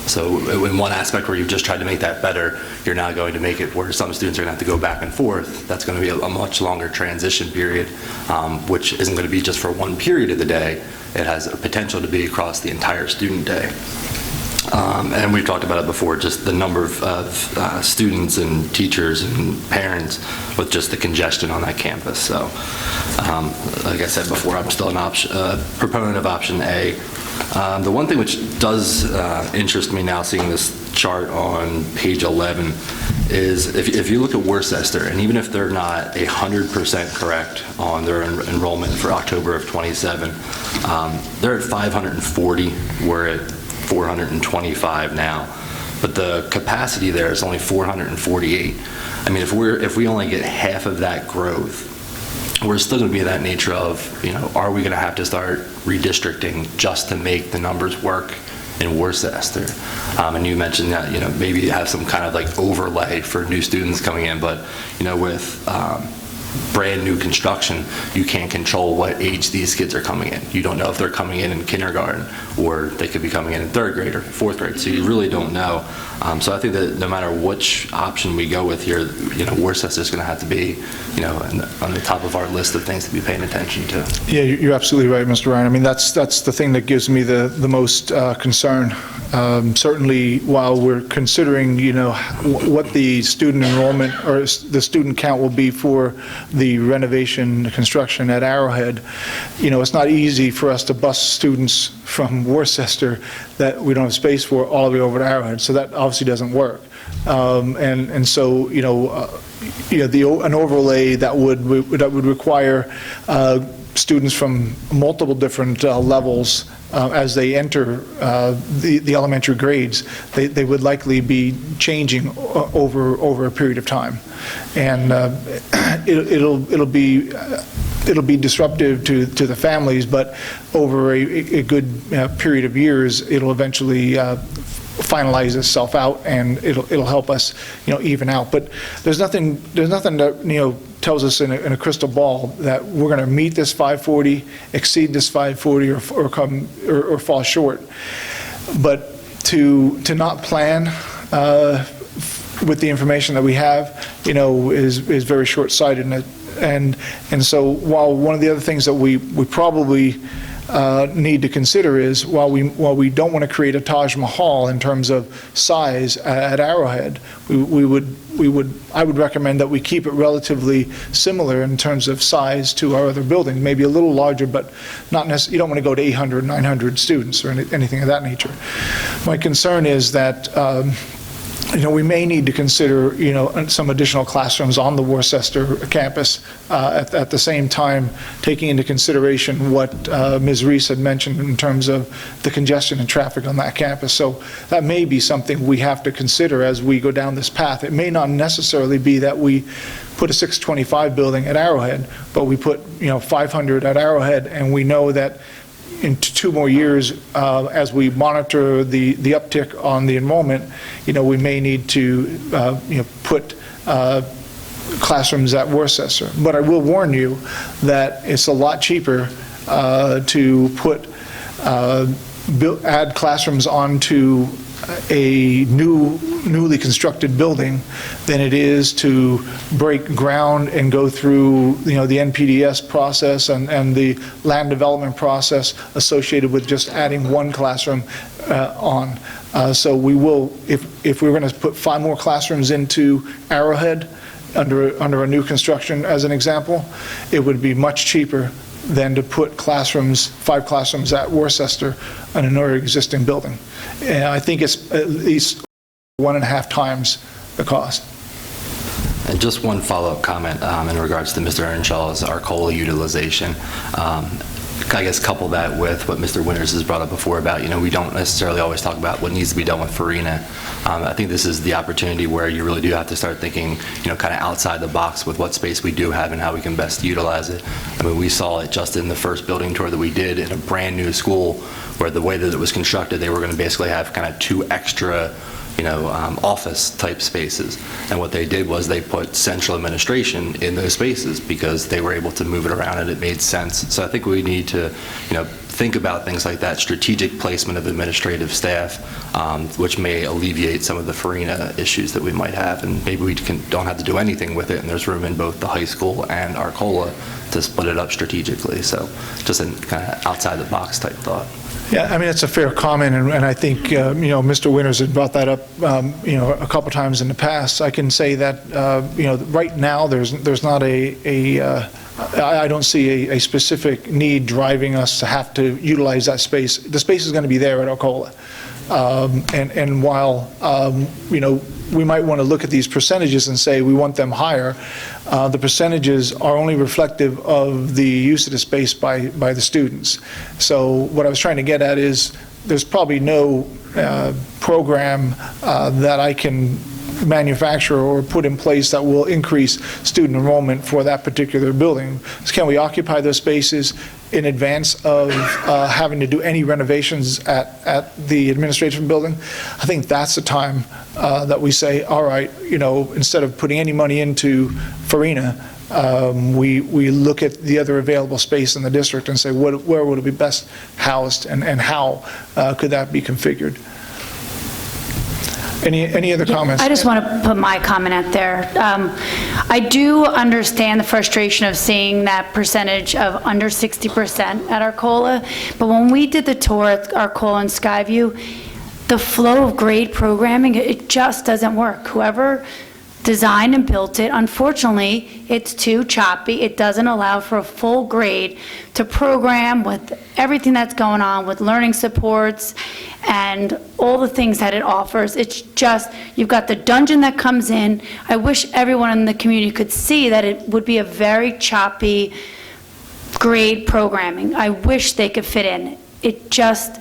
S: So in one aspect where you've just tried to make that better, you're now going to make it where some students are going to have to go back and forth. That's going to be a much longer transition period, which isn't going to be just for one period of the day. It has a potential to be across the entire student day. And we've talked about it before, just the number of students and teachers and parents with just the congestion on that campus. So, like I said before, I'm still a proponent of option A. The one thing which does interest me now, seeing this chart on page 11, is if you look at Worcester, and even if they're not 100% correct on their enrollment for October of 27, they're at 540. We're at 425 now, but the capacity there is only 448. I mean, if we only get half of that growth, we're still going to be that nature of, are we going to have to start redistricting just to make the numbers work in Worcester? And you mentioned that, maybe you have some kind of like overlay for new students coming in, but, with brand new construction, you can't control what age these kids are coming in. You don't know if they're coming in kindergarten, or they could be coming in 3rd grade or 4th grade, so you really don't know. So I think that no matter which option we go with here, Worcester is going to have to be, on the top of our list of things to be paying attention to.
A: Yeah, you're absolutely right, Mr. Ryan. I mean, that's the thing that gives me the most concern. Certainly, while we're considering, what the student enrollment or the student count will be for the renovation construction at Arrowhead, it's not easy for us to bus students from Worcester that we don't have space for all the way over to Arrowhead. So that obviously doesn't work. And so, an overlay that would require students from multiple different levels as they enter the elementary grades, they would likely be changing over a period of time, and it'll be disruptive to the families, but over a good period of years, it'll eventually finalize itself out, and it'll help us, even out. But there's nothing that tells us in a crystal ball that we're going to meet this 540, exceed this 540, or fall short. But to not plan with the information that we have, is very short-sighted. And so while one of the other things that we probably need to consider is, while we don't want to create a Taj Mahal in terms of size at Arrowhead, I would recommend that we keep it relatively similar in terms of size to our other buildings, maybe a little larger, but not necessarily. You don't want to go to 800, 900 students or anything of that nature. My concern is that we may need to consider, some additional classrooms on the Worcester campus, at the same time, taking into consideration what Ms. Reese had mentioned in terms of the congestion and traffic on that campus. So that may be something we have to consider as we go down this path. It may not necessarily be that we put a 625 building at Arrowhead, but we put, 500 at Arrowhead, and we know that in 2 more years, as we monitor the uptick on the enrollment, we may need to, put classrooms at Worcester. But I will warn you that it's a lot cheaper to add classrooms onto a newly constructed building than it is to break ground and go through, the NPDS process and the land development process associated with just adding one classroom on. So we will, if we're going to put 5 more classrooms into Arrowhead under a new construction, as an example, it would be much cheaper than to put 5 classrooms at Worcester in another existing building. And I think it's at least 1.5 times the cost.
S: And just one follow-up comment in regards to Mr. Earnshaw's Arcola utilization. I guess couple that with what Mr. Winters has brought up before about, we don't necessarily always talk about what needs to be done with Farina. I think this is the opportunity where you really do have to start thinking, kind of outside the box with what space we do have and how we can best utilize it. I mean, we saw it just in the first building tour that we did in a brand new school where the way that it was constructed, they were going to basically have kind of 2 extra office type spaces. And what they did was they put central administration in those spaces because they were able to move it around and it made sense. So I think we need to, think about things like that, strategic placement of administrative staff, which may alleviate some of the Farina issues that we might have. And maybe we don't have to do anything with it, and there's room in both the high school and Arcola to split it up strategically. So just a kind of outside the box type thought.
A: Yeah, I mean, it's a fair comment, and I think, Mr. Winters had brought that up, a couple times in the past. I can say that, right now, there's not I don't see a specific need driving us to have to utilize that space. The space is going to be there at Arcola. And while, we might want to look at these percentages and say we want them higher, the percentages are only reflective of the use of the space by the students. So what I was trying to get at is there's probably no program that I can manufacture or put in place that will increase student enrollment for that particular building. So can we occupy those spaces in advance of having to do any renovations at the administration building? I think that's the time that we say, all right, instead of putting any money into Farina, we look at the other available space in the district and say, where would it be best housed and how could that be configured? Any other comments?
P: I just want to put my comment out there. I do understand the frustration of seeing that percentage of under 60% at Arcola, but when we did the tour at Arcola and Skyview, the flow of grade programming, it just doesn't work. Whoever designed and built it, unfortunately, it's too choppy. It doesn't allow for a full grade to program with everything that's going on with learning supports and all the things that it offers. It's just, you've got the dungeon that comes in. I wish everyone in the community could see that it would be a very choppy grade programming. I wish they could fit in. It just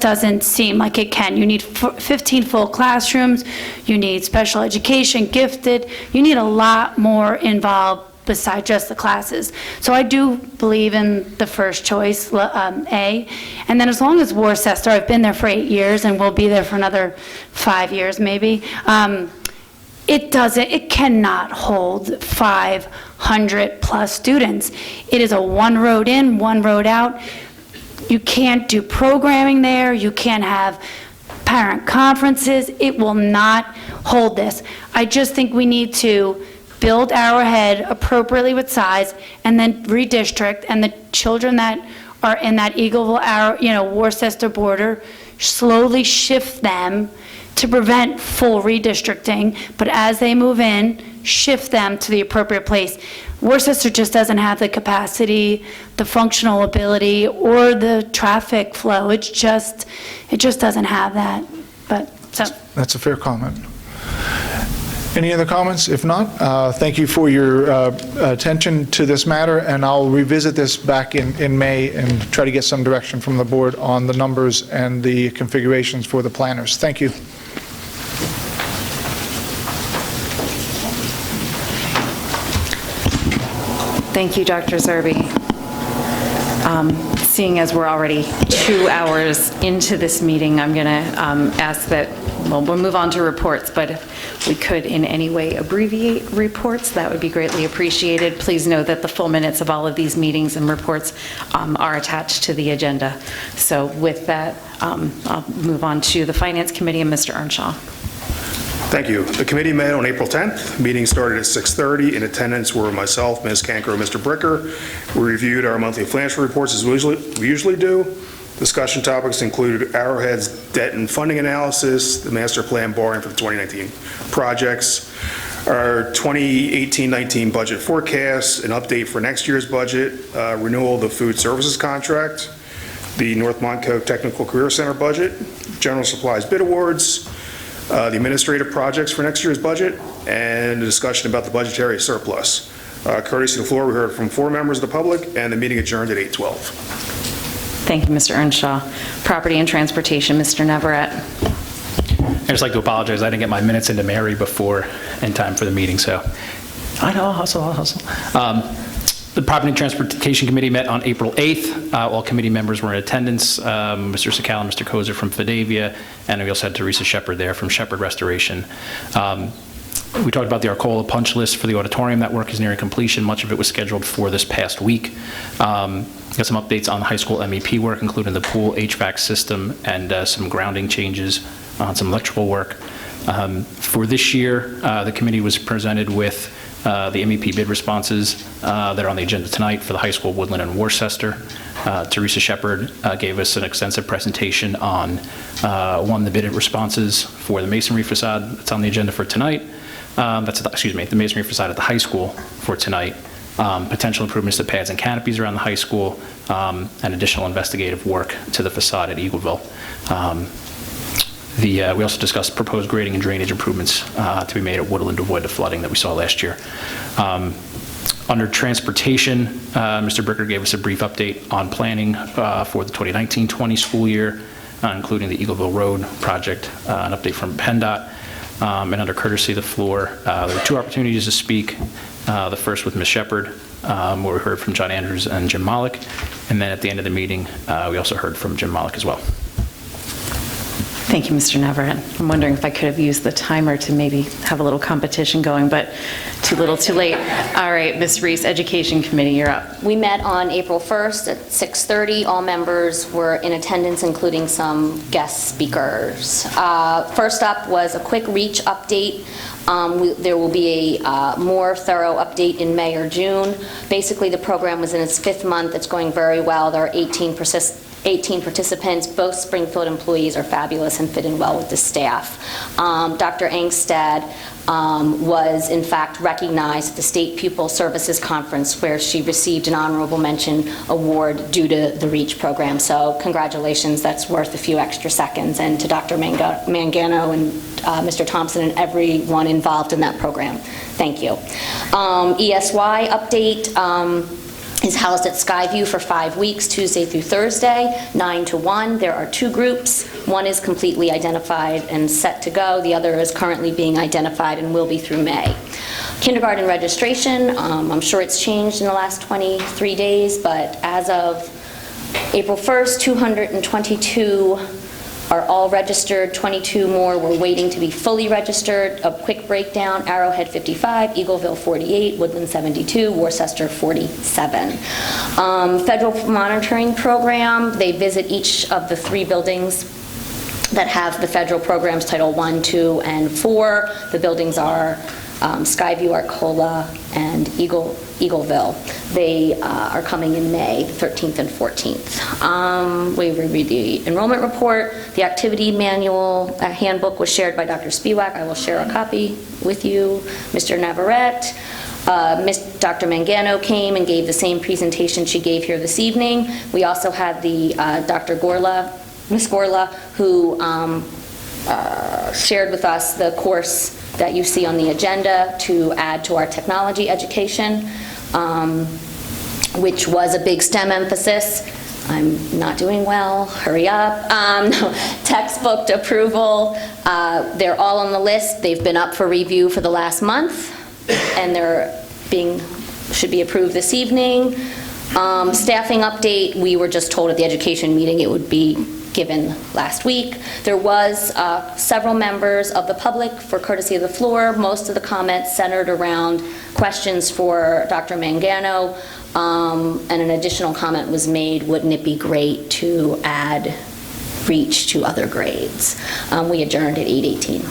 P: doesn't seem like it can. You need 15 full classrooms, you need special education, gifted, you need a lot more involved besides just the classes. So I do believe in the first choice, A, and then as long as Worcester, I've been there for 8 years and we'll be there for another 5 years maybe, it cannot hold 500 plus students. It is a one road in, one road out. You can't do programming there. You can't have parent conferences. It will not hold this. I just think we need to build Arrowhead appropriately with size and then redistrict, and the children that are in that Eagleville, Worcester border, slowly shift them to prevent full redistricting, but as they move in, shift them to the appropriate place. Worcester just doesn't have the capacity, the functional ability, or the traffic flow. It just doesn't have that. But So,
A: That's a fair comment. Any other comments? If not, thank you for your attention to this matter, and I'll revisit this back in May and try to get some direction from the board on the numbers and the configurations for the planners. Thank you.
D: Thank you, Dr. Zerbe. Seeing as we're already 2 hours into this meeting, I'm going to ask that, well, we'll move on to reports, but if we could in any way abbreviate reports, that would be greatly appreciated. Please know that the full minutes of all of these meetings and reports are attached to the agenda. So with that, I'll move on to the Finance Committee and Mr. Earnshaw.
M: Thank you. The committee met on April 10th. Meeting started at 6:30. In attendance were myself, Ms. Kanker, and Mr. Bricker. We reviewed our monthly financial reports as we usually do. Discussion topics included Arrowhead's debt and funding analysis, the master plan borrowing for the 2019 projects, our 2018-19 budget forecast, an update for next year's budget, renewal of the food services contract, the North Montco Technical Career Center budget, general supplies bid awards, the administrative projects for next year's budget, and a discussion about the budgetary surplus. Courtesy of the floor, we heard from 4 members of the public, and the meeting adjourned at 8:12.
D: Thank you, Mr. Earnshaw. Property and Transportation, Mr. Navarette.
R: I'd just like to apologize. I didn't get my minutes into Mary before in time for the meeting, so I know, I'll hustle. The Property and Transportation Committee met on April 8th. All committee members were in attendance. Mr. Sakala and Mr. Kozer from Fidavia, and we also had Teresa Shepard there from Shepard Restoration. We talked about the Arcola punch list for the auditorium. That work is nearing completion. Much of it was scheduled for this past week. Got some updates on the high school MEP work, including the pool HVAC system and some grounding changes on some electrical work. For this year, the committee was presented with the MEP bid responses that are on the agenda tonight for the high school, Woodland, and Worcester. Teresa Shepard gave us an extensive presentation on, one, the bid responses for the masonry facade that's on the agenda for tonight. The masonry facade at the high school for tonight. Potential improvements to pads and canopies around the high school, and additional investigative work to the facade at Eagleville. We also discussed proposed grading and drainage improvements to be made at Woodland to avoid the flooding that we saw last year. Under transportation, Mr. Bricker gave us a brief update on planning for the 2019-20 school year, including the Eagleville Road project, an update from PennDOT. And under courtesy of the floor, there were 2 opportunities to speak. The first with Ms. Shepard, where we heard from John Andrews and Jim Mollick. And then at the end of the meeting, we also heard from Jim Mollick as well.
D: Thank you, Mr. Navarette. I'm wondering if I could have used the timer to maybe have a little competition going, but too little, too late. All right, Ms. Reese, Education Committee, you're up.
L: We met on April 1st at 6:30. All members were in attendance, including some guest speakers. First up was a quick REACH update. There will be a more thorough update in May or June. Basically, the program was in its 5th month. It's going very well. There are 18 participants. Both Springfield employees are fabulous and fit in well with the staff. Dr. Engstad was in fact recognized at the State Pupil Services Conference, where she received an honorable mention award due to the REACH program. So congratulations, that's worth a few extra seconds. And to Dr. Mangano and Mr. Thompson and everyone involved in that program, thank you. ESY update. Is housed at Skyview for 5 weeks, Tuesday through Thursday, 9 to 1. There are 2 groups. One is completely identified and set to go. The other is currently being identified and will be through May. Kindergarten registration, I'm sure it's changed in the last 23 days, but as of April 1st, 222 are all registered, 22 more were waiting to be fully registered. A quick breakdown: Arrowhead 55, Eagleville 48, Woodland 72, Worcester 47. Federal monitoring program, they visit each of the 3 buildings that have the federal programs, Title 1, 2, and 4. The buildings are Skyview, Arcola, and Eagleville. They are coming in May 13th and 14th. We reviewed the enrollment report. The activity manual handbook was shared by Dr. Spiewak. I will share a copy with you. Mr. Navarette. Dr. Mangano came and gave the same presentation she gave here this evening. We also had the Ms. Gorla, who shared with us the course that you see on the agenda to add to our technology education, which was a big STEM emphasis. I'm not doing well, hurry up. Textbook approval, they're all on the list. They've been up for review for the last month, and should be approved this evening. Staffing update, we were just told at the education meeting it would be given last week. There was several members of the public for courtesy of the floor. Most of the comments centered around questions for Dr. Mangano, and an additional comment was made, wouldn't it be great to add reach to other grades? We adjourned at 8:18.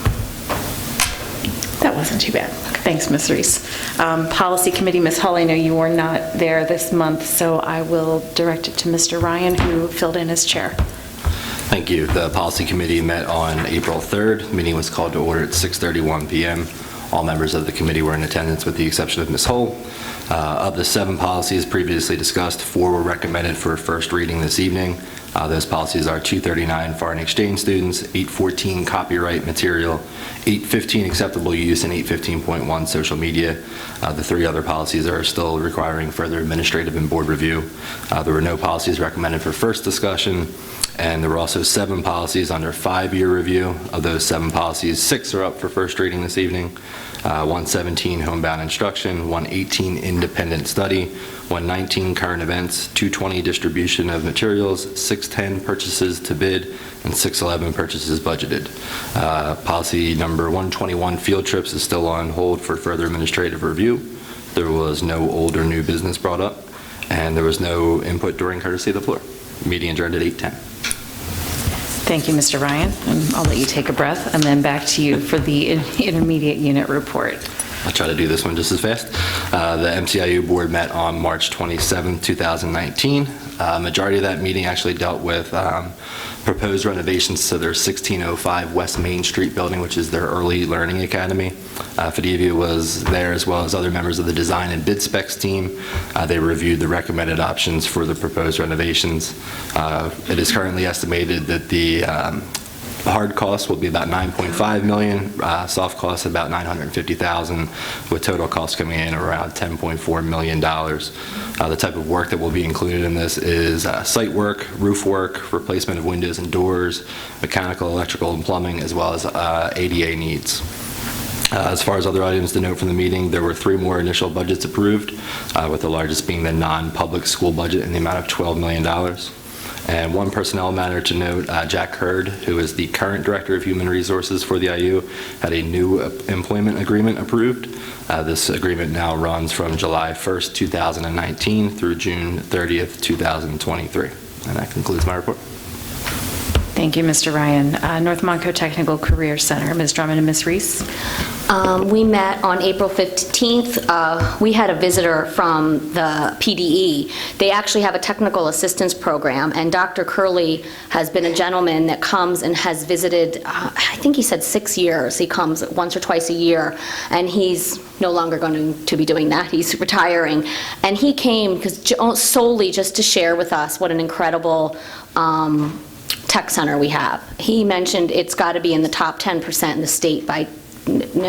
D: That wasn't too bad. Thanks, Ms. Reese. Policy Committee, Ms. Hull, I know you were not there this month, so I will direct it to Mr. Ryan, who filled in as chair.
S: Thank you. The Policy Committee met on April 3rd. Meeting was called to order at 6:31 p.m. All members of the committee were in attendance with the exception of Ms. Hull. Of the 7 policies previously discussed, 4 were recommended for first reading this evening. Those policies are 239 foreign exchange students, 814 copyright material, 815 acceptable use, and 815.1 social media. The 3 other policies are still requiring further administrative and board review. There were no policies recommended for first discussion, and there were also 7 policies under 5-year review. Of those 7 policies, 6 are up for first reading this evening. 117 homebound instruction, 118 independent study, 119 current events, 220 distribution of materials, 610 purchases to bid, and 611 purchases budgeted. Policy number 121 field trips is still on hold for further administrative review. There was no old or new business brought up, and there was no input during courtesy of the floor. Meeting adjourned at 8:10.
D: Thank you, Mr. Ryan. And I'll let you take a breath, and then back to you for the intermediate unit report.
S: I'll try to do this one just as fast. The MCIU board met on March 27, 2019. Majority of that meeting actually dealt with proposed renovations to their 1605 West Main Street building, which is their early learning academy. Fadivia was there, as well as other members of the design and bid specs team. They reviewed the recommended options for the proposed renovations. It is currently estimated that the hard cost will be about $9.5 million, soft cost about $950,000, with total costs coming in around $10.4 million. The type of work that will be included in this is site work, roof work, replacement of windows and doors, mechanical, electrical, and plumbing, as well as ADA needs. As far as other items to note from the meeting, there were 3 more initial budgets approved, with the largest being the non-public school budget in the amount of $12 million. And one personnel matter to note, Jack Hurd, who is the current Director of Human Resources for the IU, had a new employment agreement approved. This agreement now runs from July 1st, 2019 through June 30th, 2023. And that concludes my report.
D: Thank you, Mr. Ryan. North Monco Technical Career Center, Ms. Drummond and Ms. Reese.
L: We met on April 15th. We had a visitor from the PDE. They actually have a technical assistance program, and Dr. Curley has been a gentleman that comes and has visited, I think he said 6 years. He comes once or twice a year, and he's no longer going to be doing that. He's retiring. And he came solely just to share with us what an incredible tech center we have. He mentioned it's got to be in the top 10% in the state by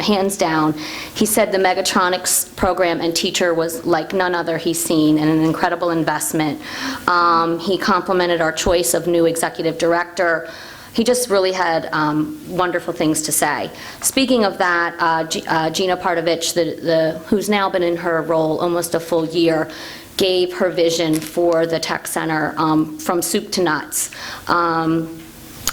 L: hands down. He said the Megatronics program and teacher was like none other he's seen, and an incredible investment. He complimented our choice of new executive director. He just really had wonderful things to say. Speaking of that, Gina Partovich, who's now been in her role almost a full year, gave her vision for the tech center from soup to nuts.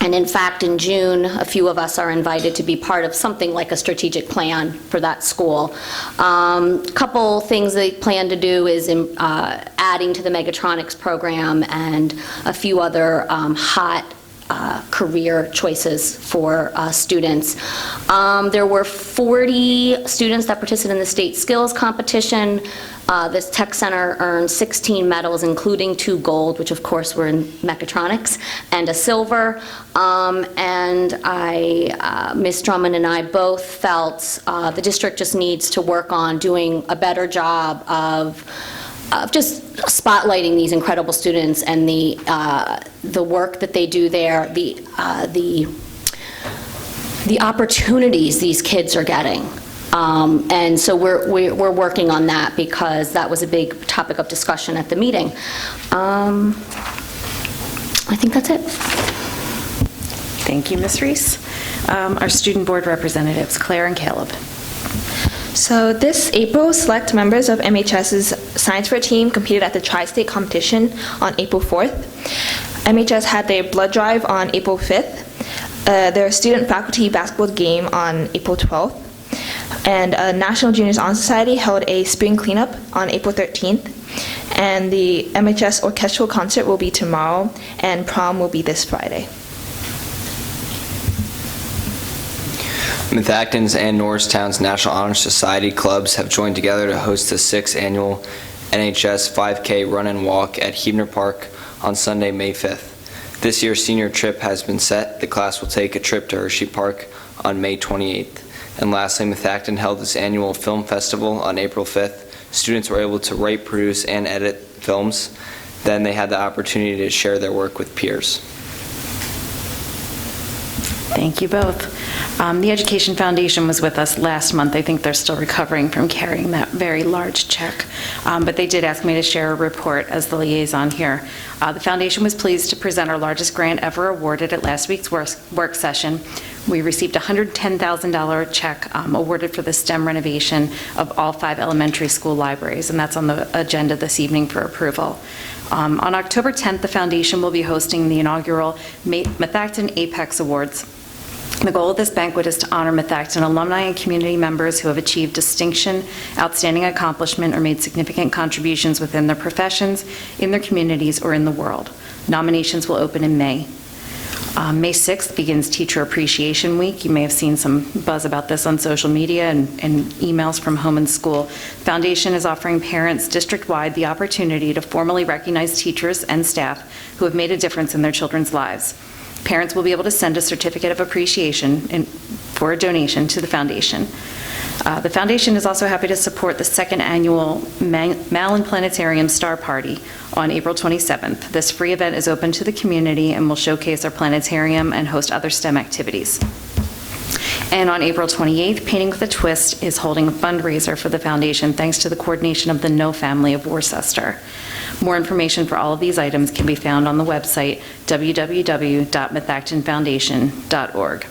L: And in fact, in June, a few of us are invited to be part of something like a strategic plan for that school. Couple things they plan to do is adding to the Megatronics program and a few other hot career choices for students. There were 40 students that participated in the state skills competition. This tech center earned 16 medals, including 2 gold, which of course were in mechatronics, and a silver. And Ms. Drummond and I both felt the district just needs to work on doing a better job of just spotlighting these incredible students and the work that they do there, the the opportunities these kids are getting. And so we're working on that because that was a big topic of discussion at the meeting. I think that's it.
D: Thank you, Ms. Reese. Our student board representatives, Claire and Caleb.
U: So this April, select members of MHS's Science Fair team competed at the Tri-State competition on April 4th. MHS had their blood drive on April 5th, their student-faculty basketball game on April 12th, and National Juniors Honor Society held a spring cleanup on April 13th, and the MHS orchestral concert will be tomorrow, and prom will be this Friday.
V: Methacton's and Norristown's National Honor Society clubs have joined together to host the 6th annual NHS 5K Run and Walk at Huebner Park on Sunday, May 5th. This year's senior trip has been set. The class will take a trip to Hershey Park on May 28th. And lastly, Methacton held its annual film festival on April 5th. Students were able to write, produce, and edit films. Then they had the opportunity to share their work with peers.
D: Thank you both. The Education Foundation was with us last month. I think they're still recovering from carrying that very large check. But they did ask me to share a report as the liaison here. The foundation was pleased to present our largest grant ever awarded at last week's work session. We received a $110,000 check awarded for the STEM renovation of all 5 elementary school libraries, and that's on the agenda this evening for approval. On October 10th, the foundation will be hosting the inaugural Methacton Apex Awards. The goal of this banquet is to honor Methacton alumni and community members who have achieved distinction, outstanding accomplishment, or made significant contributions within their professions, in their communities, or in the world. Nominations will open in May. May 6th begins Teacher Appreciation Week. You may have seen some buzz about this on social media and emails from home and school. Foundation is offering parents district-wide the opportunity to formally recognize teachers and staff who have made a difference in their children's lives. Parents will be able to send a certificate of appreciation for a donation to the foundation. The foundation is also happy to support the 2nd annual Malin Planetarium Star Party on April 27th. This free event is open to the community and will showcase our planetarium and host other STEM activities. And on April 28th, Painting with a Twist is holding a fundraiser for the foundation thanks to the coordination of the No family of Worcester. More information for all of these items can be found on the website www.methactonfoundation.org.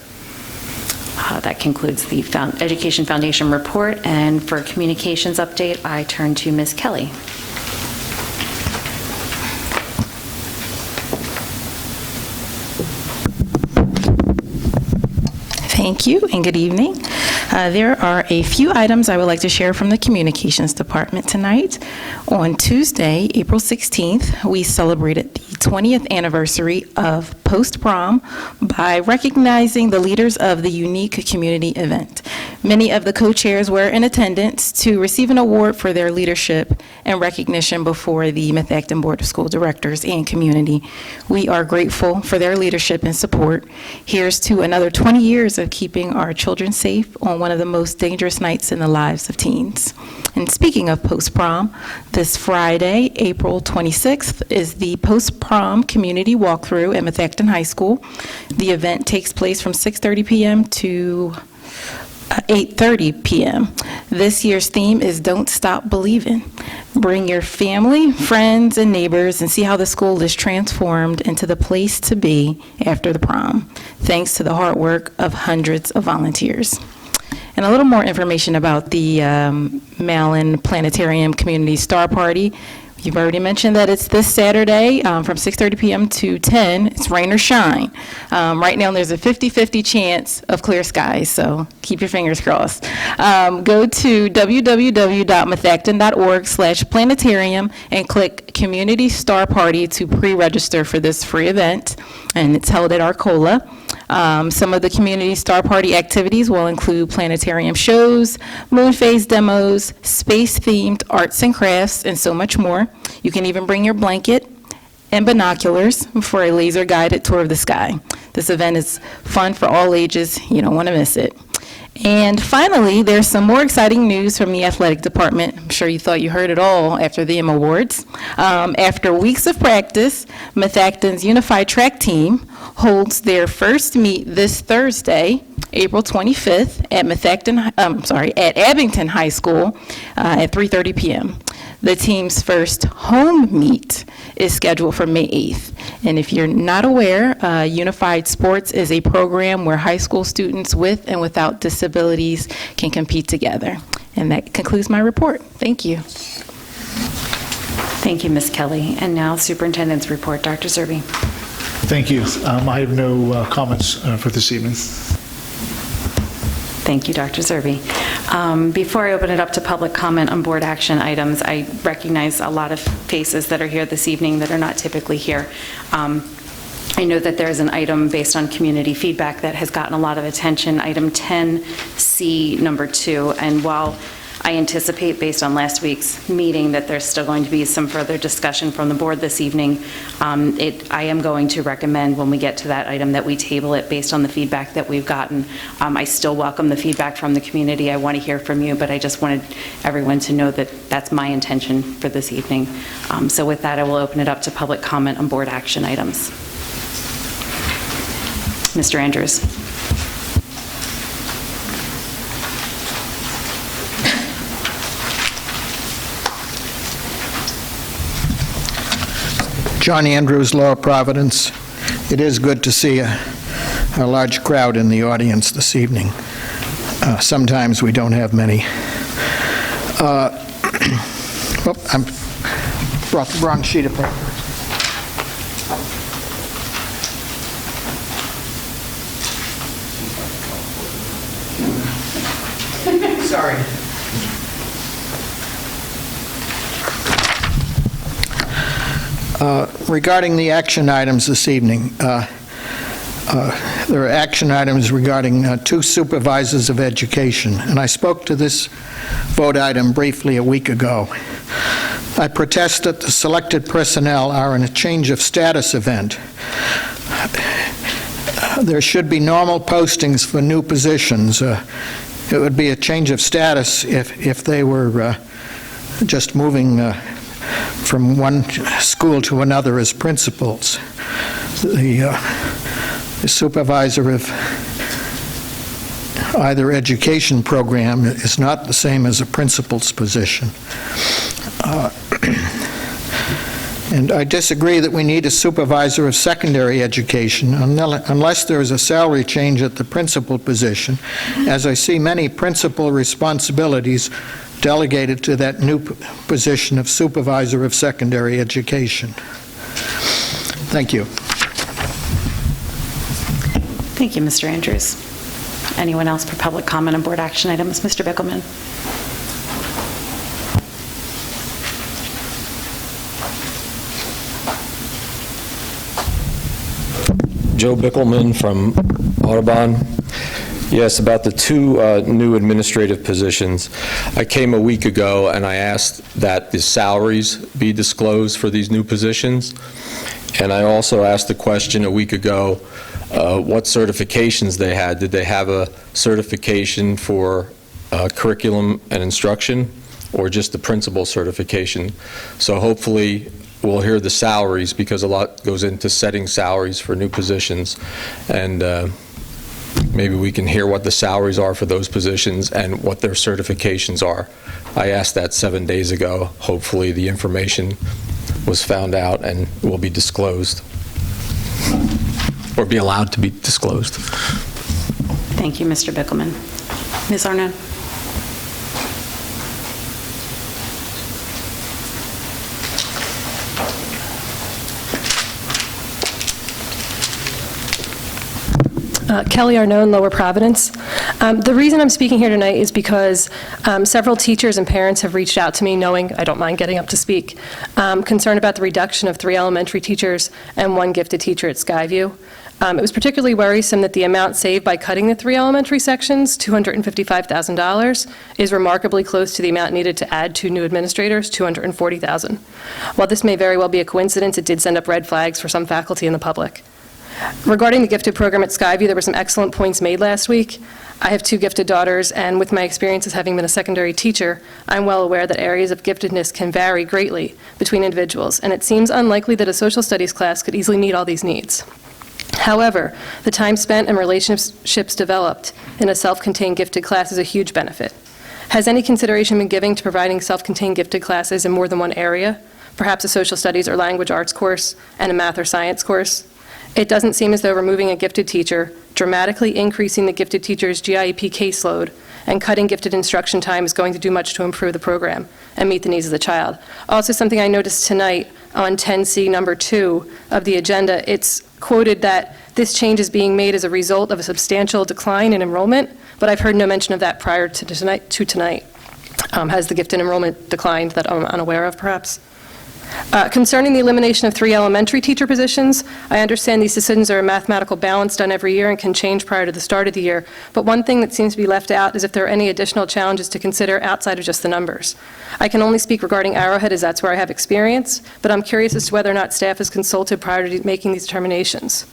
D: That concludes the Education Foundation report, and for communications update, I turn to Ms. Kelly.
W: Thank you and good evening. There are a few items I would like to share from the Communications Department tonight. On Tuesday, April 16th, we celebrated the 20th anniversary of Post-Prom by recognizing the leaders of the unique community event. Many of the co-chairs were in attendance to receive an award for their leadership and recognition before the Methacton Board of School Directors and community. We are grateful for their leadership and support. Here's to another 20 years of keeping our children safe on one of the most dangerous nights in the lives of teens. And speaking of post-prom, this Friday, April 26th, is the post-prom community walkthrough at Methacton High School. The event takes place from 6:30 p.m. to 8:30 p.m. This year's theme is Don't Stop Believing. Bring your family, friends, and neighbors and see how the school is transformed into the place to be after the prom, thanks to the hard work of hundreds of volunteers. And a little more information about the Malin Planetarium Community Star Party. You've already mentioned that it's this Saturday from 6:30 p.m. to 10. It's rain or shine. Right now, there's a 50-50 chance of clear skies, so keep your fingers crossed. Go to www.methacton.org/planetarium and click Community Star Party to pre-register for this free event, and it's held at Arcola. Some of the Community Star Party activities will include planetarium shows, moon phase demos, space-themed arts and crafts, and so much more. You can even bring your blanket and binoculars for a laser-guided tour of the sky. This event is fun for all ages. You don't want to miss it. And finally, there's some more exciting news from the athletic department. I'm sure you thought you heard it all after the M Awards. After weeks of practice, Methacton's unified track team holds their first meet this Thursday, April 25th, at Abington High School at 3:30 p.m. The team's first home meet is scheduled for May 8th. And if you're not aware, Unified Sports is a program where high school students with and without disabilities can compete together. And that concludes my report. Thank you.
D: Thank you, Ms. Kelly. And now Superintendent's report. Dr. Zerbe.
A: Thank you. I have no comments for this evening.
D: Thank you, Dr. Zerbe. Before I open it up to public comment on board action items, I recognize a lot of faces that are here this evening that are not typically here. I know that there is an item based on community feedback that has gotten a lot of attention, item 10C, number 2, and while I anticipate, based on last week's meeting, that there's still going to be some further discussion from the board this evening. I am going to recommend when we get to that item that we table it based on the feedback that we've gotten. I still welcome the feedback from the community. I want to hear from you, but I just wanted everyone to know that that's my intention for this evening. So with that, I will open it up to public comment on board action items. Mr. Andrews.
B: John Andrews, Lower Providence. It is good to see a large crowd in the audience this evening. Sometimes we don't have many. I brought the wrong sheet of paper. Sorry. Regarding the action items this evening, there are action items regarding 2 supervisors of education, and I spoke to this vote item briefly a week ago. I protest that the selected personnel are in a change of status event. There should be normal postings for new positions. It would be a change of status if they were just moving from one school to another as principals. The supervisor of either education program is not the same as a principal's position. And I disagree that we need a supervisor of secondary education unless there is a salary change at the principal position, as I see many principal responsibilities delegated to that new position of supervisor of secondary education. Thank you.
D: Thank you, Mr. Andrews. Anyone else for public comment on board action items? Mr. Bickelman.
C: Joe Bickelman from Audubon. Yes, about the 2 new administrative positions. I came a week ago and I asked that the salaries be disclosed for these new positions. And I also asked the question a week ago what certifications they had. Did they have a certification for curriculum and instruction or just the principal certification? So hopefully we'll hear the salaries, because a lot goes into setting salaries for new positions. And maybe we can hear what the salaries are for those positions and what their certifications are. I asked that 7 days ago. Hopefully the information was found out and will be disclosed, or be allowed to be disclosed.
D: Thank you, Mr. Bickelman. Ms. Arnone.
F: Kelly Arnone, Lower Providence. The reason I'm speaking here tonight is because several teachers and parents have reached out to me, knowing I don't mind getting up to speak, concerned about the reduction of 3 elementary teachers and 1 gifted teacher at Skyview. It was particularly worrisome that the amount saved by cutting the 3 elementary sections, $255,000, is remarkably close to the amount needed to add 2 new administrators, $240,000. While this may very well be a coincidence, it did send up red flags for some faculty and the public. Regarding the gifted program at Skyview, there were some excellent points made last week. I have 2 gifted daughters, and with my experience as having been a secondary teacher, I'm well aware that areas of giftedness can vary greatly between individuals, and it seems unlikely that a social studies class could easily meet all these needs. However, the time spent and relationships developed in a self-contained gifted class is a huge benefit. Has any consideration been given to providing self-contained gifted classes in more than one area, perhaps a social studies or language arts course and a math or science course? It doesn't seem as though removing a gifted teacher, dramatically increasing the gifted teacher's GIEP caseload, and cutting gifted instruction time is going to do much to improve the program and meet the needs of the child. Also, something I noticed tonight on 10C number 2 of the agenda, it's quoted that this change is being made as a result of a substantial decline in enrollment, but I've heard no mention of that prior to tonight. Has the gifted enrollment declined that I'm unaware of, perhaps? Concerning the elimination of 3 elementary teacher positions, I understand these decisions are a mathematical balance done every year and can change prior to the start of the year, but one thing that seems to be left out is if there are any additional challenges to consider outside of just the numbers. I can only speak regarding Arrowhead as that's where I have experience, but I'm curious as to whether or not staff is consulted prior to making these determinations.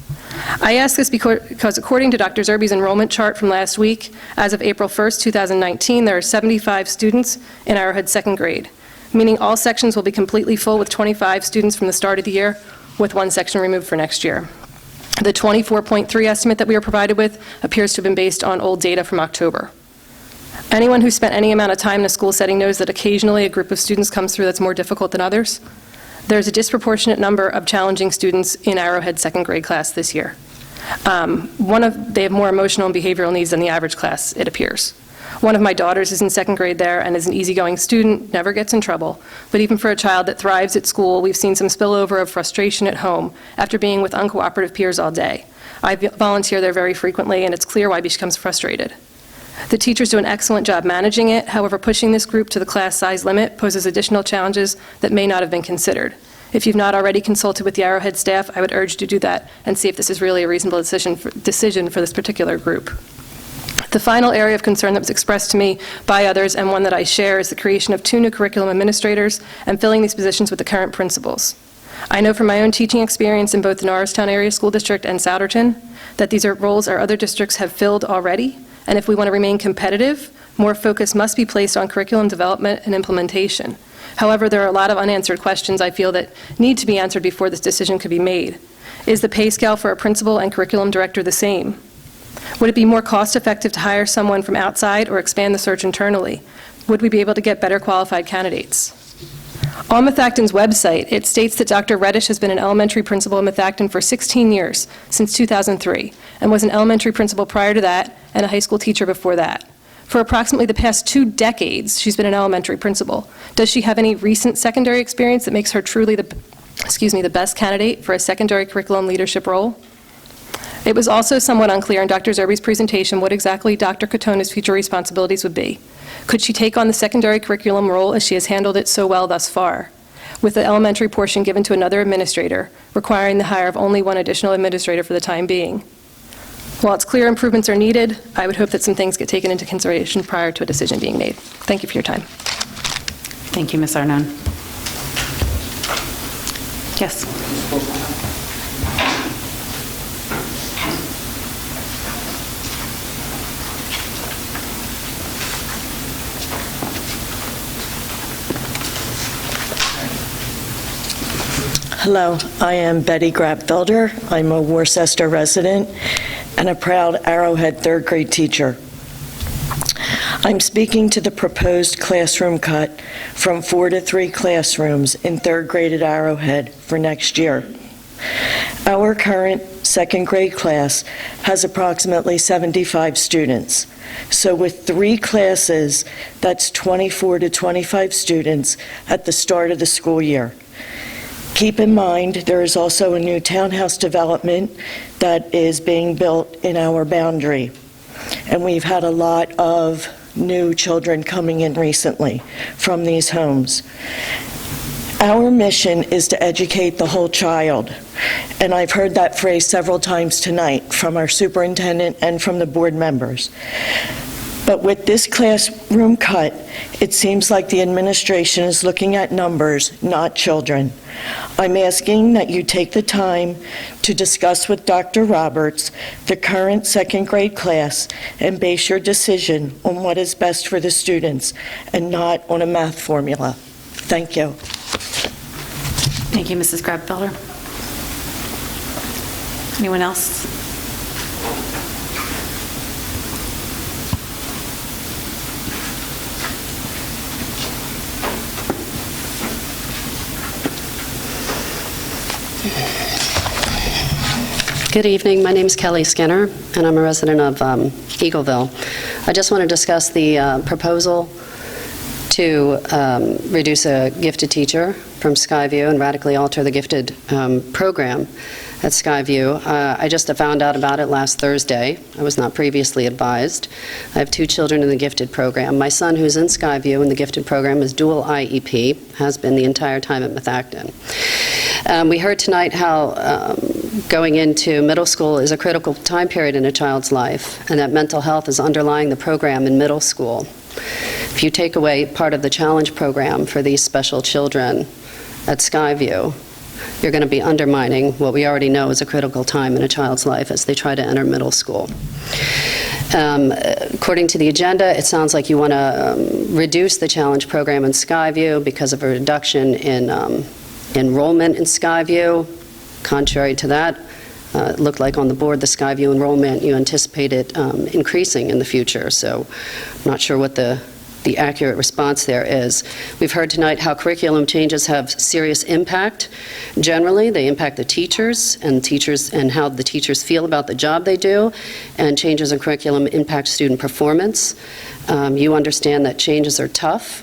F: I ask this because according to Dr. Zerbe's enrollment chart from last week, as of April 1st, 2019, there are 75 students in Arrowhead second grade, meaning all sections will be completely full with 25 students from the start of the year, with 1 section removed for next year. The 24.3 estimate that we were provided with appears to have been based on old data from October. Anyone who spent any amount of time in a school setting knows that occasionally a group of students comes through that's more difficult than others. There's a disproportionate number of challenging students in Arrowhead second grade class this year. They have more emotional and behavioral needs than the average class, it appears. One of my daughters is in second grade there and is an easygoing student, never gets in trouble. But even for a child that thrives at school, we've seen some spillover of frustration at home after being with uncooperative peers all day. I volunteer there very frequently, and it's clear why she becomes frustrated. The teachers do an excellent job managing it. However, pushing this group to the class size limit poses additional challenges that may not have been considered. If you've not already consulted with the Arrowhead staff, I would urge you to do that and see if this is really a reasonable decision for this particular group. The final area of concern that was expressed to me by others, and one that I share, is the creation of 2 new curriculum administrators and filling these positions with the current principals. I know from my own teaching experience in both the Norristown Area School District and Souderton that these are roles our other districts have filled already, and if we want to remain competitive, more focus must be placed on curriculum development and implementation. However, there are a lot of unanswered questions I feel that need to be answered before this decision could be made. Is the pay scale for a principal and curriculum director the same? Would it be more cost-effective to hire someone from outside or expand the search internally? Would we be able to get better qualified candidates? On Methacton's website, it states that Dr. Reddish has been an elementary principal in Methacton for 16 years, since 2003, and was an elementary principal prior to that and a high school teacher before that. For approximately the past 2 decades, she's been an elementary principal. Does she have any recent secondary experience that makes her truly the best candidate for a secondary curriculum leadership role? It was also somewhat unclear in Dr. Zerbe's presentation what exactly Dr. Katona's future responsibilities would be. Could she take on the secondary curriculum role as she has handled it so well thus far, with the elementary portion given to another administrator, requiring the hire of only 1 additional administrator for the time being? While it's clear improvements are needed, I would hope that some things get taken into consideration prior to a decision being made. Thank you for your time.
G: Thank you, Ms. Arnone. Yes.
H: Hello, I am Betty Grabfelder. I'm a Worcester resident and a proud Arrowhead third grade teacher. I'm speaking to the proposed classroom cut from 4 to 3 classrooms in third grade at Arrowhead for next year. Our current second grade class has approximately 75 students. So with 3 classes, that's 24 to 25 students at the start of the school year. Keep in mind, there is also a new townhouse development that is being built in our boundary. And we've had a lot of new children coming in recently from these homes. Our mission is to educate the whole child. And I've heard that phrase several times tonight from our superintendent and from the board members. But with this classroom cut, it seems like the administration is looking at numbers, not children. I'm asking that you take the time to discuss with Dr. Roberts the current second grade class and base your decision on what is best for the students and not on a math formula. Thank you.
D: Thank you, Mrs. Grabfelder. Anyone else?
E: Good evening. My name is Kelly Skinner, and I'm a resident of Eagleville. I just want to discuss the proposal to reduce a gifted teacher from Skyview and radically alter the gifted program at Skyview. I just found out about it last Thursday. I was not previously advised. I have 2 children in the gifted program. My son, who's in Skyview in the gifted program, is dual IEP, has been the entire time at Methacton. We heard tonight how going into middle school is a critical time period in a child's life, and that mental health is underlying the program in middle school. If you take away part of the challenge program for these special children at Skyview, you're going to be undermining what we already know is a critical time in a child's life as they try to enter middle school. According to the agenda, it sounds like you want to reduce the challenge program in Skyview because of a reduction in enrollment in Skyview. Contrary to that, it looked like on the board, the Skyview enrollment, you anticipated increasing in the future. So I'm not sure what the accurate response there is. We've heard tonight how curriculum changes have serious impact. Generally, they impact the teachers and how the teachers feel about the job they do, and changes in curriculum impact student performance. You understand that changes are tough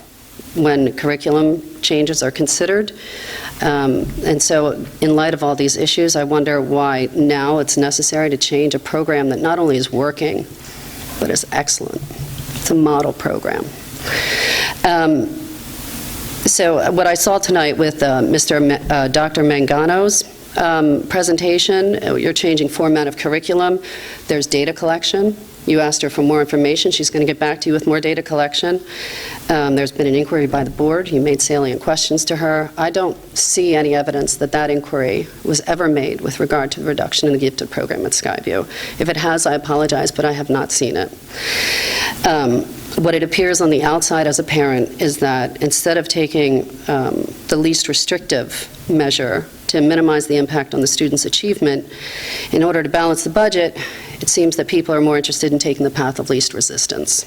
E: when curriculum changes are considered. And so in light of all these issues, I wonder why now it's necessary to change a program that not only is working, but is excellent. It's a model program. So what I saw tonight with Dr. Mangano's presentation, you're changing format of curriculum. There's data collection. You asked her for more information. She's going to get back to you with more data collection. There's been an inquiry by the board. You made salient questions to her. I don't see any evidence that that inquiry was ever made with regard to the reduction in the gifted program at Skyview. If it has, I apologize, but I have not seen it. What it appears on the outside as a parent is that instead of taking the least restrictive measure to minimize the impact on the student's achievement, in order to balance the budget, it seems that people are more interested in taking the path of least resistance.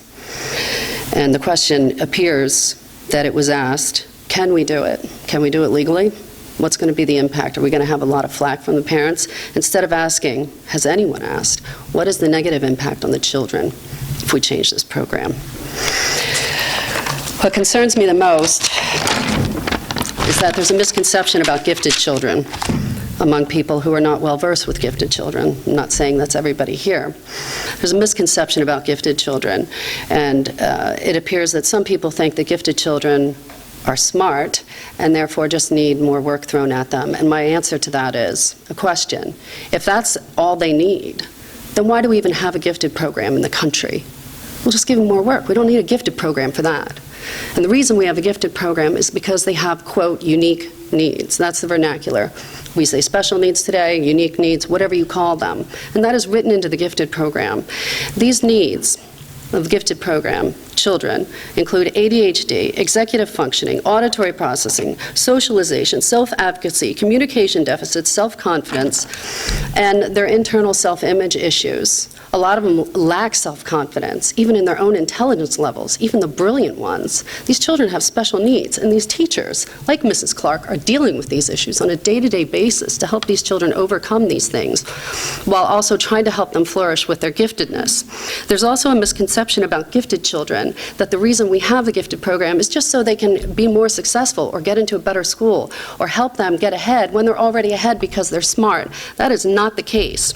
E: And the question appears that it was asked, can we do it? Can we do it legally? What's going to be the impact? Are we going to have a lot of flack from the parents? Instead of asking, has anyone asked, what is the negative impact on the children if we change this program? What concerns me the most is that there's a misconception about gifted children among people who are not well versed with gifted children. I'm not saying that's everybody here. There's a misconception about gifted children, and it appears that some people think that gifted children are smart and therefore just need more work thrown at them. And my answer to that is a question. If that's all they need, then why do we even have a gifted program in the country? We'll just give them more work. We don't need a gifted program for that. And the reason we have a gifted program is because they have, quote, unique needs. That's the vernacular. We say special needs today, unique needs, whatever you call them. And that is written into the gifted program. These needs of the gifted program, children, include ADHD, executive functioning, auditory processing, socialization, self-advocacy, communication deficits, self-confidence, and their internal self-image issues. A lot of them lack self-confidence, even in their own intelligence levels, even the brilliant ones. These children have special needs, and these teachers, like Mrs. Clark, are dealing with these issues on a day-to-day basis to help these children overcome these things, while also trying to help them flourish with their giftedness. There's also a misconception about gifted children that the reason we have the gifted program is just so they can be more successful or get into a better school or help them get ahead when they're already ahead because they're smart. That is not the case.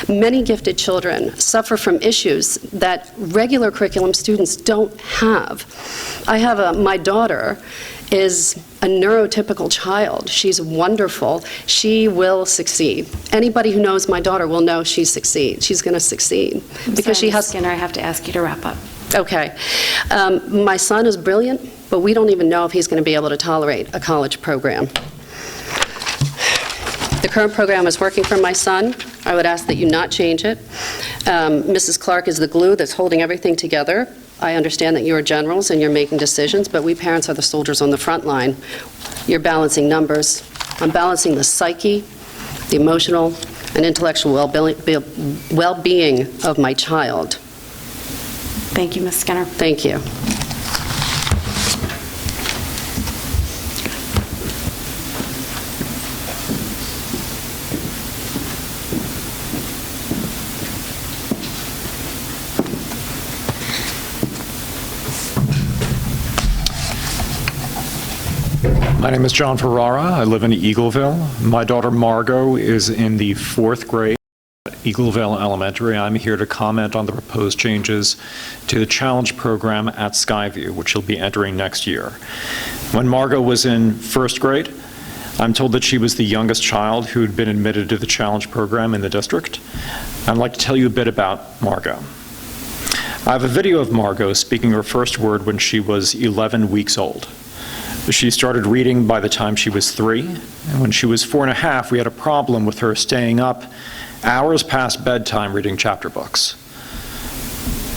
E: Many gifted children suffer from issues that regular curriculum students don't have. I have my daughter is a neurotypical child. She's wonderful. She will succeed. Anybody who knows my daughter will know she's going to succeed because she has.
D: Skinner, I have to ask you to wrap up.
E: Okay. My son is brilliant, but we don't even know if he's going to be able to tolerate a college program. The current program is working for my son. I would ask that you not change it. Mrs. Clark is the glue that's holding everything together. I understand that you're generals and you're making decisions, but we parents are the soldiers on the front line. You're balancing numbers. I'm balancing the psyche, the emotional, and intellectual well-being of my child.
D: Thank you, Ms. Skinner.
E: Thank you.
I: My name is John Ferrara. I live in Eagleville. My daughter Margot is in the 4th grade at Eagleville Elementary. I'm here to comment on the proposed changes to the Challenge program at Skyview, which she'll be entering next year. When Margot was in 1st grade, I'm told that she was the youngest child who had been admitted to the Challenge program in the district. I'd like to tell you a bit about Margot. I have a video of Margot speaking her first word when she was 11 weeks old. She started reading by the time she was 3, and when she was 4.5, we had a problem with her staying up hours past bedtime reading chapter books.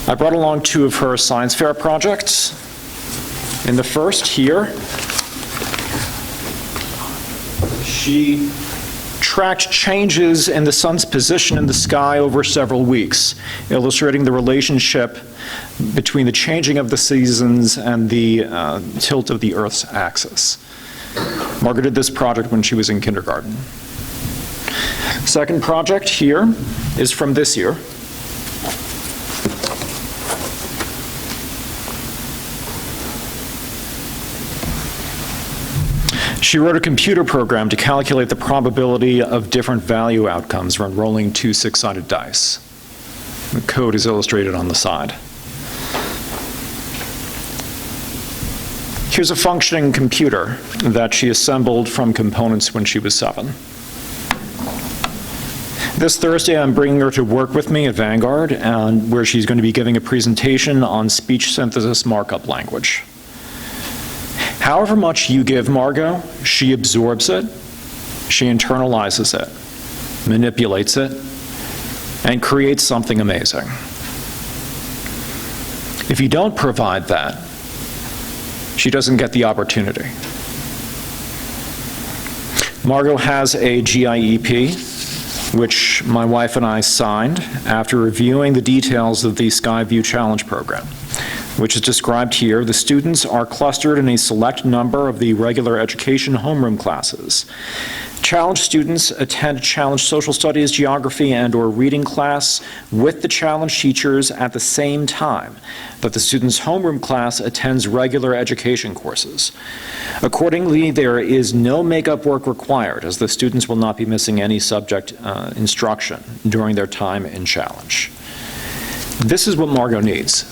I: I brought along 2 of her science fair projects. In the first here, she tracked changes in the sun's position in the sky over several weeks, illustrating the relationship between the changing of the seasons and the tilt of the Earth's axis. Margaret did this project when she was in kindergarten. Second project here is from this year. She wrote a computer program to calculate the probability of different value outcomes when rolling 2 6-sided dice. The code is illustrated on the side. Here's a functioning computer that she assembled from components when she was 7. This Thursday, I'm bringing her to work with me at Vanguard, where she's going to be giving a presentation on speech synthesis markup language. However much you give Margot, she absorbs it, she internalizes it, manipulates it, and creates something amazing. If you don't provide that, she doesn't get the opportunity. Margot has a GIEP, which my wife and I signed after reviewing the details of the Skyview Challenge program, which is described here. The students are clustered in a select number of the regular education homeroom classes. Challenge students attend Challenge Social Studies, Geography, and/or Reading class with the Challenge teachers at the same time that the student's homeroom class attends regular education courses. Accordingly, there is no makeup work required, as the students will not be missing any subject instruction during their time in Challenge. This is what Margot needs.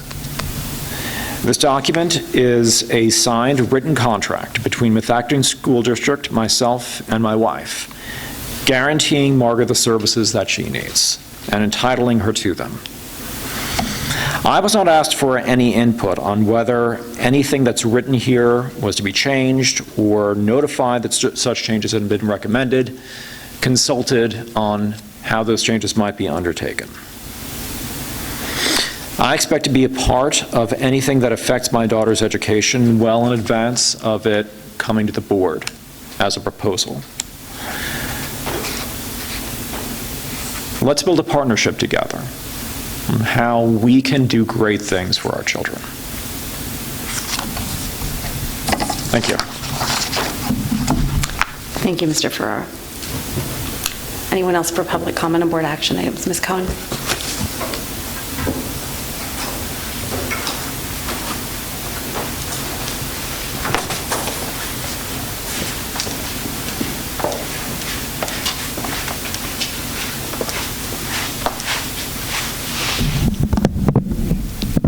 I: This document is a signed written contract between Methacton School District, myself, and my wife, guaranteeing Margot the services that she needs and entitling her to them. I was not asked for any input on whether anything that's written here was to be changed or notified that such changes had been recommended, consulted on how those changes might be undertaken. I expect to be a part of anything that affects my daughter's education well in advance of it coming to the board as a proposal. Let's build a partnership together on how we can do great things for our children. Thank you.
D: Thank you, Mr. Ferrara. Anyone else for public comment on board action items? Ms. Cohen?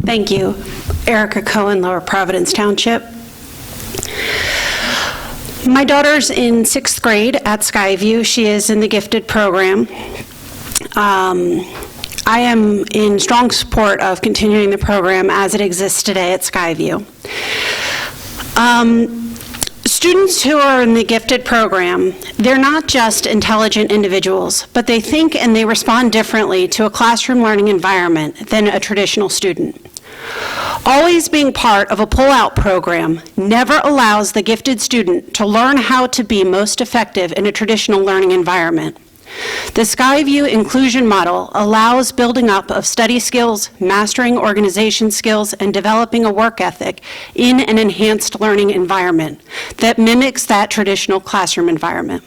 J: Thank you. Erica Cohen, Lower Providence Township. My daughter's in 6th grade at Skyview. She is in the gifted program. I am in strong support of continuing the program as it exists today at Skyview. Students who are in the gifted program, they're not just intelligent individuals, but they think and they respond differently to a classroom learning environment than a traditional student. Always being part of a pull-out program never allows the gifted student to learn how to be most effective in a traditional learning environment. The Skyview inclusion model allows building up of study skills, mastering organization skills, and developing a work ethic in an enhanced learning environment that mimics that traditional classroom environment.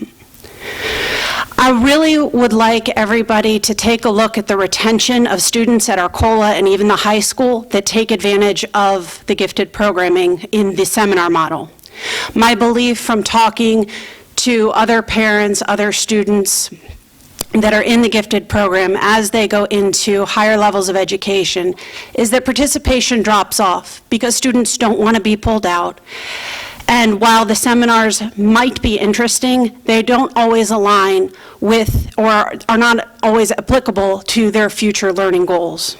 J: I really would like everybody to take a look at the retention of students at Arcola and even the high school that take advantage of the gifted programming in the seminar model. My belief from talking to other parents, other students that are in the gifted program as they go into higher levels of education is that participation drops off because students don't want to be pulled out. And while the seminars might be interesting, they don't always align with or are not always applicable to their future learning goals.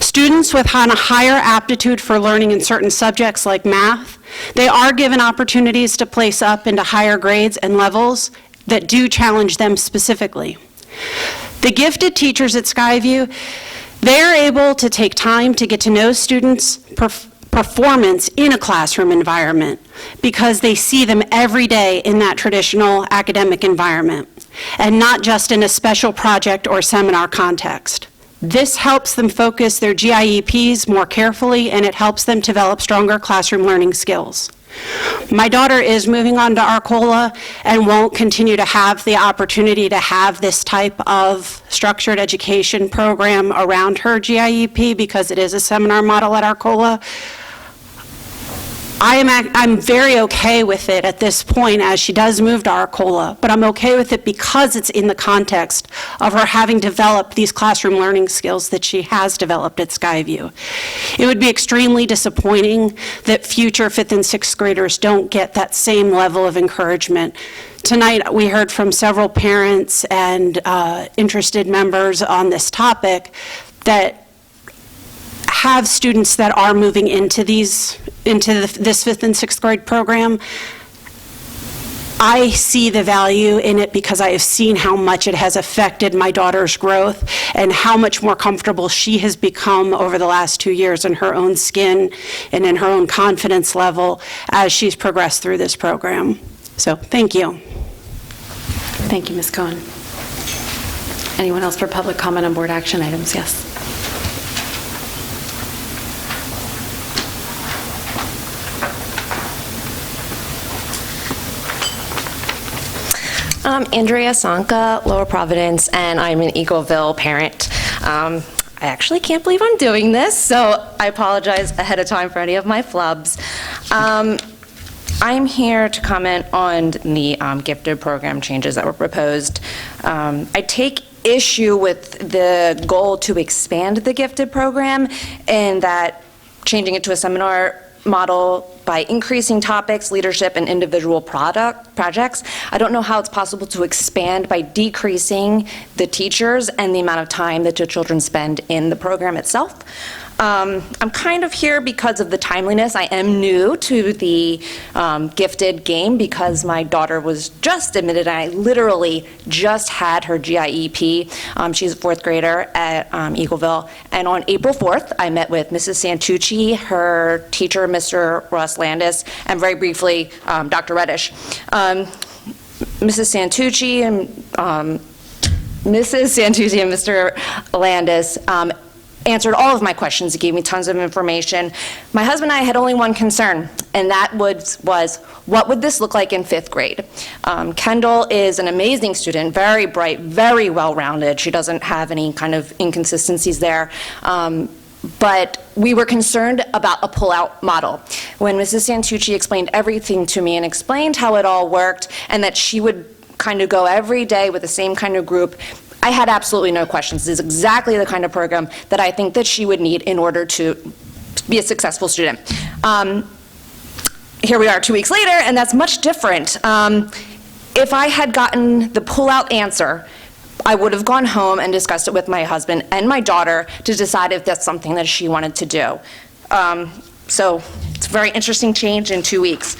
J: Students with a higher aptitude for learning in certain subjects like math, they are given opportunities to place up into higher grades and levels that do challenge them specifically. The gifted teachers at Skyview, they're able to take time to get to know students' performance in a classroom environment because they see them every day in that traditional academic environment and not just in a special project or seminar context. This helps them focus their GIEPs more carefully, and it helps them develop stronger classroom learning skills. My daughter is moving on to Arcola and won't continue to have the opportunity to have this type of structured education program around her GIEP because it is a seminar model at Arcola. I'm very okay with it at this point as she does move to Arcola, but I'm okay with it because it's in the context of her having developed these classroom learning skills that she has developed at Skyview. It would be extremely disappointing that future 5th and 6th graders don't get that same level of encouragement. Tonight, we heard from several parents and interested members on this topic that have students that are moving into this 5th and 6th grade program. I see the value in it because I have seen how much it has affected my daughter's growth and how much more comfortable she has become over the last 2 years in her own skin and in her own confidence level as she's progressed through this program. So, thank you.
D: Thank you, Ms. Cohen. Anyone else for public comment on board action items? Yes.
K: Andrea Sanka, Lower Providence, and I'm an Eagleville parent. I actually can't believe I'm doing this, so I apologize ahead of time for any of my flubs. I'm here to comment on the gifted program changes that were proposed. I take issue with the goal to expand the gifted program and that changing it to a seminar model by increasing topics, leadership, and individual projects. I don't know how it's possible to expand by decreasing the teachers and the amount of time that the children spend in the program itself. I'm kind of here because of the timeliness. I am new to the gifted game because my daughter was just admitted, and I literally just had her GIEP. She's a 4th grader at Eagleville. And on April 4th, I met with Mrs. Santucci, her teacher, Mr. Ross Landis, and very briefly, Dr. Reddish. Mrs. Santucci and Mr. Landis answered all of my questions. He gave me tons of information. My husband and I had only one concern, and that was what would this look like in 5th grade? Kendall is an amazing student, very bright, very well-rounded. She doesn't have any kind of inconsistencies there. But we were concerned about a pull-out model. When Mrs. Santucci explained everything to me and explained how it all worked and that she would kind of go every day with the same kind of group, I had absolutely no questions. This is exactly the kind of program that I think that she would need in order to be a successful student. Here we are 2 weeks later, and that's much different. If I had gotten the pull-out answer, I would have gone home and discussed it with my husband and my daughter to decide if that's something that she wanted to do. So it's a very interesting change in 2 weeks.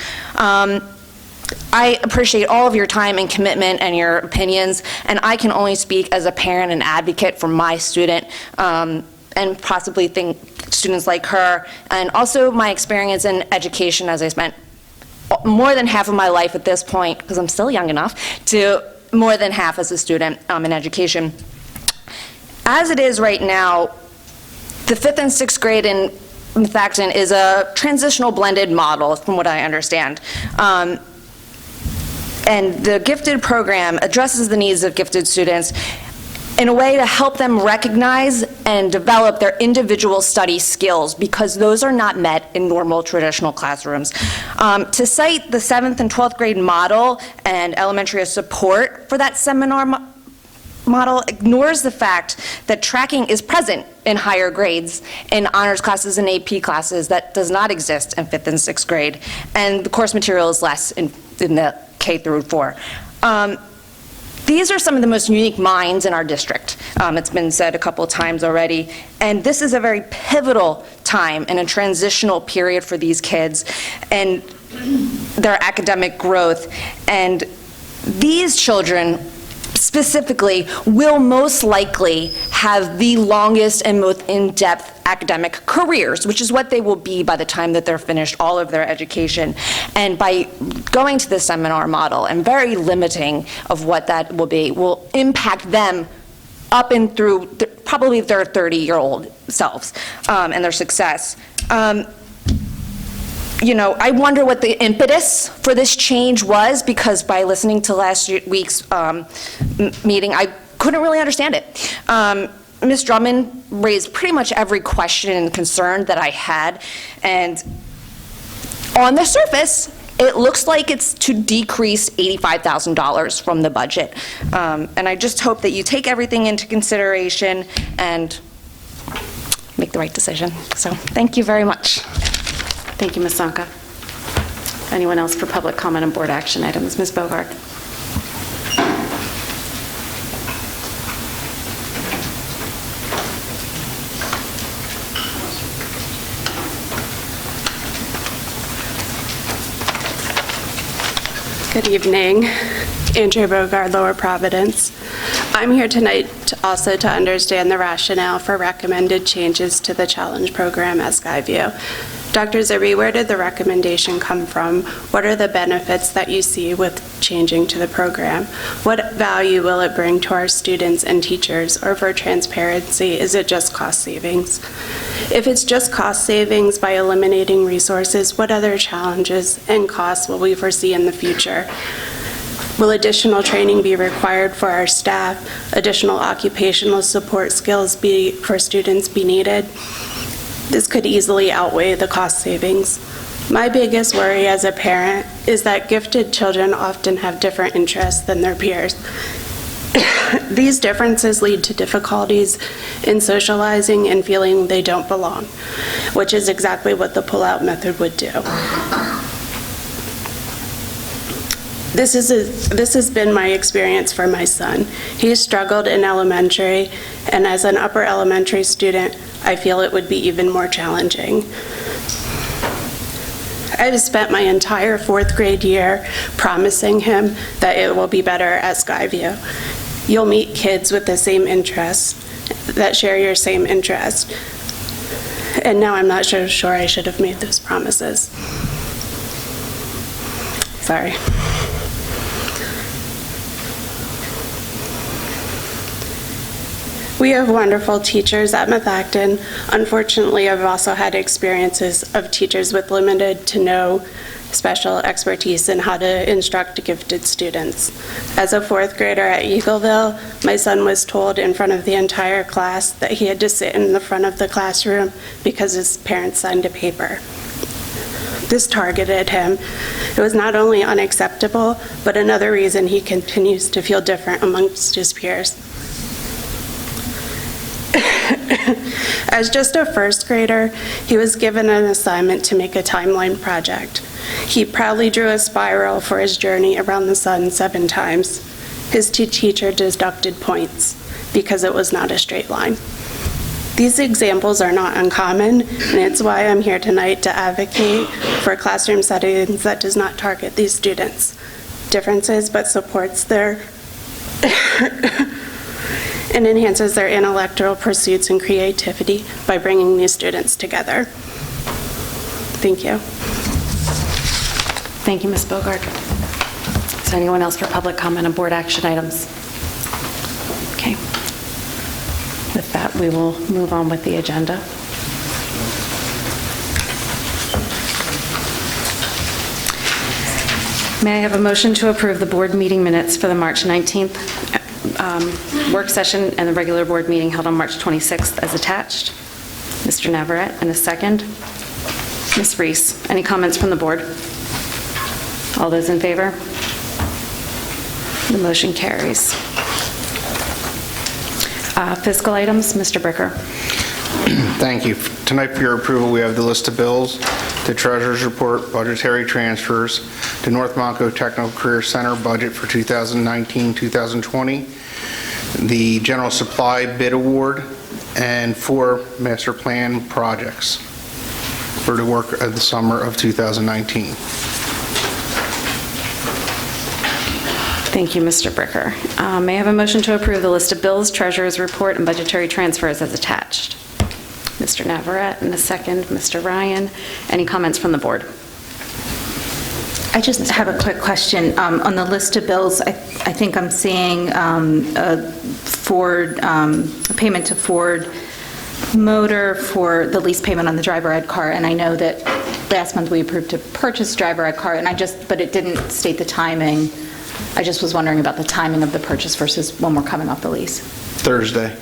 K: I appreciate all of your time and commitment and your opinions, and I can only speak as a parent and advocate for my student, and possibly think students like her, and also my experience in education, as I spent more than half of my life at this point, because I'm still young enough, to more than half as a student in education. As it is right now, the 5th and 6th grade in Methacton is a transitional blended model, from what I understand. And the gifted program addresses the needs of gifted students in a way to help them recognize and develop their individual study skills, because those are not met in normal traditional classrooms. To cite the 7th and 12th grade model and elementary support for that seminar model ignores the fact that tracking is present in higher grades in honors classes and AP classes that does not exist in 5th and 6th grade, and the course material is less in the K through 4. These are some of the most unique minds in our district. It's been said a couple times already, and this is a very pivotal time and a transitional period for these kids and their academic growth. And these children specifically will most likely have the longest and most in-depth academic careers, which is what they will be by the time that they're finished all of their education. And by going to the seminar model and very limiting of what that will be, will impact them up and through probably their 30-year-old selves and their success. You know, I wonder what the impetus for this change was, because by listening to last week's meeting, I couldn't really understand it. Ms. Drummond raised pretty much every question and concern that I had, and on the surface, it looks like it's to decrease $85,000 from the budget. And I just hope that you take everything into consideration and make the right decision. So thank you very much.
D: Thank you, Ms. Zonka. Anyone else for public comment on board action items? Ms. Bogart.
N: Good evening. Andrea Bogart, Lower Providence. I'm here tonight also to understand the rationale for recommended changes to the challenge program at Skyview. Dr. Zerbe, where did the recommendation come from? What are the benefits that you see with changing to the program? What value will it bring to our students and teachers? Or for transparency, is it just cost savings? If it's just cost savings by eliminating resources, what other challenges and costs will we foresee in the future? Will additional training be required for our staff? Additional occupational support skills for students be needed? This could easily outweigh the cost savings. My biggest worry as a parent is that gifted children often have different interests than their peers. These differences lead to difficulties in socializing and feeling they don't belong, which is exactly what the pull-out method would do. This has been my experience for my son. He struggled in elementary, and as an upper elementary student, I feel it would be even more challenging. I've spent my entire 4th grade year promising him that it will be better at Skyview. You'll meet kids with the same interests, that share your same interest. And now I'm not so sure I should have made those promises. Sorry. We have wonderful teachers at Methacton. Unfortunately, I've also had experiences of teachers with limited to no special expertise in how to instruct gifted students. As a 4th grader at Eagleville, my son was told in front of the entire class that he had to sit in the front of the classroom because his parents signed a paper. This targeted him. It was not only unacceptable, but another reason he continues to feel different amongst his peers. As just a 1st grader, he was given an assignment to make a timeline project. He proudly drew a spiral for his journey around the sun 7 times. his teacher deducted points because it was not a straight line. These examples are not uncommon, and it's why I'm here tonight to advocate for classroom settings that does not target these students' differences but supports their and enhances their intellectual pursuits and creativity by bringing these students together. Thank you.
D: Thank you, Ms. Bogart. Is there anyone else for public comment on board action items? Okay. With that, we will move on with the agenda. May I have a motion to approve the board meeting minutes for the March 19th work session and the regular board meeting held on March 26th as attached? Mr. Navarette, and a second. Ms. Reese, any comments from the board? All those in favor? The motion carries. Fiscal items, Mr. Bricker.
O: Thank you. Tonight for your approval, we have the list of bills, the treasurer's report, budgetary transfers, the North Monco Technical Career Center budget for 2019-2020, the general supply bid award, and 4 master plan projects for the work of the summer of 2019.
D: Thank you, Mr. Bricker. May I have a motion to approve the list of bills, treasurer's report, and budgetary transfers as attached? Mr. Navarette, and a second. Mr. Ryan, any comments from the board?
Q: I just have a quick question. On the list of bills, I think I'm seeing a payment to Ford Motor for the lease payment on the driver ed car, and I know that last month we approved to purchase driver ed car, but it didn't state the timing. I just was wondering about the timing of the purchase versus when we're coming off the lease.
O: Thursday.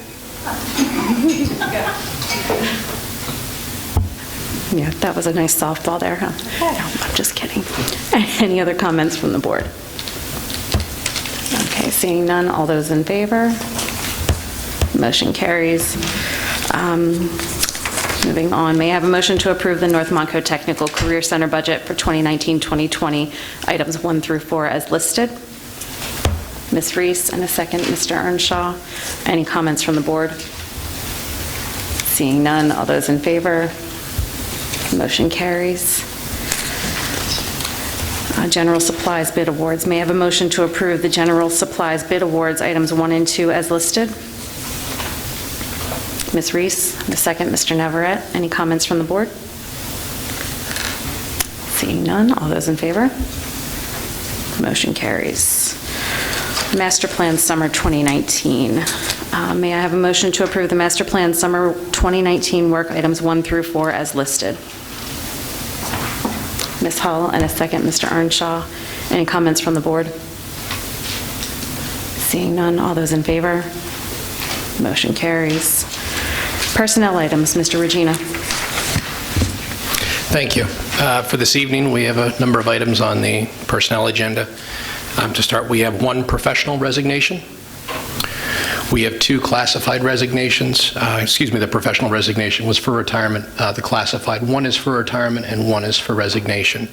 D: Yeah, that was a nice softball there, huh? No, I'm just kidding. Any other comments from the board? Okay, seeing none, all those in favor? Motion carries. Moving on, may I have a motion to approve the North Monco Technical Career Center budget for 2019-2020, items 1 through 4 as listed? Ms. Reese, and a second, Mr. Earnshaw. Any comments from the board? Seeing none, all those in favor? Motion carries. General supplies bid awards. May I have a motion to approve the general supplies bid awards, items 1 and 2 as listed? Ms. Reese, and a second, Mr. Navarette. Any comments from the board? Seeing none, all those in favor? Motion carries. Master Plan Summer 2019. May I have a motion to approve the Master Plan Summer 2019 work items 1 through 4 as listed? Ms. Hull, and a second, Mr. Earnshaw. Any comments from the board? Seeing none, all those in favor? Motion carries. Personnel items, Mr. Regina.
T: Thank you. For this evening, we have a number of items on the personnel agenda. To start, we have 1 professional resignation. We have 2 classified resignations. The professional resignation was for retirement. The classified, 1 is for retirement and 1 is for resignation.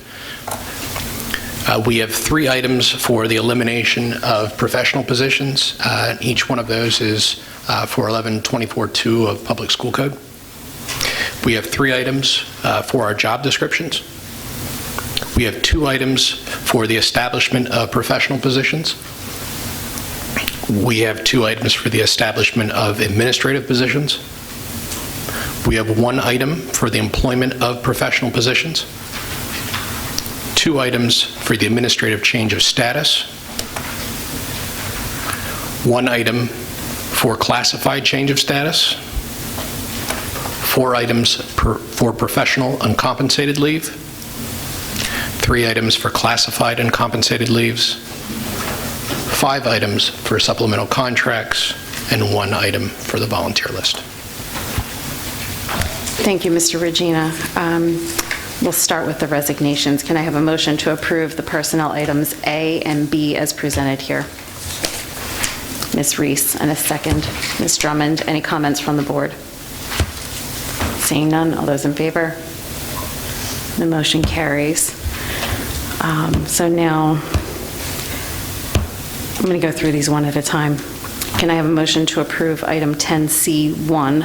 T: We have 3 items for the elimination of professional positions. Each one of those is for 1124-2 of Public School Code. We have 3 items for our job descriptions. We have 2 items for the establishment of professional positions. We have 2 items for the establishment of administrative positions. We have 1 item for the employment of professional positions. 2 items for the administrative change of status. 1 item for classified change of status. 4 items for professional uncompensated leave. 3 items for classified uncompensated leaves. 5 items for supplemental contracts, and 1 item for the volunteer list.
D: Thank you, Mr. Regina. We'll start with the resignations. Can I have a motion to approve the personnel items A and B as presented here? Ms. Reese, and a second. Ms. Drummond, any comments from the board? Seeing none, all those in favor? The motion carries. So now, I'm going to go through these one at a time. Can I have a motion to approve item 10C1,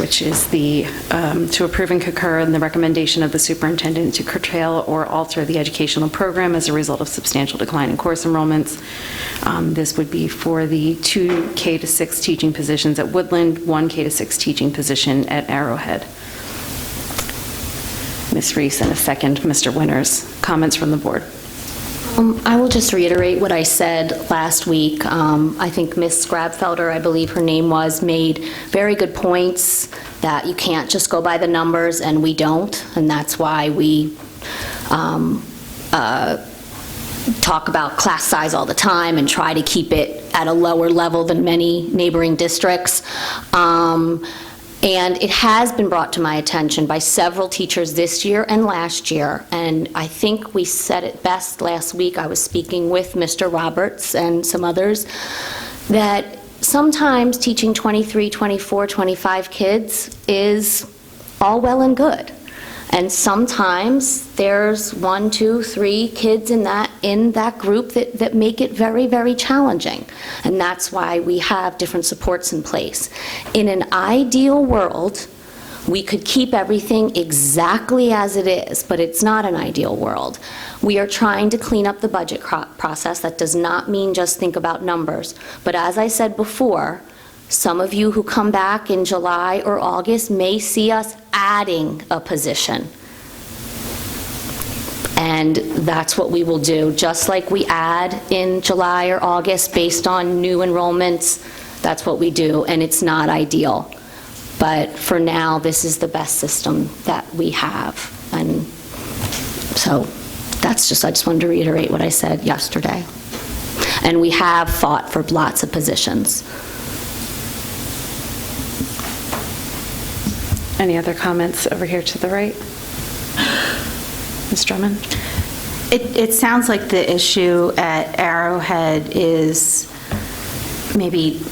D: which is to approve and concur in the recommendation of the superintendent to curtail or alter the educational program as a result of substantial decline in course enrollments. This would be for the 2 K-6 teaching positions at Woodland, 1 K-6 teaching position at Arrowhead. Ms. Reese, and a second, Mr. Winters. Comments from the board?
L: I will just reiterate what I said last week. I think Ms. Grabfelder, I believe her name was, made very good points that you can't just go by the numbers, and we don't, and that's why we talk about class size all the time and try to keep it at a lower level than many neighboring districts. And it has been brought to my attention by several teachers this year and last year, and I think we said it best last week. I was speaking with Mr. Roberts and some others, that sometimes teaching 23, 24, 25 kids is all well and good. And sometimes there's 1, 2, 3 kids in that group that make it very, very challenging. And that's why we have different supports in place. In an ideal world, we could keep everything exactly as it is, but it's not an ideal world. We are trying to clean up the budget process. That does not mean just think about numbers. But as I said before, some of you who come back in July or August may see us adding a position. And that's what we will do. Just like we add in July or August based on new enrollments, that's what we do, and it's not ideal. But for now, this is the best system that we have. And so I just wanted to reiterate what I said yesterday. And we have fought for lots of positions.
D: Any other comments over here to the right? Ms. Drummond?
Q: It sounds like the issue at Arrowhead is maybe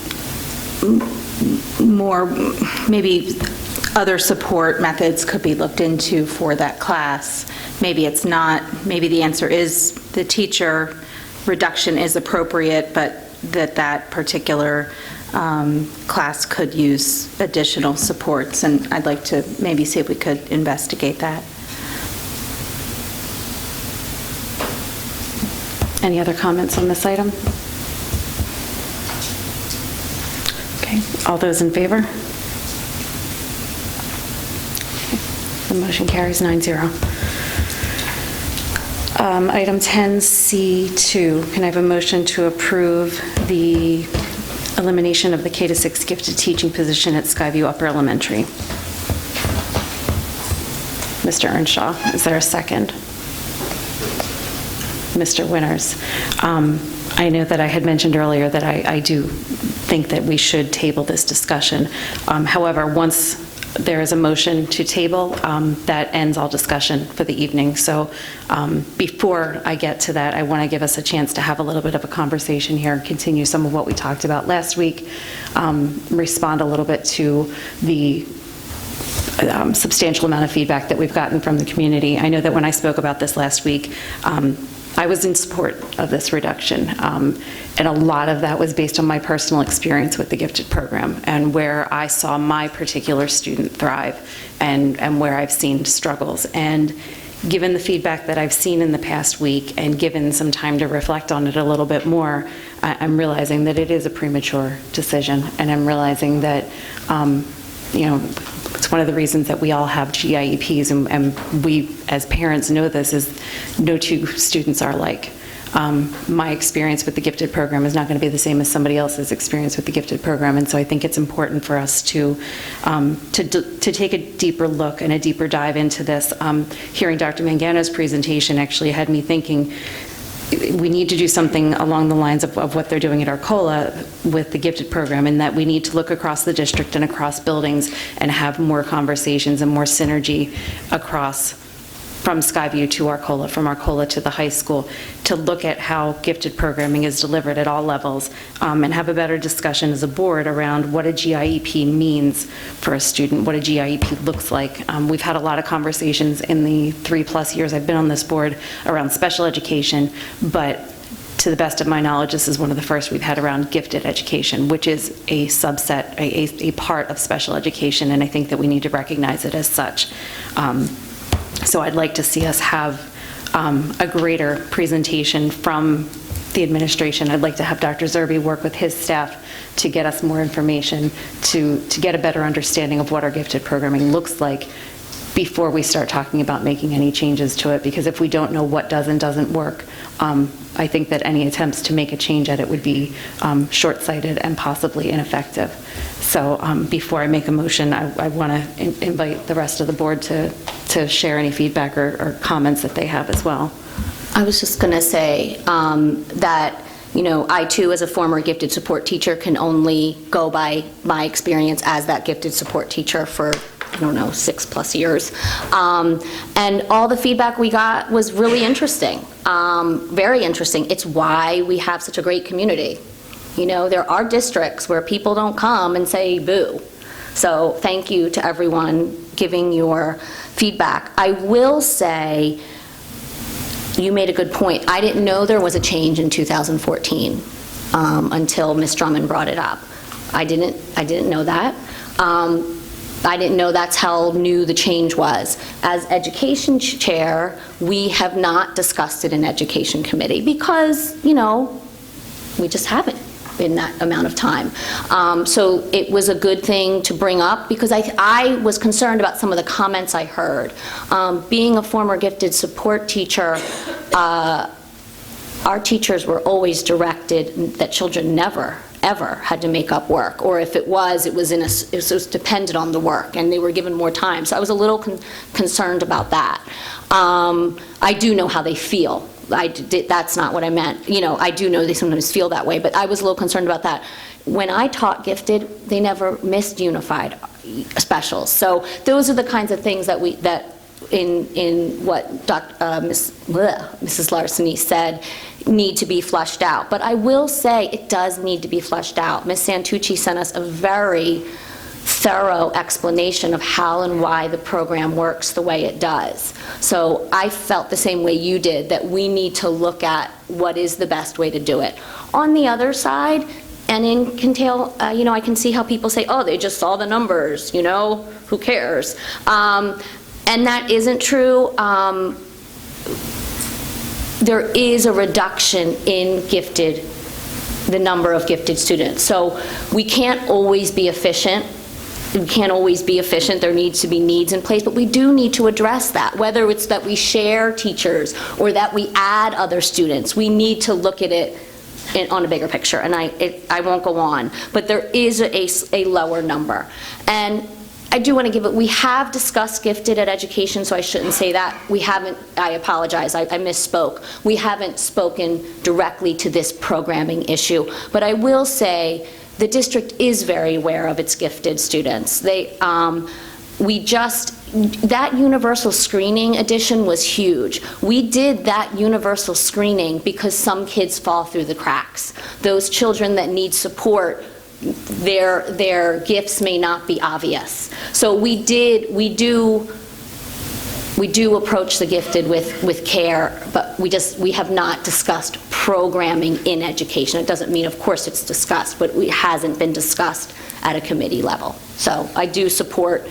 Q: other support methods could be looked into for that class. Maybe it's not, maybe the answer is the teacher reduction is appropriate, but that particular class could use additional supports, and I'd like to maybe see if we could investigate that.
D: Any other comments on this item? Okay, all those in favor? The motion carries 9-0. Item 10C2, can I have a motion to approve the elimination of the K-6 gifted teaching position at Skyview Upper Elementary? Mr. Earnshaw, is there a second? Mr. Winters. I know that I had mentioned earlier that I do think that we should table this discussion. However, once there is a motion to table, that ends all discussion for the evening. So before I get to that, I want to give us a chance to have a little bit of a conversation here and continue some of what we talked about last week, respond a little bit to the substantial amount of feedback that we've gotten from the community. I know that when I spoke about this last week, I was in support of this reduction, and a lot of that was based on my personal experience with the gifted program and where I saw my particular student thrive and where I've seen struggles. And given the feedback that I've seen in the past week and given some time to reflect on it a little bit more, I'm realizing that it is a premature decision, and I'm realizing that it's one of the reasons that we all have GIEPs, and we as parents know this, is no two students are alike. My experience with the gifted program is not going to be the same as somebody else's experience with the gifted program, and so I think it's important for us to take a deeper look and a deeper dive into this. Hearing Dr. Mangano's presentation actually had me thinking we need to do something along the lines of what they're doing at Arcola with the gifted program, and that we need to look across the district and across buildings and have more conversations and more synergy across from Skyview to Arcola, from Arcola to the high school, to look at how gifted programming is delivered at all levels, and have a better discussion as a board around what a GIEP means for a student, what a GIEP looks like. We've had a lot of conversations in the 3+ years I've been on this board around special education, but to the best of my knowledge, this is one of the first we've had around gifted education, which is a subset, a part of special education, and I think that we need to recognize it as such. So I'd like to see us have a greater presentation from the administration. I'd like to have Dr. Zerbe work with his staff to get us more information, to get a better understanding of what our gifted programming looks like before we start talking about making any changes to it, because if we don't know what does and doesn't work, I think that any attempts to make a change at it would be short-sighted and possibly ineffective. So before I make a motion, I want to invite the rest of the board to share any feedback or comments that they have as well.
L: I was just going to say that, you know, I too, as a former gifted support teacher, can only go by my experience as that gifted support teacher for, I don't know, 6+ years. And all the feedback we got was really interesting, very interesting. It's why we have such a great community. You know, there are districts where people don't come and say boo. So thank you to everyone giving your feedback. I will say, you made a good point. I didn't know there was a change in 2014 until Ms. Drummond brought it up. I didn't know that. I didn't know that's how new the change was. As education chair, we have not discussed it in education committee because, you know, we just haven't in that amount of time. So it was a good thing to bring up because I was concerned about some of the comments I heard. Being a former gifted support teacher, our teachers were always directed that children never, ever had to make up work, or if it was dependent on the work, and they were given more time. So I was a little concerned about that. I do know how they feel. That's not what I meant. You know, I do know they sometimes feel that way, but I was a little concerned about that. When I taught gifted, they never missed unified specials. So those are the kinds of things that in what Mrs. Larceny said need to be fleshed out. But I will say it does need to be fleshed out. Ms. Santucci sent us a very thorough explanation of how and why the program works the way it does. So I felt the same way you did, that we need to look at what is the best way to do it. On the other side, and in Kintail, you know, I can see how people say, oh, they just saw the numbers, you know, who cares? And that isn't true. There is a reduction in the number of gifted students. So we can't always be efficient. We can't always be efficient. There needs to be needs in place, but we do need to address that, whether it's that we share teachers or that we add other students. We need to look at it on a bigger picture, and I won't go on, but there is a lower number. And I do want to give it, we have discussed gifted at education, so I shouldn't say that. We haven't, I apologize, I misspoke. We haven't spoken directly to this programming issue, but I will say the district is very aware of its gifted students. That universal screening edition was huge. We did that universal screening because some kids fall through the cracks. Those children that need support, their gifts may not be obvious. So we do approach the gifted with care, but we have not discussed programming in education. It doesn't mean, of course, it's discussed, but it hasn't been discussed at a committee level. So I do support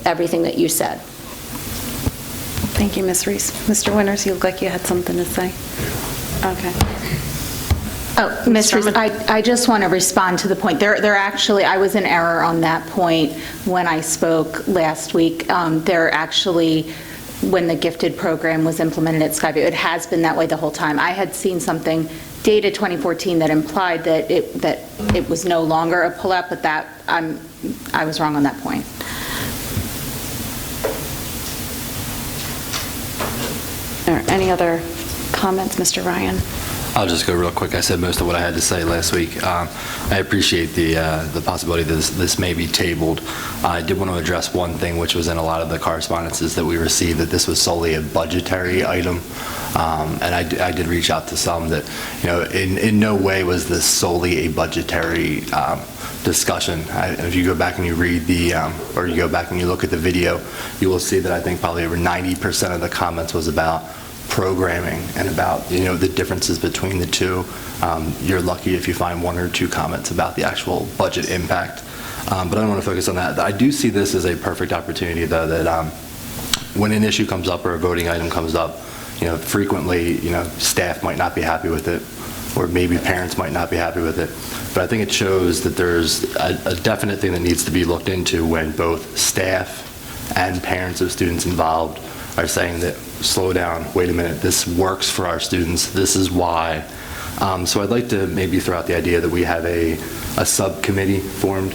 L: everything that you said.
D: Thank you, Ms. Reese. Mr. Winters, you look like you had something to say. Okay.
Q: Oh, Ms. Reese, I just want to respond to the point. There actually, I was in error on that point when I spoke last week. There actually, when the gifted program was implemented at Skyview, it has been that way the whole time. I had seen something dated 2014 that implied that it was no longer a pull-out, but I was wrong on that point.
D: Any other comments, Mr. Ryan?
S: I'll just go real quick. I said most of what I had to say last week. I appreciate the possibility that this may be tabled. I did want to address one thing, which was in a lot of the correspondences that we received, that this was solely a budgetary item. And I did reach out to some that, you know, in no way was this solely a budgetary discussion. If you go back and you read or you go back and you look at the video, you will see that I think probably over 90% of the comments was about programming and about, the differences between the two. You're lucky if you find one or two comments about the actual budget impact. But I don't want to focus on that. I do see this as a perfect opportunity, though, that when an issue comes up or a voting item comes up, frequently, staff might not be happy with it, or maybe parents might not be happy with it. But I think it shows that there's a definite thing that needs to be looked into when both staff and parents of students involved are saying that, slow down, wait a minute, this works for our students, this is why. So I'd like to maybe throw out the idea that we have a subcommittee formed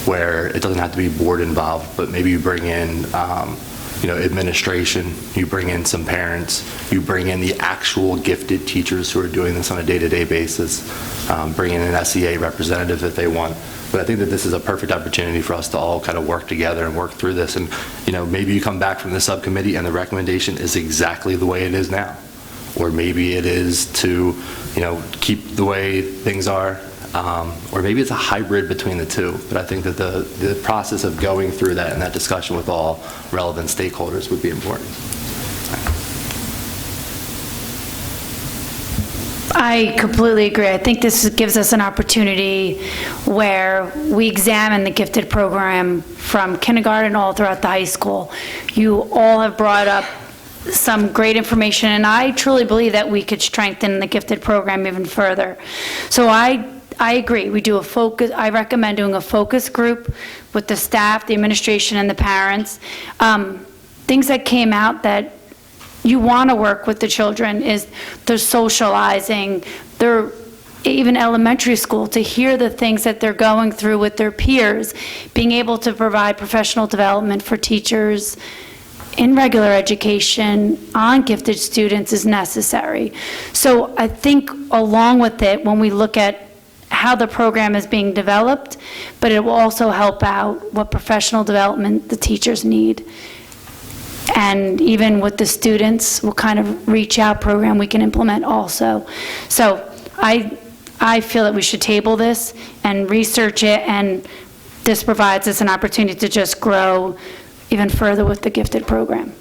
S: where it doesn't have to be board involved, but maybe you bring in administration, you bring in some parents, you bring in the actual gifted teachers who are doing this on a day-to-day basis, bring in an SEA representative if they want. But I think that this is a perfect opportunity for us to all kind of work together and work through this. And, maybe you come back from the subcommittee and the recommendation is exactly the way it is now. Or maybe it is to, keep the way things are. Or maybe it's a hybrid between the two. But I think that the process of going through that and that discussion with all relevant stakeholders would be important.
M: I completely agree. I think this gives us an opportunity where we examine the gifted program from kindergarten all throughout the high school. You all have brought up some great information, and I truly believe that we could strengthen the gifted program even further. So I agree. We do a focus. I recommend doing a focus group with the staff, the administration, and the parents. Things that came out that you want to work with the children is they're socializing, they're even elementary school, to hear the things that they're going through with their peers, being able to provide professional development for teachers in regular education on gifted students is necessary. So I think along with it, when we look at how the program is being developed, but it will also help out what professional development the teachers need. And even with the students, what kind of reach out program we can implement also. So I feel that we should table this and research it, and this provides us an opportunity to just grow even further with the gifted program.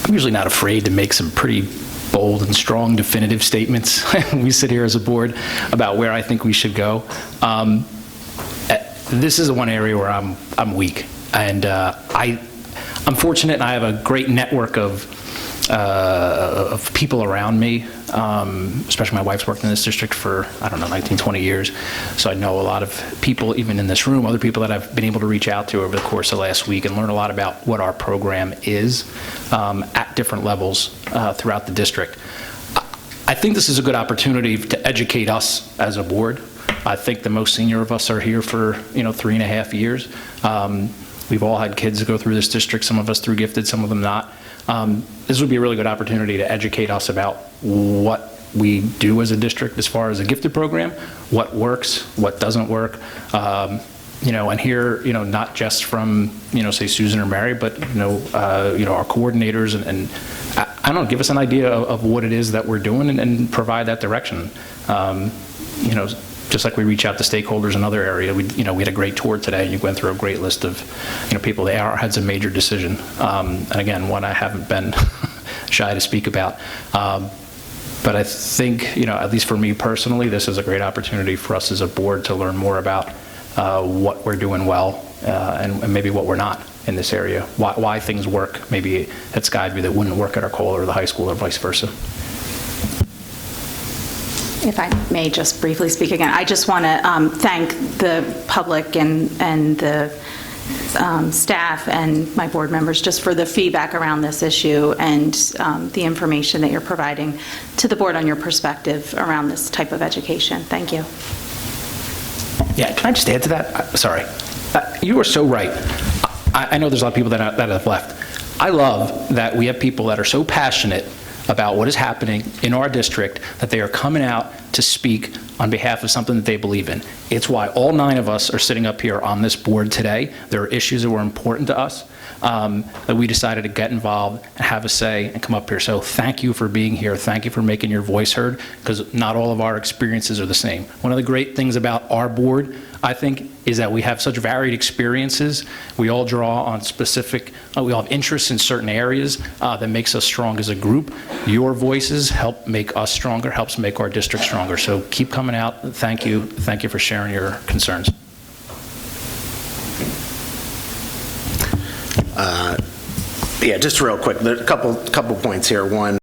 T: I'm usually not afraid to make some pretty bold and strong definitive statements when we sit here as a board about where I think we should go. This is one area where I'm weak, and I'm fortunate, and I have a great network of people around me, especially my wife's worked in this district for, 19, 20 years, so I know a lot of people, even in this room, other people that I've been able to reach out to over the course of last week and learn a lot about what our program is at different levels throughout the district. I think this is a good opportunity to educate us as a board. I think the most senior of us are here for 3.5 years. We've all had kids go through this district, some of us through gifted, some of them not. This would be a really good opportunity to educate us about what we do as a district as far as a gifted program, what works, what doesn't work, and hear, not just from, say Susan or Mary, but, our coordinators and I don't know, give us an idea of what it is that we're doing and provide that direction. Just like we reach out to stakeholders in other areas, we had a great tour today, and you went through a great list of, people that had some major decision. And again, one I haven't been shy to speak about. But I think, at least for me personally, this is a great opportunity for us as a board to learn more about what we're doing well and maybe what we're not in this area, why things work maybe at Skyview that wouldn't work at our Cole or the high school or vice versa.
Q: If I may just briefly speak again, I just want to thank the public and the staff and my board members just for the feedback around this issue and the information that you're providing to the board on your perspective around this type of education. Thank you.
T: Yeah, can I just add to that? Sorry. You are so right. I know there's a lot of people that have left. I love that we have people that are so passionate about what is happening in our district that they are coming out to speak on behalf of something that they believe in. It's why all 9 of us are sitting up here on this board today. There are issues that were important to us that we decided to get involved and have a say and come up here. So thank you for being here. Thank you for making your voice heard, because not all of our experiences are the same. One of the great things about our board, I think, is that we have such varied experiences. We all draw on specific, we all have interests in certain areas that makes us strong as a group. Your voices help make us stronger, helps make our district stronger. So keep coming out. Thank you. Thank you for sharing your concerns.
P: Yeah, just real quick, there are a couple points here. One,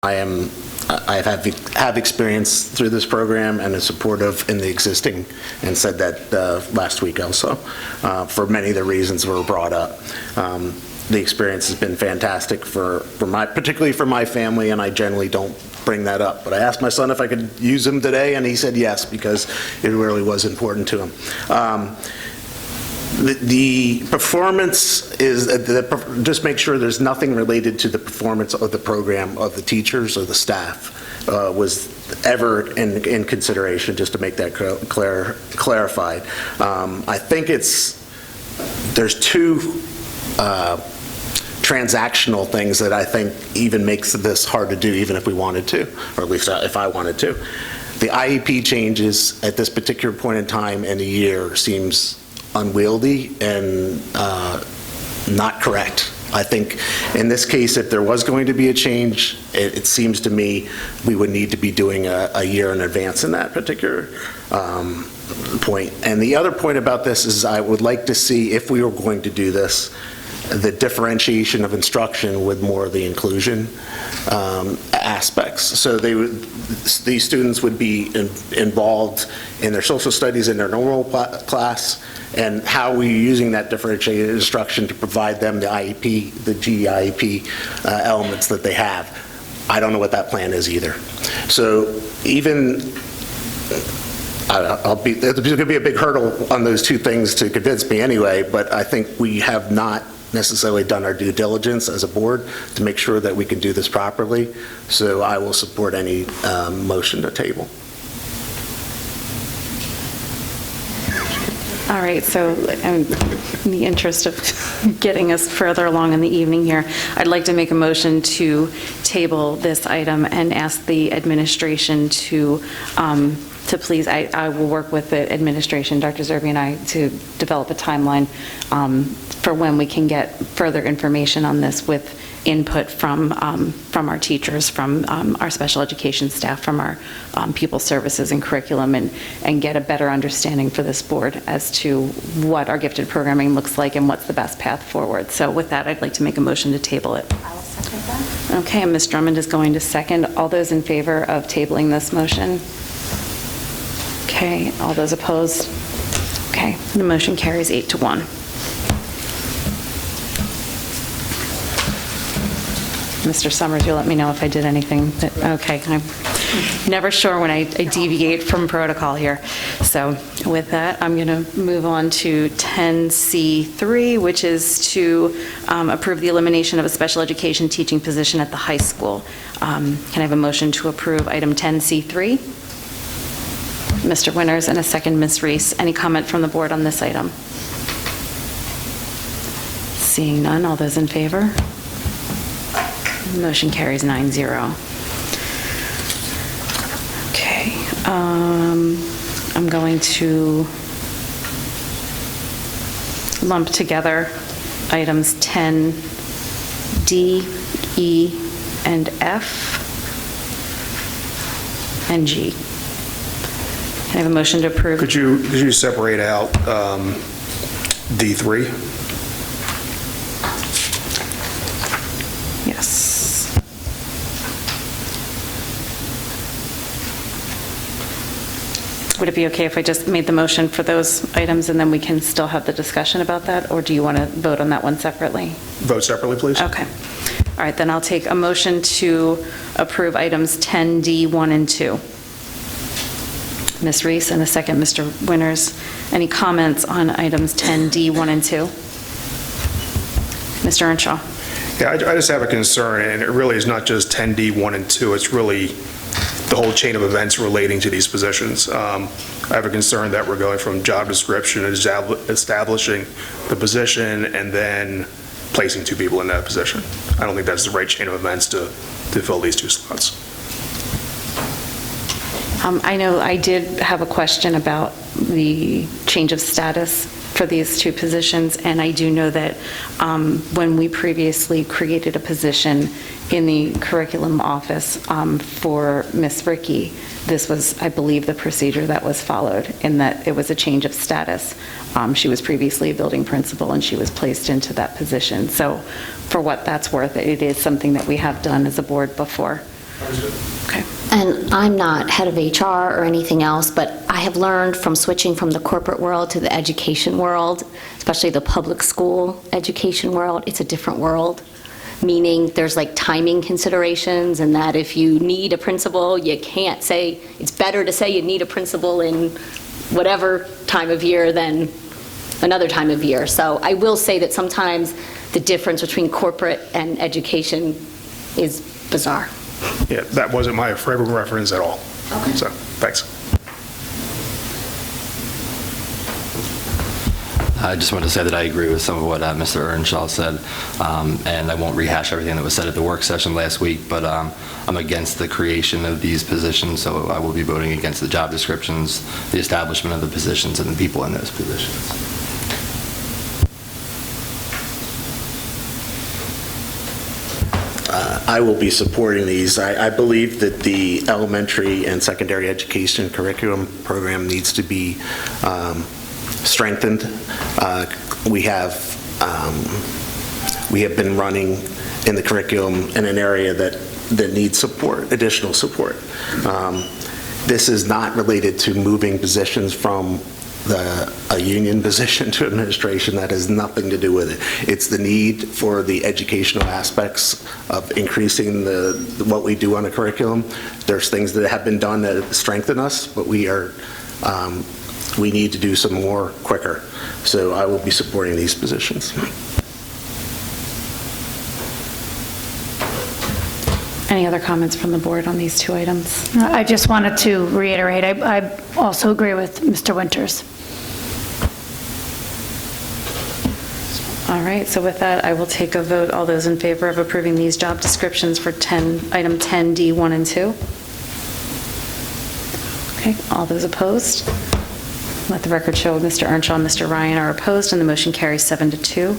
P: I have experience through this program and is supportive in the existing, and said that last week also, for many of the reasons were brought up. The experience has been fantastic particularly for my family, and I generally don't bring that up. But I asked my son if I could use him today, and he said yes, because it really was important to him. The performance is, just make sure there's nothing related to the performance of the program, of the teachers or the staff, was ever in consideration, just to make that clarified. I think there's 2 transactional things that I think even makes this hard to do, even if we wanted to, or at least if I wanted to. The IEP changes at this particular point in time in a year seems unwieldy and not correct. I think in this case, if there was going to be a change, it seems to me we would need to be doing a year in advance in that particular point. And the other point about this is I would like to see, if we were going to do this, the differentiation of instruction with more of the inclusion aspects. So these students would be involved in their social studies in their normal class, and how we're using that differentiated instruction to provide them the IEP, the GIEP elements that they have. I don't know what that plan is either. So even, there's going to be a big hurdle on those 2 things to convince me anyway, but I think we have not necessarily done our due diligence as a board to make sure that we can do this properly. So I will support any motion to table.
D: All right, so in the interest of getting us further along in the evening here, I'd like to make a motion to table this item and ask the administration to please, I will work with the administration, Dr. Zerbe and I, to develop a timeline for when we can get further information on this with input from our teachers, from our special education staff, from our pupil services and curriculum, and get a better understanding for this board as to what our gifted programming looks like and what's the best path forward. So with that, I'd like to make a motion to table it.
Q: I will second that.
D: Okay, and Ms. Drummond is going to second. All those in favor of tabling this motion? Okay, all those opposed? Okay, the motion carries 8-1. Mr. Summers, you'll let me know if I did anything that, okay, I'm never sure when I deviate from protocol here. So with that, I'm going to move on to 10C3, which is to approve the elimination of a special education teaching position at the high school. Can I have a motion to approve item 10C3? Mr. Winters, and a second, Ms. Reese. Any comment from the board on this item? Seeing none, all those in favor? Motion carries 9-0. Okay, I'm going to lump together items 10D, E, and F, and G. Can I have a motion to approve?
R: Could you separate out D3?
D: Yes. Would it be okay if I just made the motion for those items and then we can still have the discussion about that? Or do you want to vote on that one separately?
R: Vote separately, please.
D: Okay. All right, then I'll take a motion to approve items 10D, 1, and 2. Ms. Reese, and a second, Mr. Winters. Any comments on items 10D, 1, and 2? Mr. Earnshaw.
R: Yeah, I just have a concern, and it really is not just 10D, 1, and 2. It's really the whole chain of events relating to these positions. I have a concern that we're going from job description and establishing the position and then placing 2 people in that position. I don't think that's the right chain of events to fill these 2 slots.
D: I know I did have a question about the change of status for these 2 positions, and I do know that when we previously created a position in the curriculum office for Miss Ricky, this was, I believe, the procedure that was followed, in that it was a change of status. She was previously a building principal, and she was placed into that position. So for what that's worth, it is something that we have done as a board before. Okay.
L: And I'm not head of HR or anything else, but I have learned from switching from the corporate world to the education world, especially the public school education world, it's a different world. Meaning there's like timing considerations, and that if you need a principal, you can't say, it's better to say you need a principal in whatever time of year than another time of year. So I will say that sometimes the difference between corporate and education is bizarre.
R: Yeah, that wasn't my frame of reference at all.
L: Okay.
R: So, thanks.
S: I just wanted to say that I agree with some of what Mr. Earnshaw said, and I won't rehash everything that was said at the work session last week, but I'm against the creation of these positions, so I will be voting against the job descriptions, the establishment of the positions, and the people in those positions.
P: I will be supporting these. I believe that the elementary and secondary education curriculum program needs to be strengthened. We have been running in the curriculum in an area that needs support, additional support. This is not related to moving positions from a union position to administration. That has nothing to do with it. It's the need for the educational aspects of increasing what we do on the curriculum. There's things that have been done that strengthen us, but we need to do some more quicker. So I will be supporting these positions.
D: Any other comments from the board on these 2 items?
M: I just wanted to reiterate, I also agree with Mr. Winters.
D: All right, so with that, I will take a vote. All those in favor of approving these job descriptions for item 10D, 1 and 2? Okay, all those opposed? Let the record show Mr. Earnshaw and Mr. Ryan are opposed, and the motion carries 7-2.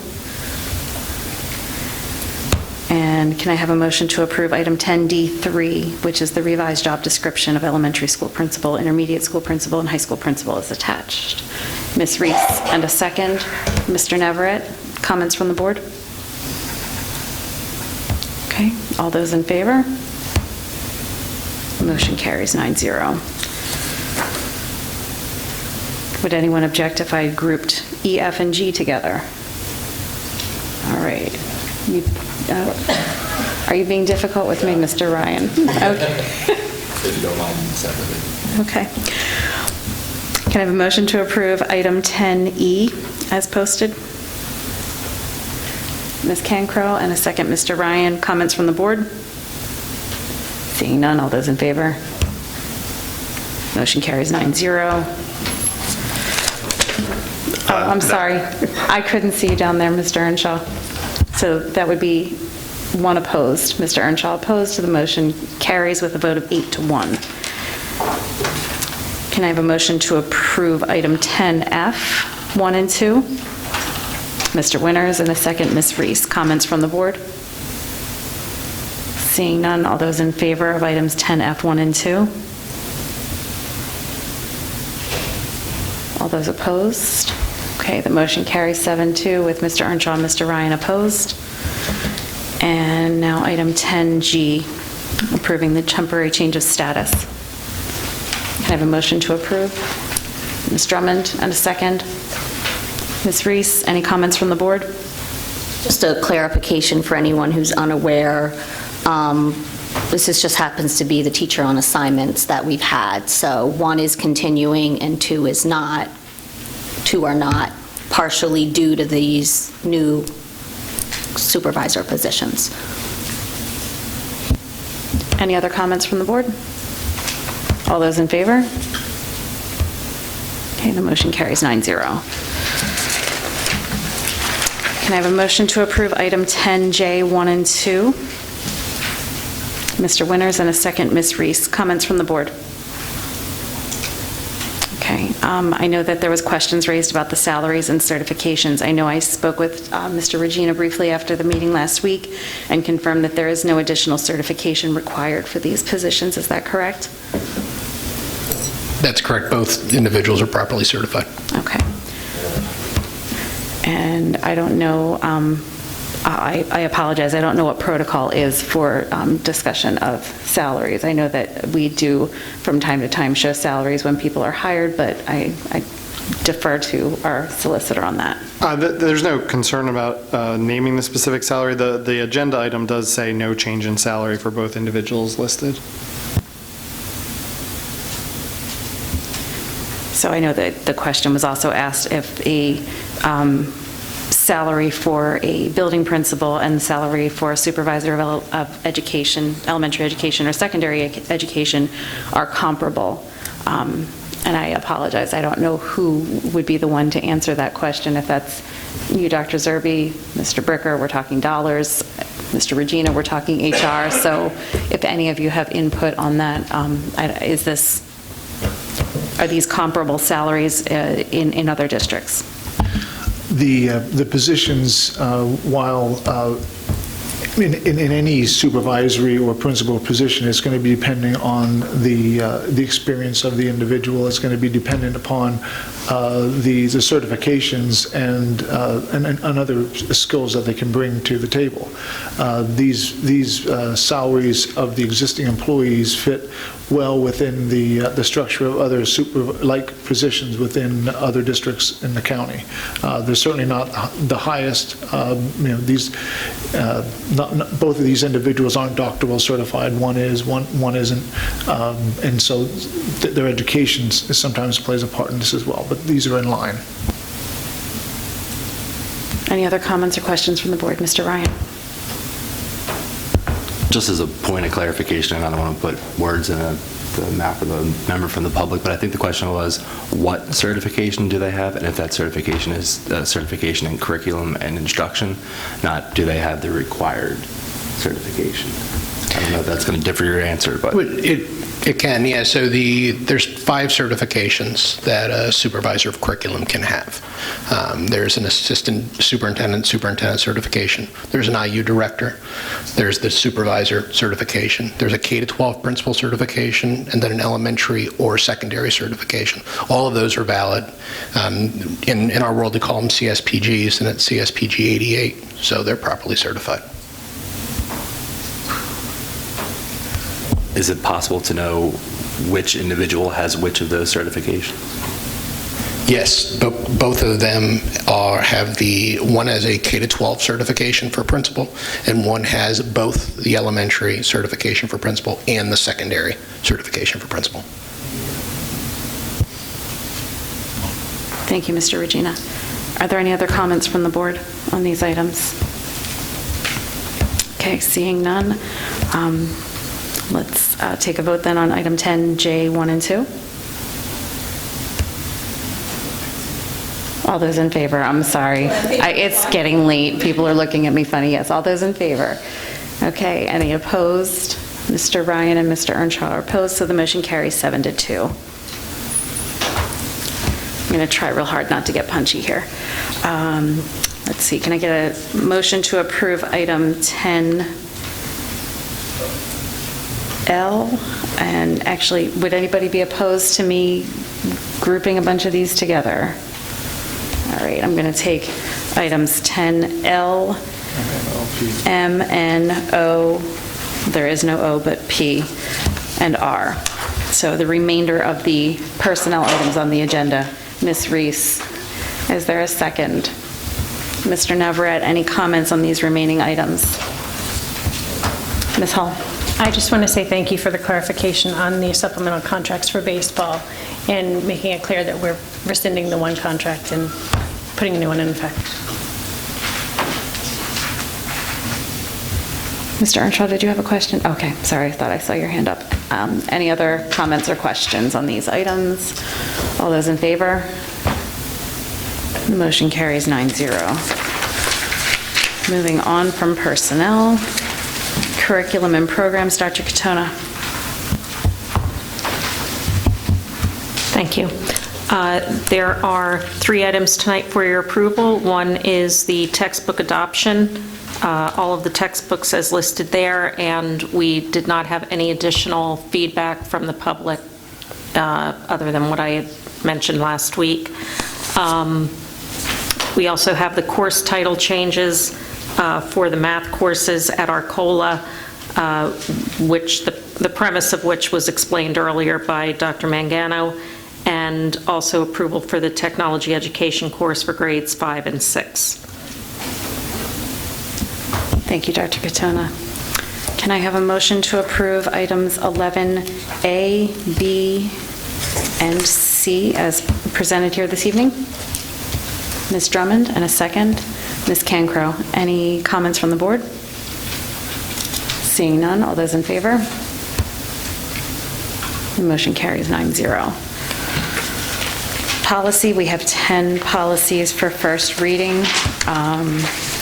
D: And can I have a motion to approve item 10D3, which is the revised job description of elementary school principal, intermediate school principal, and high school principal as attached? Ms. Reese, and a second. Mr. Navarette, comments from the board? Okay, all those in favor? Motion carries 9-0. Would anyone object if I grouped E, F, and G together? All right. Are you being difficult with me, Mr. Ryan? Okay.
S: If you don't mind separately.
D: Okay. Can I have a motion to approve item 10E as posted? Ms. Cancro, and a second, Mr. Ryan. Comments from the board? Seeing none, all those in favor? Motion carries 9-0. Oh, I'm sorry. I couldn't see you down there, Mr. Earnshaw. So that would be 1 opposed. Mr. Earnshaw opposed, so the motion carries with a vote of 8-1. Can I have a motion to approve item 10F, 1 and 2? Mr. Winters, and a second, Ms. Reese. Comments from the board? Seeing none, all those in favor of items 10F, 1 and 2? All those opposed? Okay, the motion carries 7-2 with Mr. Earnshaw and Mr. Ryan opposed. And now item 10G, approving the temporary change of status. Can I have a motion to approve? Ms. Drummond, and a second. Ms. Reese, any comments from the board?
L: Just a clarification for anyone who's unaware. This just happens to be the teacher on assignments that we've had. So 1 is continuing and 2 is not. 2 are not, partially due to these new supervisor positions.
D: Any other comments from the board? All those in favor? Okay, the motion carries 9-0. Can I have a motion to approve item 10J, 1 and 2? Mr. Winters, and a second, Ms. Reese. Comments from the board? Okay, I know that there was questions raised about the salaries and certifications. I know I spoke with Mr. Regina briefly after the meeting last week and confirmed that there is no additional certification required for these positions. Is that correct?
T: That's correct. Both individuals are properly certified.
D: Okay. And I don't know, I apologize, I don't know what protocol is for discussion of salaries. I know that we do from time to time show salaries when people are hired, but I defer to our solicitor on that.
U: There's no concern about naming the specific salary. The agenda item does say no change in salary for both individuals listed.
D: So I know that the question was also asked if a salary for a building principal and salary for a supervisor of education, elementary education or secondary education are comparable. And I apologize, I don't know who would be the one to answer that question. If that's you, Dr. Zerbe, Mr. Bricker, we're talking dollars. Mr. Regina, we're talking HR. So if any of you have input on that, are these comparable salaries in other districts?
A: The positions, while in any supervisory or principal position, it's going to be depending on the experience of the individual. It's going to be dependent upon the certifications and other skills that they can bring to the table. These salaries of the existing employees fit well within the structure of other like positions within other districts in the county. They're certainly not the highest. Both of these individuals aren't doctoral certified. One is, one isn't, and so their education sometimes plays a part in this as well. But these are in line.
D: Any other comments or questions from the board? Mr. Ryan?
S: Just as a point of clarification, and I don't want to put words in the mouth of a member from the public, but I think the question was, what certification do they have? And if that certification is certification in curriculum and instruction, not do they have the required certification? I don't know if that's going to differ your answer, but...
T: It can, yeah. So there's 5 certifications that a supervisor of curriculum can have. There's an assistant superintendent certification. There's an IU director. There's the supervisor certification. There's a K-12 principal certification, and then an elementary or secondary certification. All of those are valid. In our world, they call them CSPGs, and it's CSPG 88, so they're properly certified.
S: Is it possible to know which individual has which of those certifications?
T: Yes, both of them have one has a K-12 certification for principal, and one has both the elementary certification for principal and the secondary certification for principal.
D: Thank you, Mr. Regina. Are there any other comments from the board on these items? Okay, seeing none. Let's take a vote then on item 10J, 1 and 2. All those in favor? I'm sorry. It's getting late. People are looking at me funny. Yes, all those in favor. Okay, any opposed? Mr. Ryan and Mr. Earnshaw are opposed, so the motion carries 7-2. I'm going to try real hard not to get punchy here. Let's see, can I get a motion to approve item 10L? And actually, would anybody be opposed to me grouping a bunch of these together? All right, I'm going to take items 10L, M, N, O, there is no O, but P, and R. So the remainder of the personnel items on the agenda. Ms. Reese, is there a second? Mr. Navarette, any comments on these remaining items? Ms. Hall?
F: I just want to say thank you for the clarification on the supplemental contracts for baseball and making it clear that we're rescinding the one contract and putting a new one in effect.
D: Mr. Earnshaw, did you have a question? Okay, sorry, I thought I saw your hand up. Any other comments or questions on these items? All those in favor? The motion carries 9-0. Moving on from personnel, curriculum and programs, Dr. Katona.
B: Thank you. There are 3 items tonight for your approval. One is the textbook adoption. All of the textbooks as listed there, and we did not have any additional feedback from the public other than what I had mentioned last week. We also have the course title changes for the math courses at Arcola, which the premise of which was explained earlier by Dr. Mangano, and also approval for the technology education course for grades 5 and 6.
D: Thank you, Dr. Katona. Can I have a motion to approve items 11A, B, and C as presented here this evening? Ms. Drummond, and a second. Ms. Cancro, any comments from the board? Seeing none, all those in favor? The motion carries 9-0. Policy, we have 10 policies for first reading.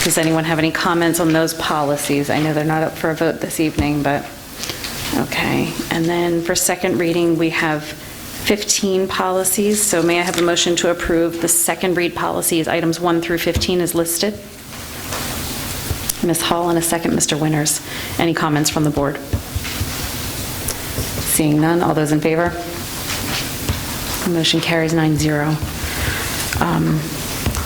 D: Does anyone have any comments on those policies? I know they're not up for a vote this evening, but okay. And then for second reading, we have 15 policies. So may I have a motion to approve the second read policies, items 1 through 15 is listed? Ms. Hall, and a second, Mr. Winters. Any comments from the board? Seeing none, all those in favor? The motion carries 9-0.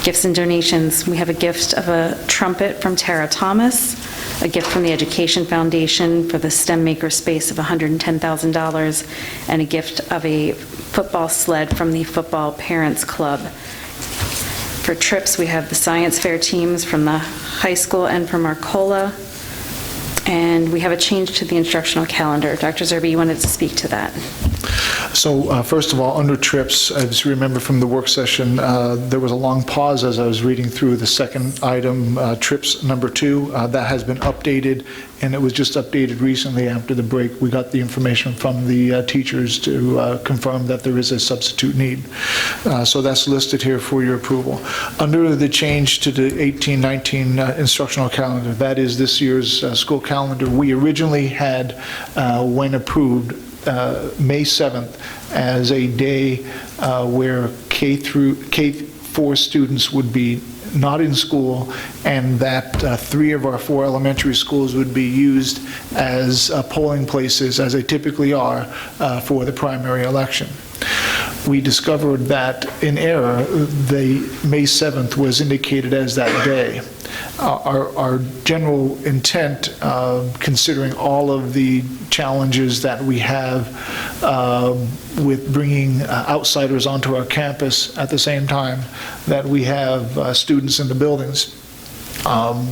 D: Gifts and donations. We have a gift of a trumpet from Tara Thomas, a gift from the Education Foundation for the STEM Maker Space of $110,000, and a gift of a football sled from the Football Parents Club. For trips, we have the science fair teams from the high school and from Arcola, and we have a change to the instructional calendar. Dr. Zerbe, you wanted to speak to that.
A: So first of all, under trips, I just remember from the work session, there was a long pause as I was reading through the second item, trips number 2. That has been updated, and it was just updated recently after the break. We got the information from the teachers to confirm that there is a substitute need. So that's listed here for your approval. Under the change to the 18-19 instructional calendar, that is this year's school calendar, we originally had, when approved, May 7th as a day where K-4 students would be not in school, and that 3 of our 4 elementary schools would be used as polling places, as they typically are, for the primary election. We discovered that in error, the May 7th was indicated as that day. Our general intent, considering all of the challenges that we have with bringing outsiders onto our campus at the same time that we have students in the buildings,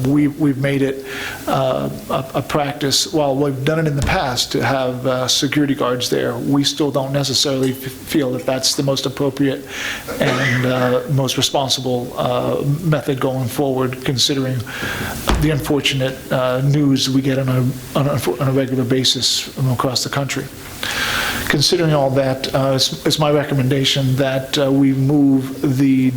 A: we've made it a practice. While we've done it in the past to have security guards there, we still don't necessarily feel that that's the most appropriate and most responsible method going forward, considering the unfortunate news we get on a regular basis from across the country. Considering all that, it's my recommendation that we move the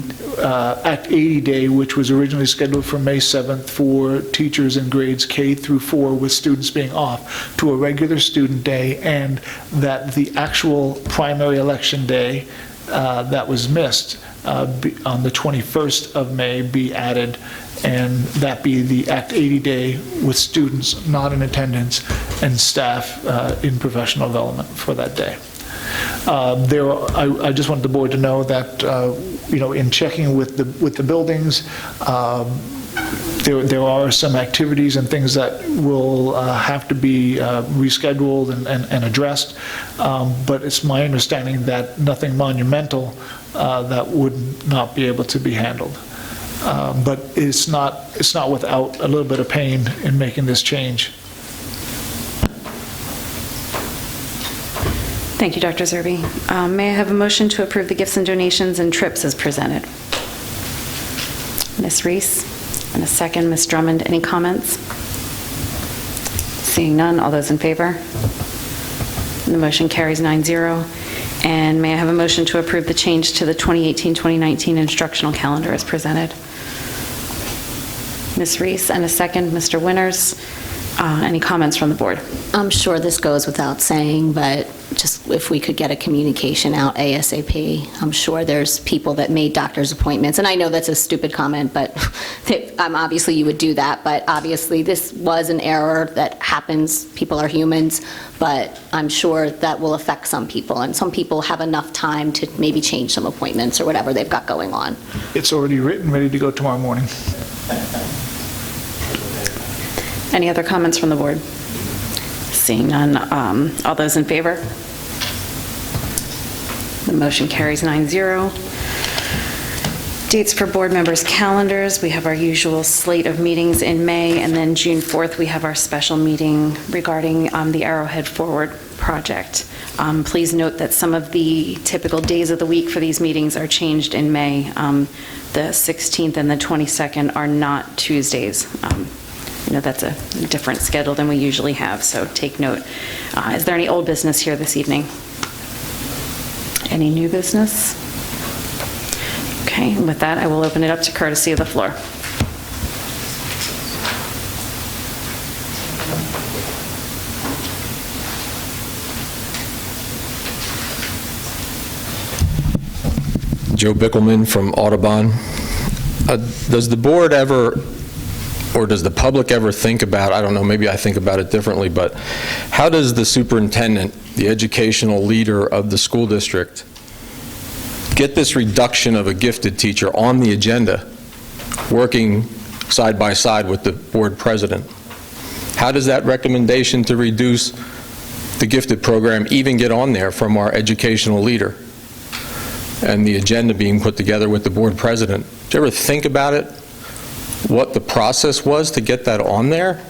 A: Act 80 Day, which was originally scheduled for May 7th for teachers in grades K through 4 with students being off, to a regular student day, and that the actual primary election day that was missed on the 21st of May be added, and that be the Act 80 Day with students not in attendance and staff in professional development for that day. I just want the board to know that, in checking with the buildings, there are some activities and things that will have to be rescheduled and addressed, but it's my understanding that nothing monumental that would not be able to be handled. But it's not without a little bit of pain in making this change.
D: Thank you, Dr. Zerbe. May I have a motion to approve the gifts and donations and trips as presented? Ms. Reese, and a second, Ms. Drummond. Any comments? Seeing none, all those in favor? The motion carries 9-0. And may I have a motion to approve the change to the 2018-2019 instructional calendar as presented? Ms. Reese, and a second, Mr. Winters. Any comments from the board?
L: I'm sure this goes without saying, but just if we could get a communication out ASAP. I'm sure there's people that made doctor's appointments, and I know that's a stupid comment, but obviously you would do that, but obviously this was an error that happens. People are humans, but I'm sure that will affect some people, and some people have enough time to maybe change some appointments or whatever they've got going on.
A: It's already written, ready to go tomorrow morning.
D: Any other comments from the board? Seeing none, all those in favor? The motion carries 9-0. Dates for board members' calendars. We have our usual slate of meetings in May, and then June 4th, we have our special meeting regarding the Arrowhead Forward project. Please note that some of the typical days of the week for these meetings are changed in May. The 16th and the 22nd are not Tuesdays. That's a different schedule than we usually have, so take note. Is there any old business here this evening? Any new business? Okay, and with that, I will open it up to courtesy of the floor.
C: Joe Bickelman from Audubon. Does the board ever, or does the public ever think about, I don't know, maybe I think about it differently, but how does the superintendent, the educational leader of the school district, get this reduction of a gifted teacher on the agenda, working side by side with the board president? How does that recommendation to reduce the gifted program even get on there from our educational leader and the agenda being put together with the board president? Did you ever think about it, what the process was to get that on there?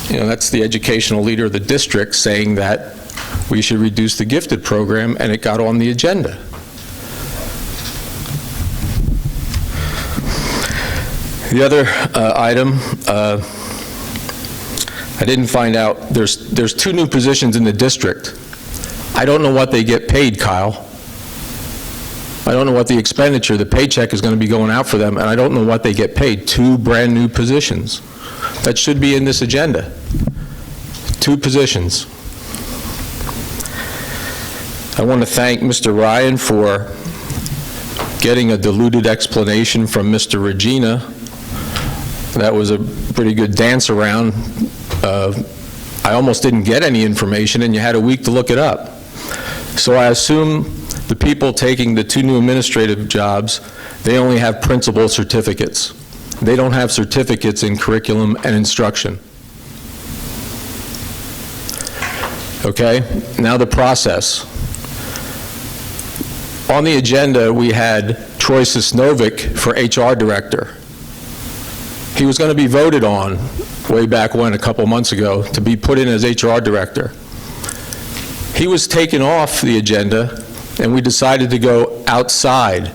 C: That's the educational leader of the district saying that we should reduce the gifted program, and it got on the agenda. The other item, I didn't find out, there's 2 new positions in the district. I don't know what they get paid, Kyle. I don't know what the expenditure, the paycheck is going to be going out for them, and I don't know what they get paid. 2 brand new positions. That should be in this agenda. 2 positions. I want to thank Mr. Ryan for getting a diluted explanation from Mr. Regina. That was a pretty good dance around. I almost didn't get any information, and you had a week to look it up. So I assume the people taking the 2 new administrative jobs, they only have principal certificates. They don't have certificates in curriculum and instruction. Okay, now the process. On the agenda, we had Troy Sisnovic for HR director. He was going to be voted on way back when, a couple months ago, to be put in as HR director. He was taken off the agenda, and we decided to go outside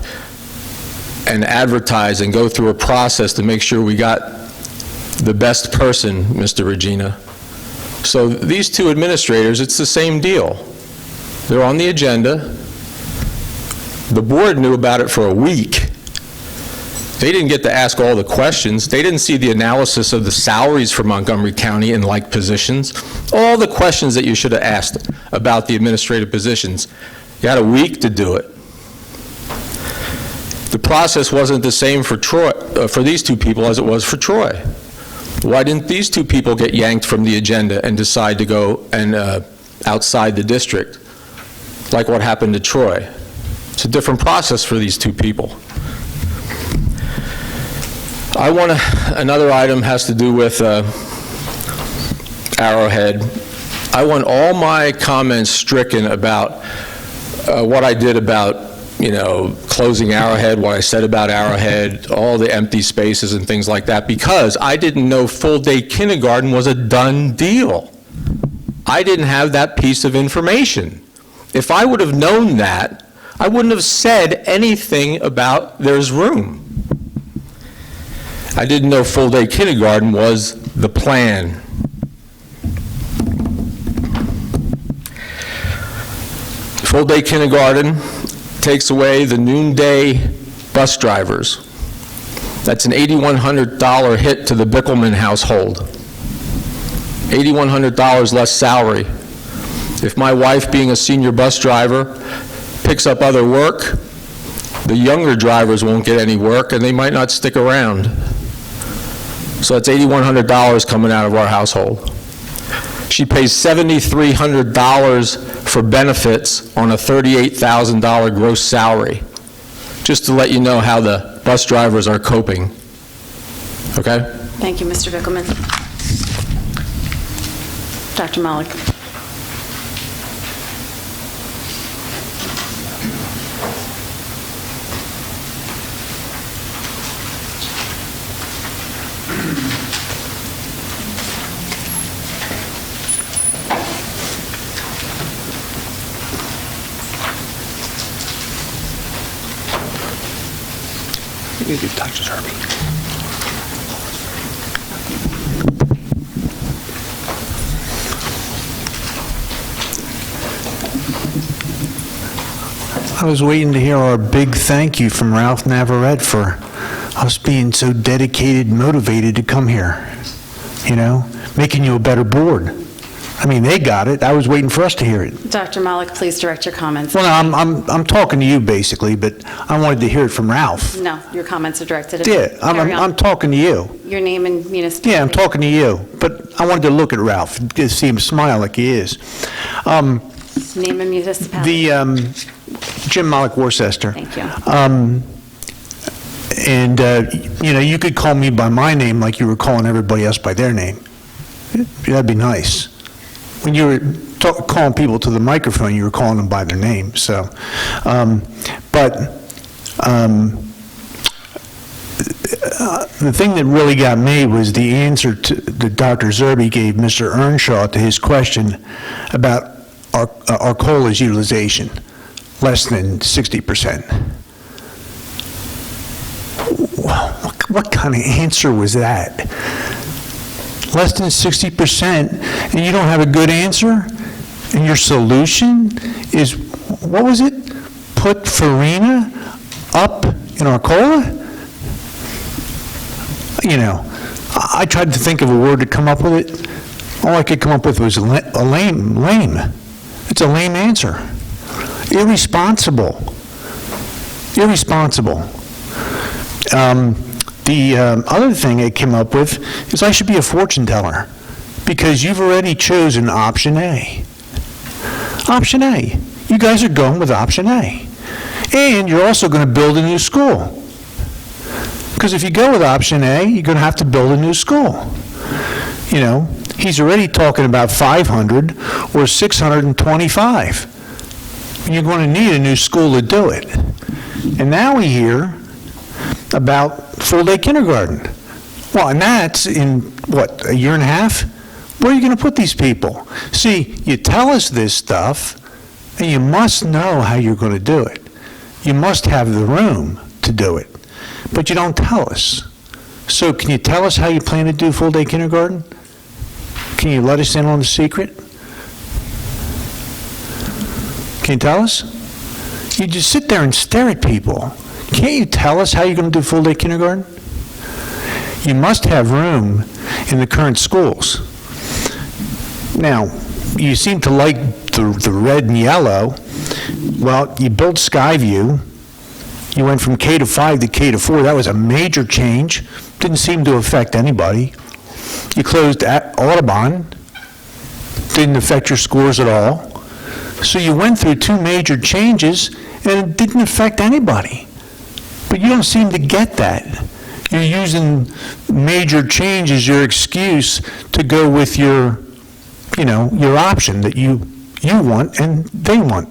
C: and advertise and go through a process to make sure we got the best person, Mr. Regina. So these 2 administrators, it's the same deal. They're on the agenda. The board knew about it for a week. They didn't get to ask all the questions. They didn't see the analysis of the salaries for Montgomery County in like positions. All the questions that you should have asked about the administrative positions. You had a week to do it. The process wasn't the same for Troy, for these 2 people as it was for Troy. Why didn't these 2 people get yanked from the agenda and decide to go and outside the district, like what happened to Troy? It's a different process for these 2 people. Another item has to do with Arrowhead. I want all my comments stricken about what I did about, closing Arrowhead, what I said about Arrowhead, all the empty spaces and things like that, because I didn't know full-day kindergarten was a done deal. I didn't have that piece of information. If I would have known that, I wouldn't have said anything about there's room. I didn't know full-day kindergarten was the plan. Full-day kindergarten takes away the noonday bus drivers. That's an $8,100 hit to the Bickelman household. $8,100 less salary. If my wife, being a senior bus driver, picks up other work, the younger drivers won't get any work, and they might not stick around. So that's $8,100 coming out of our household. She pays $7,300 for benefits on a $38,000 gross salary, just to let you know how the bus drivers are coping. Okay?
D: Thank you, Mr. Bickelman. Dr. Malik.
T: You do Dr. Zerbe.
G: I was waiting to hear our big thank you from Ralph Navarrete for us being so dedicated and motivated to come here, you know, making you a better board. I mean, they got it. I was waiting for us to hear it.
D: Dr. Malik, please direct your comments.
G: Well, no, I'm talking to you basically, but I wanted to hear it from Ralph.
D: No, your comments are directed at
G: Yeah, I'm talking to you.
D: Your name and municipality.
G: Yeah, I'm talking to you, but I wanted to look at Ralph, to see him smile like he is.
D: Name and municipality.
G: Jim Malik, Worcester.
D: Thank you.
G: And, you know, you could call me by my name like you were calling everybody else by their name. That'd be nice. When you were calling people to the microphone, you were calling them by their name, so. The thing that really got me was the answer that Dr. Zerbe gave Mr. Earnshaw to his question about our COLA's utilization, less than 60%. What kind of answer was that? Less than 60%, and you don't have a good answer? And your solution is, what was it? Put Farina up in our COLA? You know, I tried to think of a word to come up with it. All I could come up with was lame. It's a lame answer. Irresponsible. The other thing I came up with is I should be a fortune teller because you've already chosen option A. Option A. You guys are going with option A. And you're also going to build a new school. Because if you go with option A, you're going to have to build a new school. You know, he's already talking about 500 or 625. You're going to need a new school to do it. And now we hear about full-day kindergarten. Well, and that's in, what, a year and a half? Where are you going to put these people? See, you tell us this stuff, and you must know how you're going to do it. You must have the room to do it, but you don't tell us. So can you tell us how you plan to do full-day kindergarten? Can you let us in on the secret? Can you tell us? You just sit there and stare at people. Can't you tell us how you're going to do full-day kindergarten? You must have room in the current schools. Now, you seem to like the red and yellow. Well, you built Skyview. You went from K to 5 to K to 4. That was a major change. Didn't seem to affect anybody. You closed Audubon. Didn't affect your scores at all. So you went through two major changes, and it didn't affect anybody. But you don't seem to get that. You're using major change as your excuse to go with your, you know, your option that you want and they want.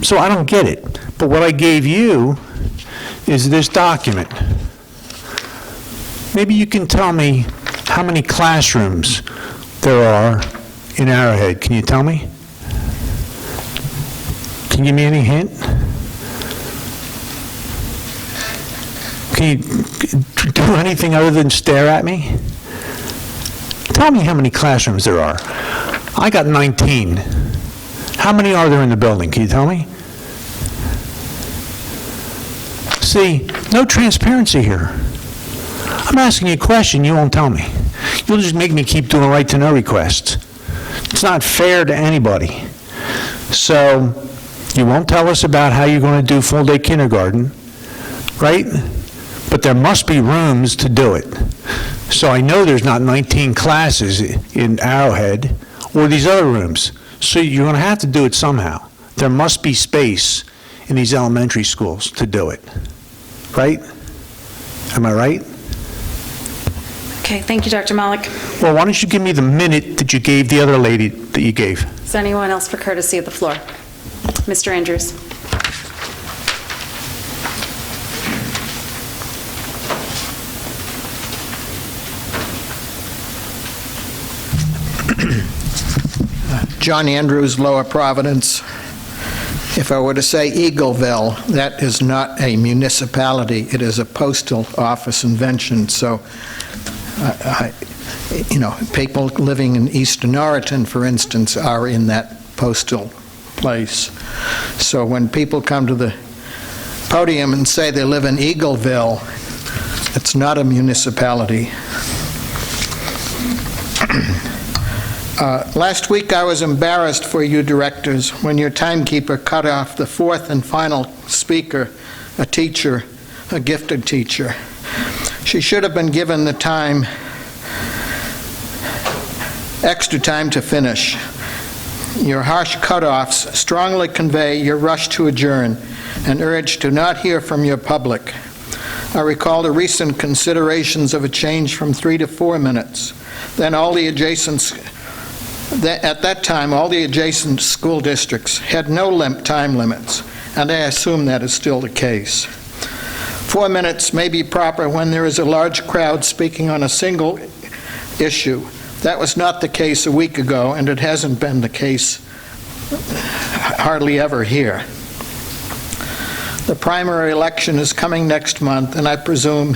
G: So I don't get it. But what I gave you is this document. Maybe you can tell me how many classrooms there are in Arrowhead. Can you tell me? Can you give me any hint? Can you do anything other than stare at me? Tell me how many classrooms there are. I got 19. How many are there in the building? Can you tell me? See, no transparency here. I'm asking you a question, you won't tell me. You'll just make me keep doing right-to-know requests. It's not fair to anybody. So, you won't tell us about how you're going to do full-day kindergarten, right? But there must be rooms to do it. So I know there's not 19 classes in Arrowhead or these other rooms. So you're going to have to do it somehow. There must be space in these elementary schools to do it, right? Am I right?
D: Okay, thank you, Dr. Malik.
G: Well, why don't you give me the minute that you gave the other lady that you gave?
D: Is there anyone else for courtesy of the floor? Mr. Andrews.
H: John Andrews, Lower Providence. If I were to say Eagleville, that is not a municipality. It is a postal office invention. So, people living in Eastern Oregon, for instance, are in that postal place. So when people come to the podium and say they live in Eagleville, it's not a municipality. Last week I was embarrassed for you directors when your timekeeper cut off the fourth and final speaker, a teacher, a gifted teacher. She should have been given the time, extra time to finish. Your harsh cutoffs strongly convey your rush to adjourn and urge to not hear from your public. I recall the recent considerations of a change from 3 to 4 minutes. Then at that time, all the adjacent school districts had no time limits, and I assume that is still the case. 4 minutes may be proper when there is a large crowd speaking on a single issue. That was not the case a week ago, and it hasn't been the case hardly ever here. The primary election is coming next month, and I presume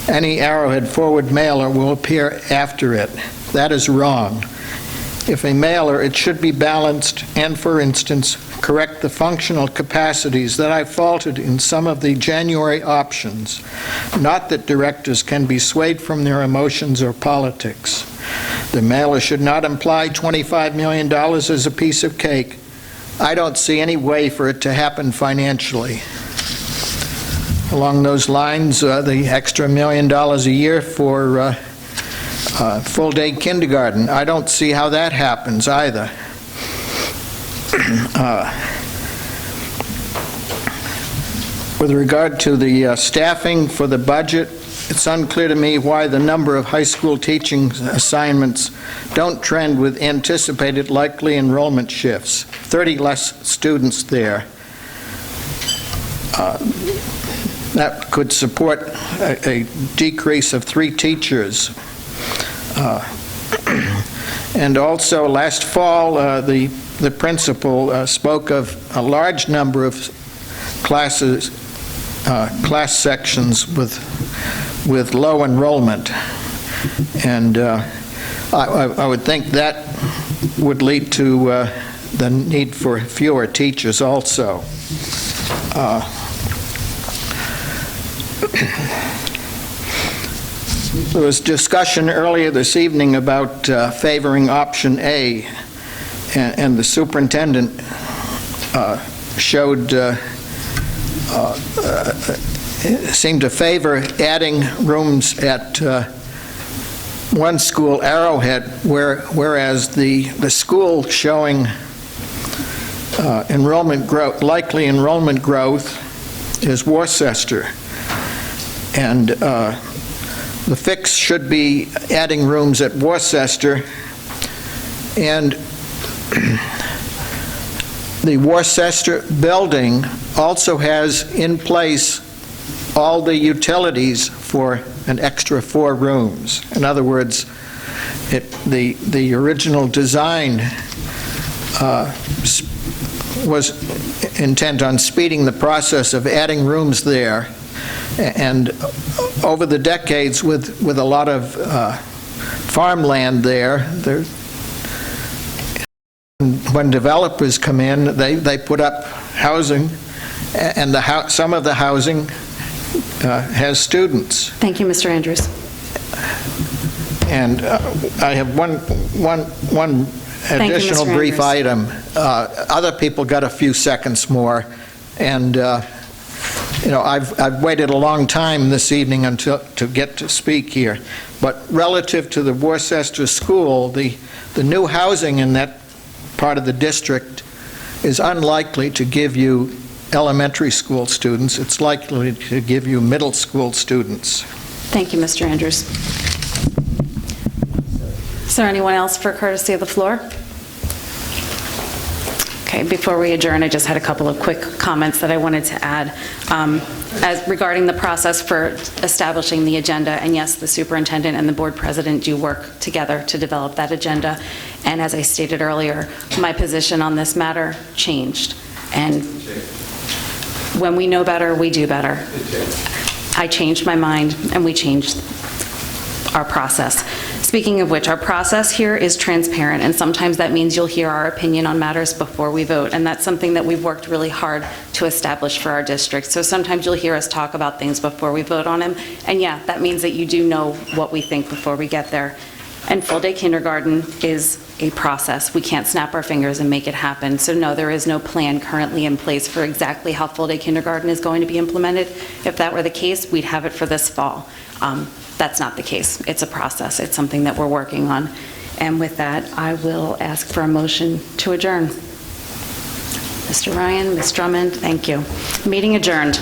H: any Arrowhead Forward mailer will appear after it. That is wrong. If a mailer, it should be balanced and, for instance, correct the functional capacities that I faulted in some of the January options. Not that directors can be swayed from their emotions or politics. The mailer should not imply $25 million as a piece of cake. I don't see any way for it to happen financially. Along those lines, the extra $1 million a year for full-day kindergarten, I don't see how that happens either. With regard to the staffing for the budget, it's unclear to me why the number of high school teaching assignments don't trend with anticipated likely enrollment shifts. 30 less students there. That could support a decrease of 3 teachers. And also, last fall, the principal spoke of a large number of class sections with low enrollment, and I would think that would lead to the need for fewer teachers also. There was discussion earlier this evening about favoring option A, and the superintendent seemed to favor adding rooms at one school, Arrowhead, whereas the school showing likely enrollment growth is Worcester. And the fix should be adding rooms at Worcester, and the Worcester building also has in place all the utilities for an extra 4 rooms. In other words, the original design was intent on speeding the process of adding rooms there, and over the decades, with a lot of farmland there. When developers come in, they put up housing, and some of the housing has students.
D: Thank you, Mr. Andrews.
H: And I have one additional
D: Mr.
H: brief
D: Andrews.
H: item. Other people got a few seconds more, and I've waited a long time this evening to get to speak here. But relative to the Worcester School, the new housing in that part of the district is unlikely to give you elementary school students. It's likely to give you middle school students.
D: Thank you, Mr. Andrews. Is there anyone else for courtesy of the floor? Okay, before we adjourn, I just had a couple of quick comments that I wanted to add. As regarding the process for establishing the agenda, and yes, the superintendent and the board president do work together to develop that agenda. And as I stated earlier, my position on this matter changed. And when we know better, we do better. I changed my mind, and we changed our process. Speaking of which, our process here is transparent, and sometimes that means you'll hear our opinion on matters before we vote, and that's something that we've worked really hard to establish for our district. So sometimes you'll hear us talk about things before we vote on them, and yeah, that means that you do know what we think before we get there. And full-day kindergarten is a process. We can't snap our fingers and make it happen. So no, there is no plan currently in place for exactly how full-day kindergarten is going to be implemented. If that were the case, we'd have it for this fall. That's not the case. It's a process. It's something that we're working on. And with that, I will ask for a motion to adjourn. Mr. Ryan, Ms. Drummond, thank you. Meeting adjourned.